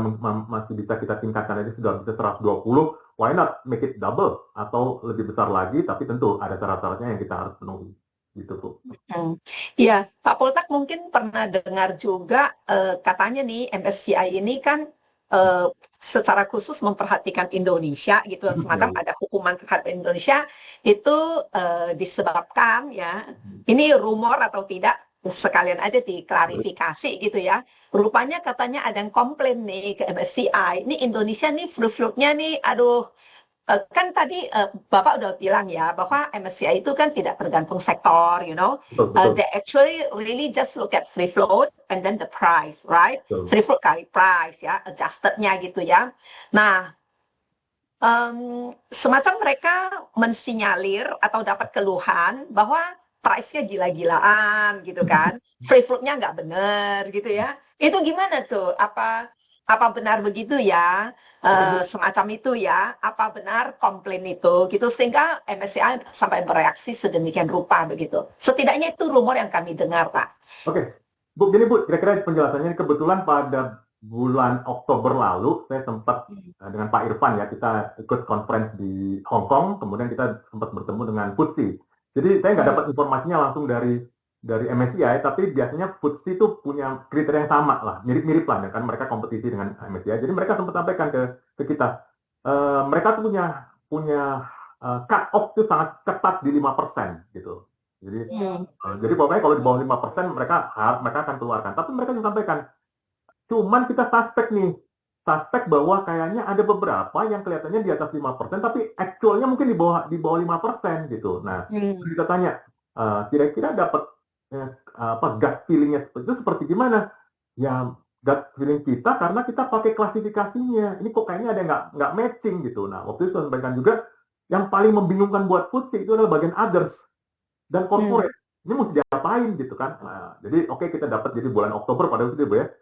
masih bisa kita tingkatkan aja sudah bisa 120, why not make it double atau lebih besar lagi, tapi tentu ada syarat-syaratnya yang kita harus penuhi gitu Bu. Iya, Pak Poltak mungkin pernah dengar juga katanya nih MSCI ini kan secara khusus memperhatikan Indonesia gitu, semacam ada hukuman terhadap Indonesia itu disebabkan ya, ini rumor atau tidak, sekalian aja diklarifikasi gitu ya. Rupanya katanya ada yang komplain nih ke MSCI, ini Indonesia nih free float-nya nih, aduh, kan tadi Bapak udah bilang ya bahwa MSCI itu kan tidak tergantung sektor, they actually really just look at free float and then the price, right? Free float kali price ya, adjusted-nya gitu ya. Nah, semacam mereka mensinyalir atau dapat keluhan bahwa price-nya gila-gilaan gitu kan, free float-nya nggak benar gitu ya. Itu gimana tuh? Apa benar begitu ya? Semacam itu ya? Apa benar komplain itu gitu sehingga MSCI sampai bereaksi sedemikian rupa begitu? Setidaknya itu rumor yang kami dengar, Pak. Oke, Bu, gini Bu, kira-kira penjelasannya kebetulan pada bulan Oktober lalu saya sempat dengan Pak Irfan ya, kita ikut conference di Hong Kong, kemudian kita sempat bertemu dengan FTSE. Jadi saya nggak dapat informasinya langsung dari MSCI, tapi biasanya FTSE itu punya kriteria yang sama lah, mirip-mirip lah ya kan, mereka kompetisi dengan MSCI. Jadi mereka sempat sampaikan ke kita, mereka tuh punya cut off itu sangat ketat di 5% gitu. Jadi pokoknya kalau di bawah 5% mereka akan keluarkan. Tapi mereka juga sampaikan, cuman kita suspek bahwa kayaknya ada beberapa yang kelihatannya di atas 5%, tapi actualnya mungkin di bawah 5% gitu. Nah, kita tanya, kira-kira dapat gut feelingnya itu seperti gimana? Ya, gut feeling kita karena kita pakai klasifikasinya. Ini kok kayaknya ada nggak matching gitu. Nah, waktu itu saya sampaikan juga, yang paling membingungkan buat FTSE itu adalah bagian others dan corporate. Ini mesti diapain gitu kan? Nah, jadi oke, kita dapat jadi bulan Oktober pada waktu itu Bu ya.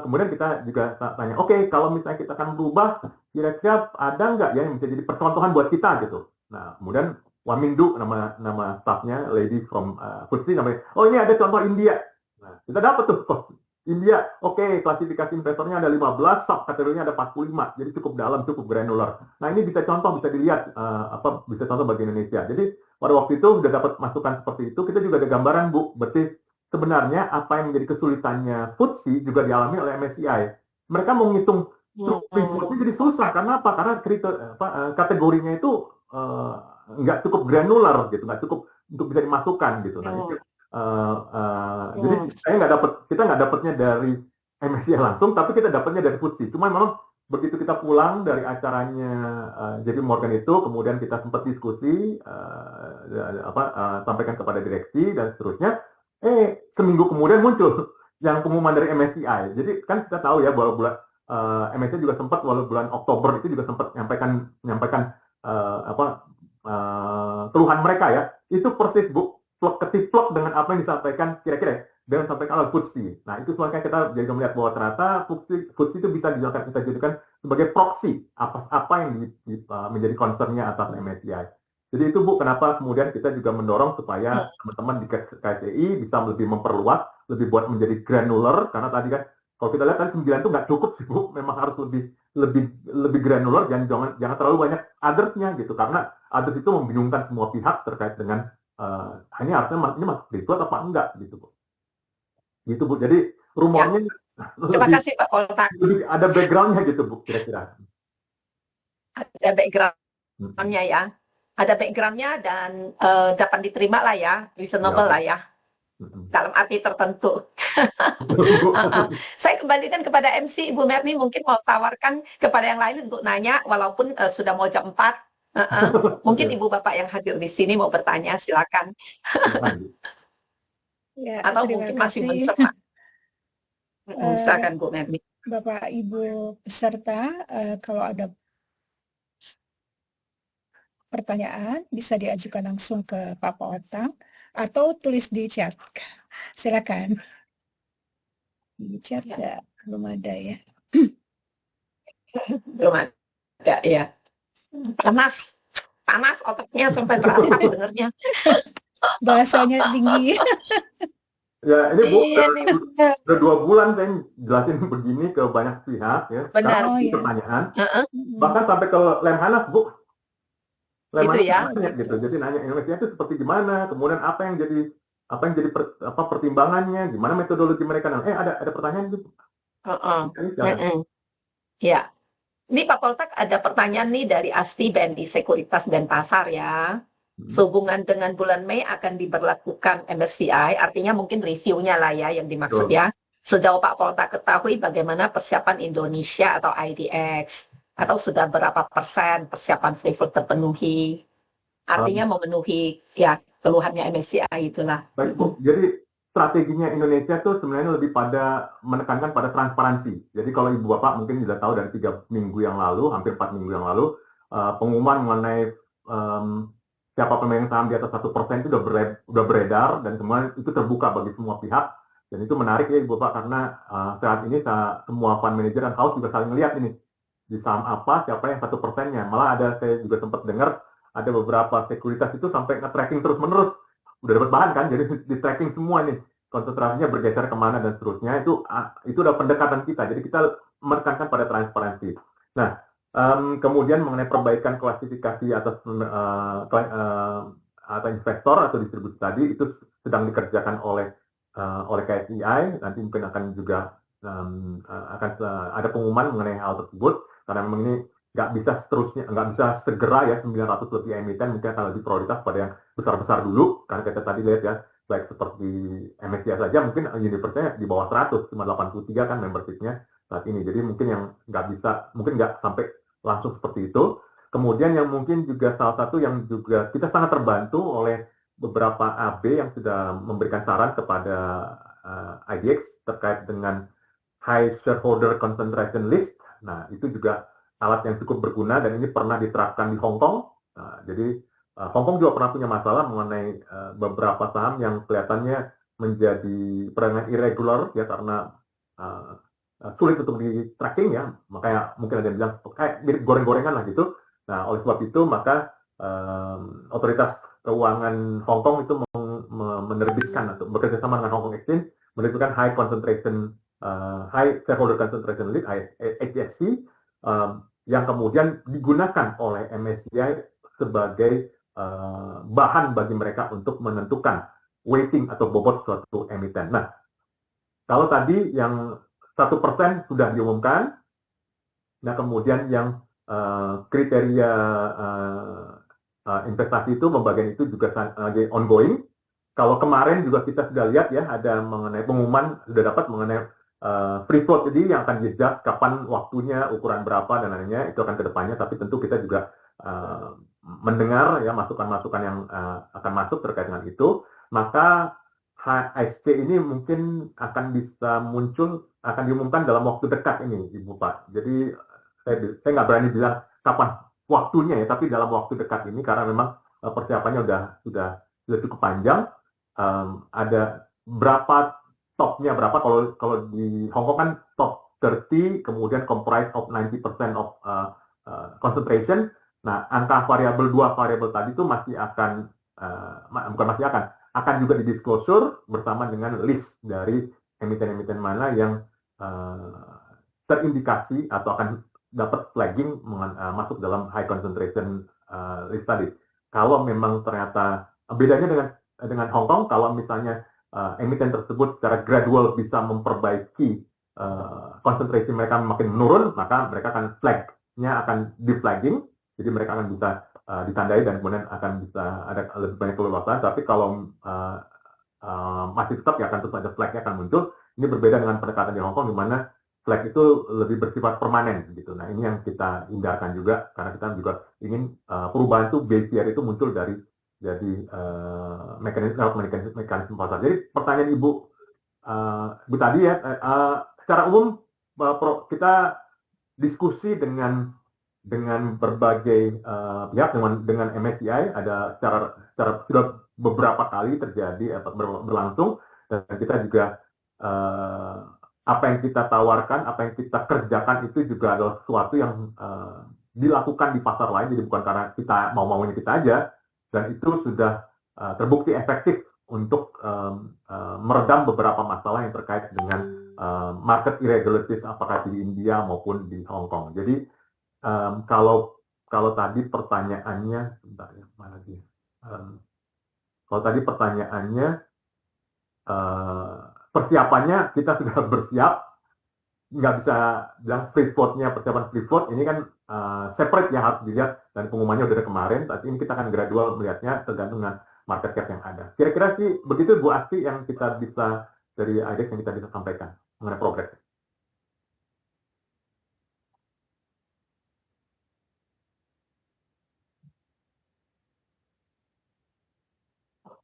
kemudian kita juga tanya, oke, kalau misalnya kita akan berubah, kira-kira ada nggak ya yang bisa jadi percontohan buat kita gitu. Nah, kemudian Wamindu, nama staffnya, lady from FTSE, namanya, oh ini ada contoh India. Nah, kita dapat tuh, India, oke, klasifikasi investornya ada 15, subkategorinya ada 45, jadi cukup dalam, cukup granular. Nah, ini bisa contoh, bisa dilihat, bisa contoh bagi Indonesia. Jadi, pada waktu itu sudah dapat masukan seperti itu, kita juga ada gambaran, Bu, berarti sebenarnya apa yang menjadi kesulitannya FTSE juga dialami oleh MSCI. Mereka mau ngitung reportnya jadi susah. Karena apa? Karena kategorinya itu nggak cukup granular gitu, nggak cukup untuk bisa dimasukkan gitu. Nah, itu, jadi kita nggak dapatnya dari MSCI langsung, tapi kita dapatnya dari FTSE. Cuma memang begitu kita pulang dari acaranya JP Morgan itu, kemudian kita sempat diskusi, sampaikan kepada direksi dan seterusnya. Seminggu kemudian muncul yang pengumuman dari MSCI. Jadi kan kita tahu ya bahwa MSCI juga sempat bulan Oktober itu juga sempat menyampaikan keluhan mereka ya. Itu persis Bu, ketiplok dengan apa yang disampaikan kira-kira dengan disampaikan oleh FTSE. Nah, itu sebenarnya kita jadi melihat bahwa ternyata FTSE itu bisa kita jadikan sebagai proxy apa yang menjadi concernnya atas MSCI. Jadi itu Bu, kenapa kemudian kita juga mendorong supaya teman-teman di KCI bisa lebih memperluas, lebih buat menjadi granular, karena tadi kan kalau kita lihat kan 9 itu nggak cukup sih Bu, memang harus lebih granular, jangan terlalu banyak others-nya gitu, karena others itu membingungkan semua pihak terkait dengan ini harusnya ini masuk itu atau apa enggak gitu Bu. Gitu Bu. Jadi rumornya Terima kasih Pak Poltak. Ada background-nya gitu Bu, kira-kira. Ada background-nya ya. Ada background-nya dan dapat diterima lah ya, reasonable lah ya, dalam arti tertentu. Saya kembalikan kepada MC, Ibu Merni mungkin mau tawarkan kepada yang lain untuk nanya, walaupun sudah mau jam 4. Mungkin Ibu Bapak yang hadir di sini mau bertanya, silakan. Ya, atau mungkin masih mencerna. Silakan Bu Merni. Bapak Ibu peserta, kalau ada pertanyaan bisa diajukan langsung ke Pak Poltak atau tulis di chat. Silakan. Di chat ya. Belum ada ya. Belum ada ya. Panas otaknya sampai terasa dengernya. Bahasanya tinggi. Ya, ini Bu, udah 2 bulan saya jelasin begini ke banyak pihak ya. Benar. Pertanyaan. Bahkan sampai ke Lemhanas Bu. Gitu ya. Gitu. Jadi nanya Indonesia itu seperti gimana, kemudian apa yang jadi pertimbangannya, gimana metodologi mereka. Nah, ada pertanyaan gitu. Ya. Ini Pak Poltak ada pertanyaan nih dari Asti BNI Sekuritas dan Pasar ya. Sehubungan dengan bulan Mei akan diberlakukan MSCI, artinya mungkin reviewnya lah ya yang dimaksud ya. Sejauh Pak Poltak ketahui bagaimana persiapan Indonesia atau IDX? Atau sudah berapa persen persiapan free float terpenuhi? Artinya memenuhi ya keluhannya MSCI itulah. Baik Bu, jadi strateginya Indonesia tuh sebenarnya lebih pada menekankan pada transparansi. Jadi kalau Ibu Bapak mungkin sudah tahu dari 3 minggu yang lalu, hampir 4 minggu yang lalu, pengumuman mengenai siapa pemegang saham di atas 1% itu udah beredar dan semua itu terbuka bagi semua pihak. Dan itu menarik ya Ibu Bapak karena saat ini semua fund manager dan house juga saling melihat ini. Di saham apa, siapa yang 1%-nya. Malah saya juga sempat dengar ada beberapa sekuritas itu sampai nge-tracking terus-menerus. Udah dapat bahan kan, jadi di-tracking semua nih. Konsentrasinya bergeser kemana dan seterusnya. Itu udah pendekatan kita. Jadi kita menekankan pada transparansi. Nah, kemudian mengenai perbaikan klasifikasi atas atau investor atau distribusi tadi, itu sedang dikerjakan oleh KSEI. Nanti mungkin akan juga akan ada pengumuman mengenai hal tersebut. Karena memang ini nggak bisa segera ya 900 lebih emiten, mungkin akan lebih prioritas pada yang besar-besar dulu, karena kita tadi lihat ya, baik seperti MSCI saja mungkin universe-nya di bawah 100, cuma 83 kan membership-nya saat ini, jadi mungkin yang mungkin nggak sampai langsung seperti itu. Kemudian yang mungkin juga salah satu yang juga kita sangat terbantu oleh beberapa AB yang sudah memberikan saran kepada IDX terkait dengan High Shareholder Concentration List. Nah, itu juga alat yang cukup berguna dan ini pernah diterapkan di Hong Kong. Nah, jadi Hong Kong juga pernah punya masalah mengenai beberapa saham yang kelihatannya menjadi perdagangan irregular ya karena sulit untuk di tracking ya, makanya mungkin ada yang bilang kayak mirip goreng-gorengan lah gitu. Nah, oleh sebab itu maka otoritas keuangan Hong Kong itu menerbitkan atau bekerja sama dengan Hong Kong Exchange menerbitkan High Shareholder Concentration List (HSC) yang kemudian digunakan oleh MSCI sebagai bahan bagi mereka untuk menentukan weighting atau bobot suatu emiten. Nah, kalau tadi yang 1% sudah diumumkan, nah kemudian yang kriteria investasi itu, pembagian itu juga lagi ongoing. Kalau kemarin juga kita sudah lihat ya, ada mengenai pengumuman, sudah dapat mengenai free float, jadi yang akan dijudge kapan waktunya, ukuran berapa, dan lainnya, itu akan ke depannya, tapi tentu kita juga mendengar ya masukan-masukan yang akan masuk terkait dengan itu. Maka HSC ini mungkin akan bisa muncul, akan diumumkan dalam waktu dekat ini, Ibu Pak. Jadi saya nggak berani bilang kapan waktunya ya, tapi dalam waktu dekat ini karena memang persiapannya sudah cukup panjang. Ada berapa topnya berapa? Kalau di Hong Kong kan top 30, kemudian comprise of 90% of concentration. Nah, angka variabel 2 variabel tadi itu masih akan akan juga didisclosure bersama dengan list dari emiten-emiten mana yang terindikasi atau akan dapat flagging masuk dalam high concentration list tadi. Kalau memang ternyata bedanya dengan Hong Kong, kalau misalnya emiten tersebut secara gradual bisa memperbaiki concentration mereka makin menurun, maka mereka akan flagnya akan di flagging, jadi mereka akan bisa ditandai dan kemudian akan bisa ada lebih banyak keleluasaan. Tapi kalau masih tetap ya akan terus ada flagnya akan muncul. Ini berbeda dengan pendekatan di Hong Kong di mana flag itu lebih bersifat permanen gitu. Nah, ini yang kita hindarkan juga karena kita juga ingin perubahan itu base year itu muncul dari mekanisme pasar. Jadi pertanyaan Ibu tadi ya, secara umum kita diskusi dengan berbagai pihak, dengan MSCI ada secara sudah beberapa kali terjadi berlangsung, dan kita juga apa yang kita tawarkan, apa yang kita kerjakan itu juga adalah sesuatu yang dilakukan di pasar lain, jadi bukan karena kita mau-maunya kita aja, dan itu sudah terbukti efektif untuk meredam beberapa masalah yang terkait dengan market irregularities apakah di India maupun di Hong Kong. Jadi kalau tadi pertanyaannya, sebentar ya, mana lagi? Kalau tadi pertanyaannya, persiapannya kita sudah bersiap, nggak bisa bilang free float-nya, persiapan free float ini kan separate ya, harus dilihat, dan pengumumannya udah dari kemarin. Tapi ini kita akan gradual melihatnya tergantung dengan market cap yang ada. Kira-kira sih begitu Bu Asti yang kita bisa dari IDEX yang kita bisa sampaikan mengenai progres.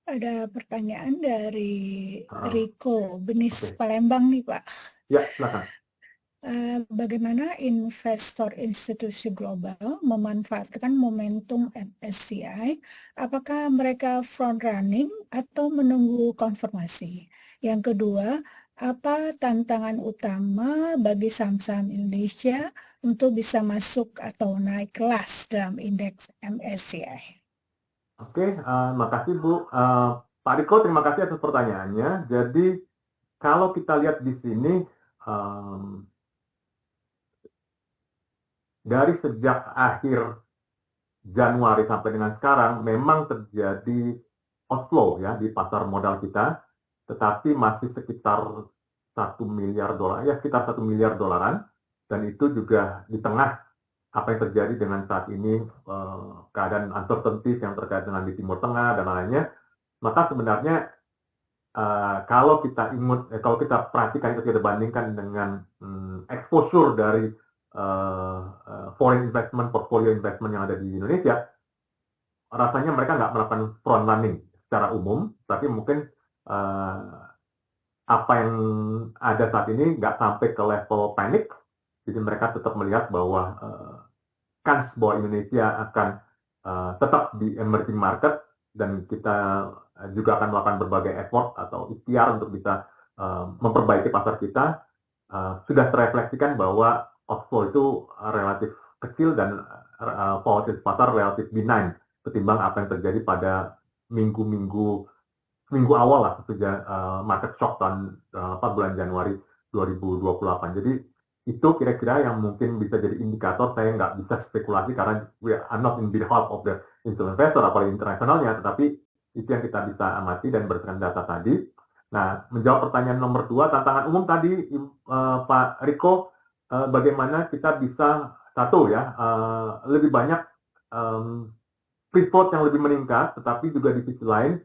Ada pertanyaan dari Riko Benis Palembang nih Pak. Ya, silakan. Bagaimana investor institusi global memanfaatkan momentum MSCI? Apakah mereka front running atau menunggu konfirmasi? Yang kedua, apa tantangan utama bagi saham-saham Indonesia untuk bisa masuk atau naik kelas dalam indeks MSCI? Oke, makasih Bu. Pak Riko, terima kasih atas pertanyaannya. Jadi, kalau kita lihat di sini, dari sejak akhir Januari sampai dengan sekarang, memang terjadi outflow ya di pasar modal kita, tetapi masih sekitar 1 miliar dolar, ya sekitar 1 miliar dolaran, dan itu juga di tengah apa yang terjadi dengan saat ini, keadaan uncertainties yang terkait dengan di Timur Tengah dan lainnya. Maka sebenarnya kalau kita perhatikan itu, kita bandingkan dengan exposure dari foreign investment, portfolio investment yang ada di Indonesia, rasanya mereka nggak melakukan front running secara umum, tapi mungkin apa yang ada saat ini nggak sampai ke level panic. Jadi mereka tetap melihat bahwa kans bahwa Indonesia akan tetap di emerging market, dan kita juga akan melakukan berbagai effort atau ikhtiar untuk bisa memperbaiki pasar kita. sudah terefleksikan bahwa outflow itu relatif kecil dan volatility pasar relatif benign ketimbang apa yang terjadi pada minggu awal lah sejak market shock tahun bulan Januari 2028. Jadi itu kira-kira yang mungkin bisa jadi indikator. Saya nggak bisa spekulasi karena I'm not in behalf of the institutional investor apalagi internasionalnya, tetapi itu yang kita bisa amati dan berdasarkan data tadi. Nah, menjawab pertanyaan nomor 2, tantangan umum tadi Pak Riko, bagaimana kita bisa lebih banyak free float yang lebih meningkat, tetapi juga di sisi lain,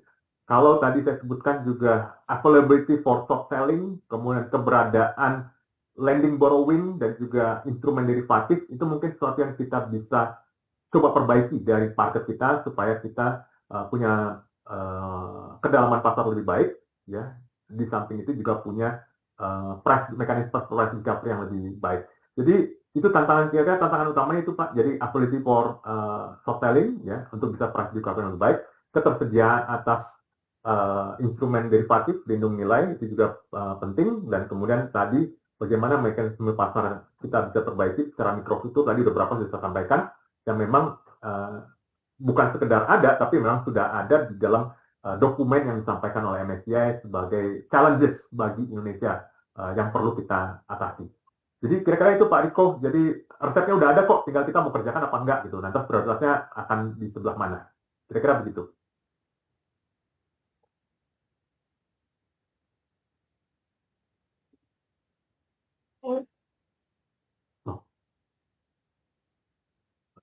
kalau tadi saya sebutkan juga availability for short selling, kemudian keberadaan lending borrowing dan juga instrumen derivatif, itu mungkin sesuatu yang kita bisa coba perbaiki dari market kita supaya kita punya kedalaman pasar lebih baik, ya. Di samping itu juga punya mekanisme price recovery yang lebih baik. Jadi itu tantangan utamanya itu Pak. Jadi ability for short selling, ya, untuk bisa price recovery yang lebih baik, ketersediaan atas instrumen derivatif lindung nilai itu juga penting, dan kemudian tadi bagaimana mekanisme pasar kita bisa perbaiki secara mikrostruktur tadi beberapa sudah saya sampaikan, yang memang bukan sekedar ada, tapi memang sudah ada di dalam dokumen yang disampaikan oleh MSCI sebagai challenges bagi Indonesia yang perlu kita atasi. Jadi kira-kira itu Pak Riko. Jadi resepnya udah ada kok, tinggal kita mau kerjakan apa enggak gitu. Nanti prioritasnya akan di sebelah mana. Kira-kira begitu.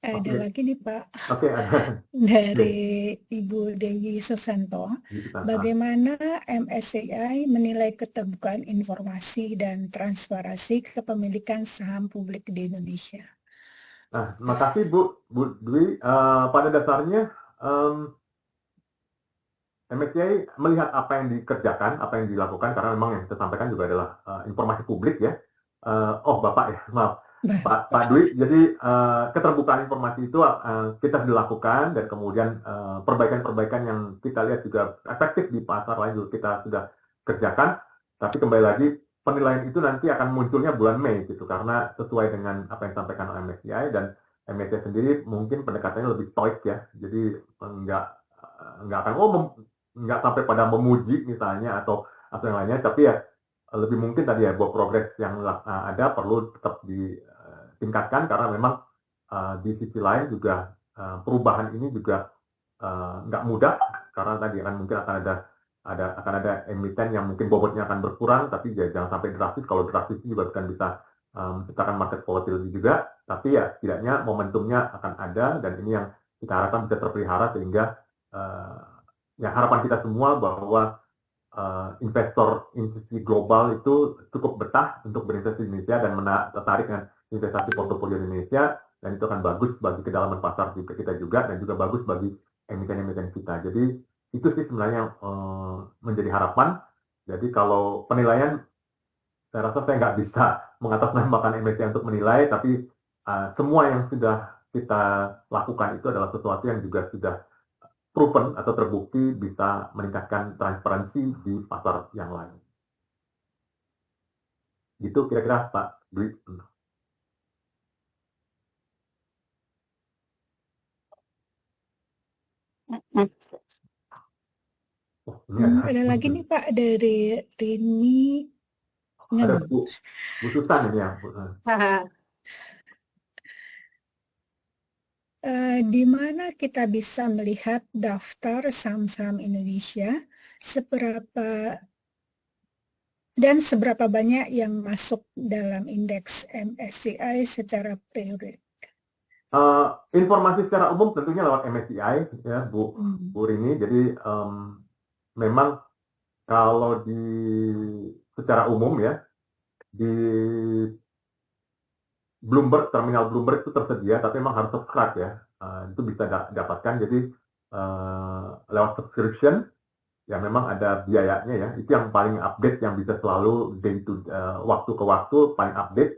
Ada lagi nih Pak, Oke, ada. dari Ibu Dewi Susanto. Bagaimana MSCI menilai keterbukaan informasi dan transparansi kepemilikan saham publik di Indonesia? Nah, terima kasih Bu Dwi. Pada dasarnya MSCI melihat apa yang dikerjakan, apa yang dilakukan, karena memang yang kita sampaikan juga adalah informasi publik, ya. Bapak ya, maaf. Pak Dwi, jadi keterbukaan informasi itu kita sudah lakukan, dan kemudian perbaikan-perbaikan yang kita lihat juga efektif di pasar lain juga kita sudah kerjakan. Tapi kembali lagi, penilaian itu nanti akan munculnya bulan Mei gitu, karena sesuai dengan apa yang disampaikan oleh MSCI, dan MSCI sendiri mungkin pendekatannya lebih stoik, ya. Jadi nggak sampai pada memuji misalnya atau yang lainnya, tapi ya lebih mungkin tadi ya bahwa progres yang ada perlu tetap ditingkatkan, karena memang di sisi lain juga perubahan ini juga nggak mudah, karena tadi mungkin akan ada emiten yang mungkin bobotnya akan berkurang, tapi ya jangan sampai drastis. Kalau drastis juga bisa menciptakan market volatility juga, tapi ya setidaknya momentumnya akan ada, dan ini yang kita harapkan bisa terpelihara, sehingga ya harapan kita semua bahwa investor institusi global itu cukup betah untuk berinvestasi di Indonesia dan tertarik dengan investasi portofolio Indonesia, dan itu akan bagus bagi kedalaman pasar kita juga, dan juga bagus bagi emiten-emiten kita. Jadi itu sih sebenarnya menjadi harapan. Jadi kalau penilaian, saya rasa saya nggak bisa mengatasnamakan MSCI untuk menilai, tapi semua yang sudah kita lakukan itu adalah sesuatu yang juga sudah proven atau terbukti bisa meningkatkan transparansi di pasar yang lain. Gitu kira-kira Pak Dwi. Ada lagi nih Pak dari Rini. Ada Bu Susan ini ya. Di mana kita bisa melihat daftar saham-saham Indonesia seberapa banyak yang masuk dalam indeks MSCI secara periodik? Informasi secara umum tentunya lewat MSCI, ya Bu Rini. Jadi memang kalau secara umum ya di terminal Bloomberg itu tersedia, tapi memang harus subscribe ya. Itu bisa dapatkan. Jadi lewat subscription, ya memang ada biayanya ya. Itu yang paling update, yang bisa selalu waktu ke waktu paling update.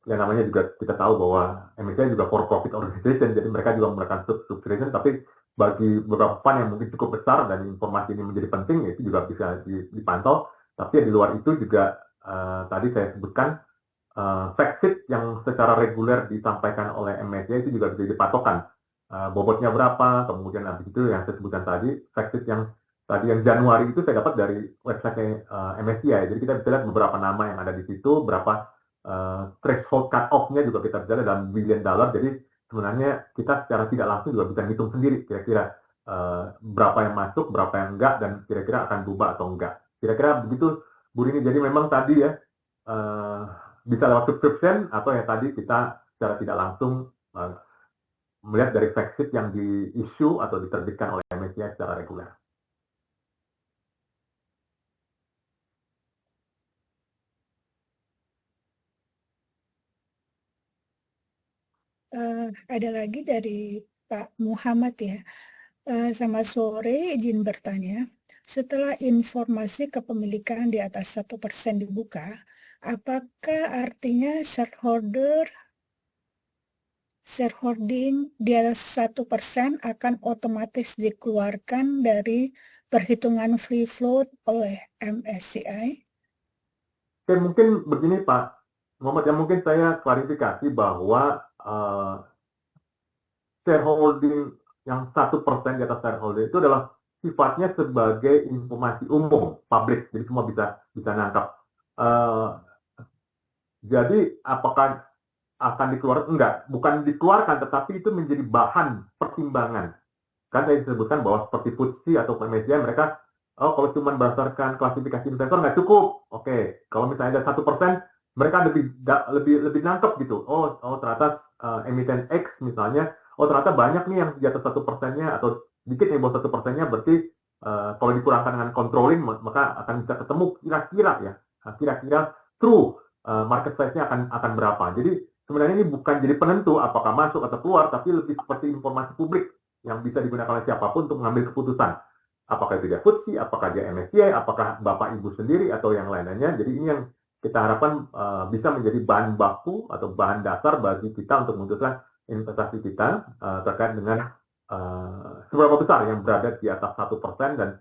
Yang namanya juga kita tahu bahwa MSCI juga for profit organization, jadi mereka juga memberikan subscription. Tapi bagi beberapa fund yang mungkin cukup besar dan informasi ini menjadi penting, ya itu juga bisa dipantau. Tapi di luar itu juga tadi saya sebutkan fact sheet yang secara reguler disampaikan oleh MSCI itu juga bisa dipatokan. Bobotnya berapa, kemudian habis itu yang saya sebutkan tadi, fact sheet yang tadi yang Januari itu saya dapat dari website MSCI. Jadi kita bisa lihat beberapa nama yang ada di situ, berapa threshold cut-off-nya juga kita bisa lihat dalam billion dollar. Jadi sebenarnya kita secara tidak langsung juga bisa hitung sendiri kira-kira berapa yang masuk, berapa yang enggak, dan kira-kira akan berubah atau enggak. Kira-kira begitu, Bu Rini. Jadi memang tadi ya, bisa lewat subscription atau ya tadi kita secara tidak langsung melihat dari fact sheet yang di-issue atau diterbitkan oleh MSCI secara reguler. Ada lagi dari Pak Muhammad ya. Selamat sore, izin bertanya. Setelah informasi kepemilikan di atas 1% dibuka, apakah artinya shareholding di atas 1% akan otomatis dikeluarkan dari perhitungan free float oleh MSCI? Oke, mungkin begini Pak Muhammad, yang mungkin saya klarifikasi bahwa shareholding yang 1% di atas shareholding itu adalah sifatnya sebagai informasi umum, publik, jadi semua bisa nangkap. Jadi apakah akan dikeluarkan? Enggak, bukan dikeluarkan, tetapi itu menjadi bahan pertimbangan. Kan saya disebutkan bahwa seperti FTSE atau MSCI mereka, kalau cuma berdasarkan klasifikasi investor nggak cukup. Oke, kalau misalnya ada 1%, mereka lebih nangkep gitu. Oh ternyata emiten X misalnya, ternyata banyak nih yang di atas 1%-nya atau sedikit yang bawah 1%-nya, berarti kalau dikurangkan dengan controlling maka akan bisa ketemu kira-kira true market size-nya akan berapa. Jadi sebenarnya ini bukan jadi penentu apakah masuk atau keluar, tapi lebih seperti informasi publik yang bisa digunakan oleh siapapun untuk mengambil keputusan. Apakah itu dia FTSE, apakah dia MSCI, apakah Bapak Ibu sendiri atau yang lainnya. Jadi ini yang kita harapkan bisa menjadi bahan baku atau bahan dasar bagi kita untuk memutuskan investasi kita terkait dengan seberapa besar yang berada di atas 1% dan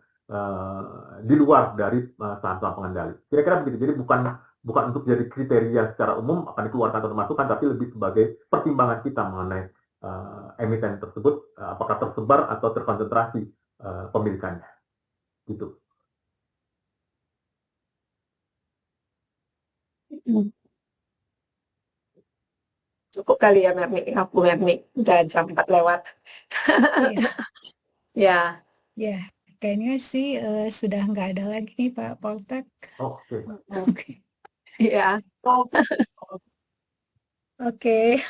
di luar dari saham-saham pengendali. Kira-kira begitu. Jadi bukan untuk jadi kriteria secara umum akan dikeluarkan atau dimasukkan, tapi lebih sebagai pertimbangan kita mengenai emiten tersebut apakah tersebar atau terkonsentrasi pemilikannya. Gitu. Cukup kali ya, Bu Mermi. Udah jam 4 lewat. Ya. Ya, kayaknya sih sudah nggak ada lagi nih Pak Poltak. Oke. Ya. Oke.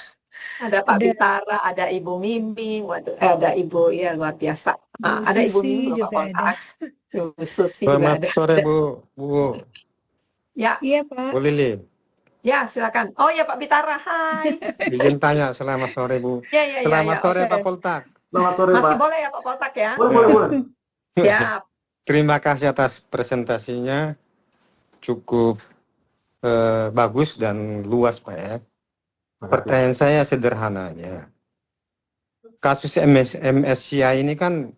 Ada Pak Bitara, ada Ibu Miming, ada Ibu, ya luar biasa. Ada Ibu Miming, juga Pak Poltak. Ibu Susi Selamat juga ada. sore Bu. Ya. Iya Pak. Bu Lili. Ya, silakan. Oh ya Pak Bitara, hai. Izin tanya, selamat sore Bu. Ya. Selamat sore okay. Pak Poltak. Selamat sore Pak. Masih boleh ya Pak Poltak ya? Boleh. Siap. Terima kasih atas presentasinya. Cukup bagus dan luas Pak ya. Pertanyaan saya sederhana aja. Kasus MSCI ini kan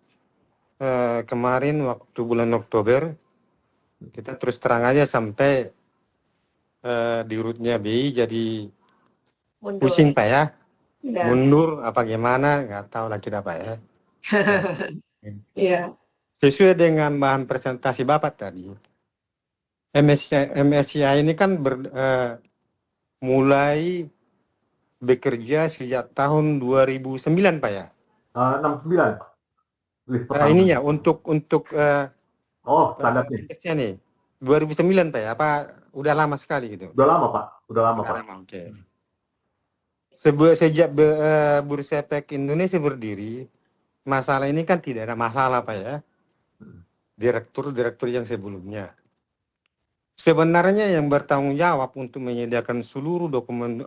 kemarin waktu bulan Oktober, kita terus terang aja sampai di rootnya BI jadi Mundur. pusing Pak ya. Ya. Mundur apa gimana, nggak tahu lagi Pak ya. Iya. Sesuai dengan bahan presentasi Bapak tadi, MSCI ini kan mulai bekerja sejak tahun 2009 Pak ya? 69. Ini ya untuk standarnya nih 2009 Pak ya? Apa udah lama sekali gitu? Udah lama Pak. Oke. Sejak Bursa Efek Indonesia berdiri, masalah ini kan tidak ada masalah Pak ya. Direktur yang sebelumnya. Sebenarnya yang bertanggung jawab untuk menyediakan seluruh dokumen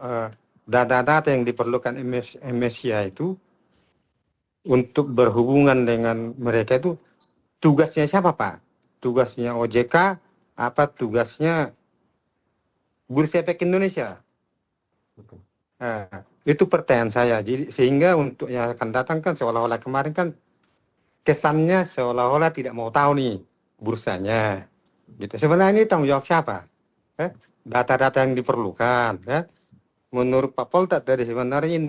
data-data yang diperlukan MSCI itu untuk berhubungan dengan mereka itu tugasnya siapa Pak? Tugasnya OJK apa tugasnya Bursa Efek Indonesia? Itu pertanyaan saya. Jadi sehingga untuk yang akan datang kan seolah-olah kemarin kan kesannya seolah-olah tidak mau tahu nih bursanya. Gitu. Sebenarnya ini tanggung jawab siapa? data-data yang diperlukan. Menurut Pak Poltak tadi sebenarnya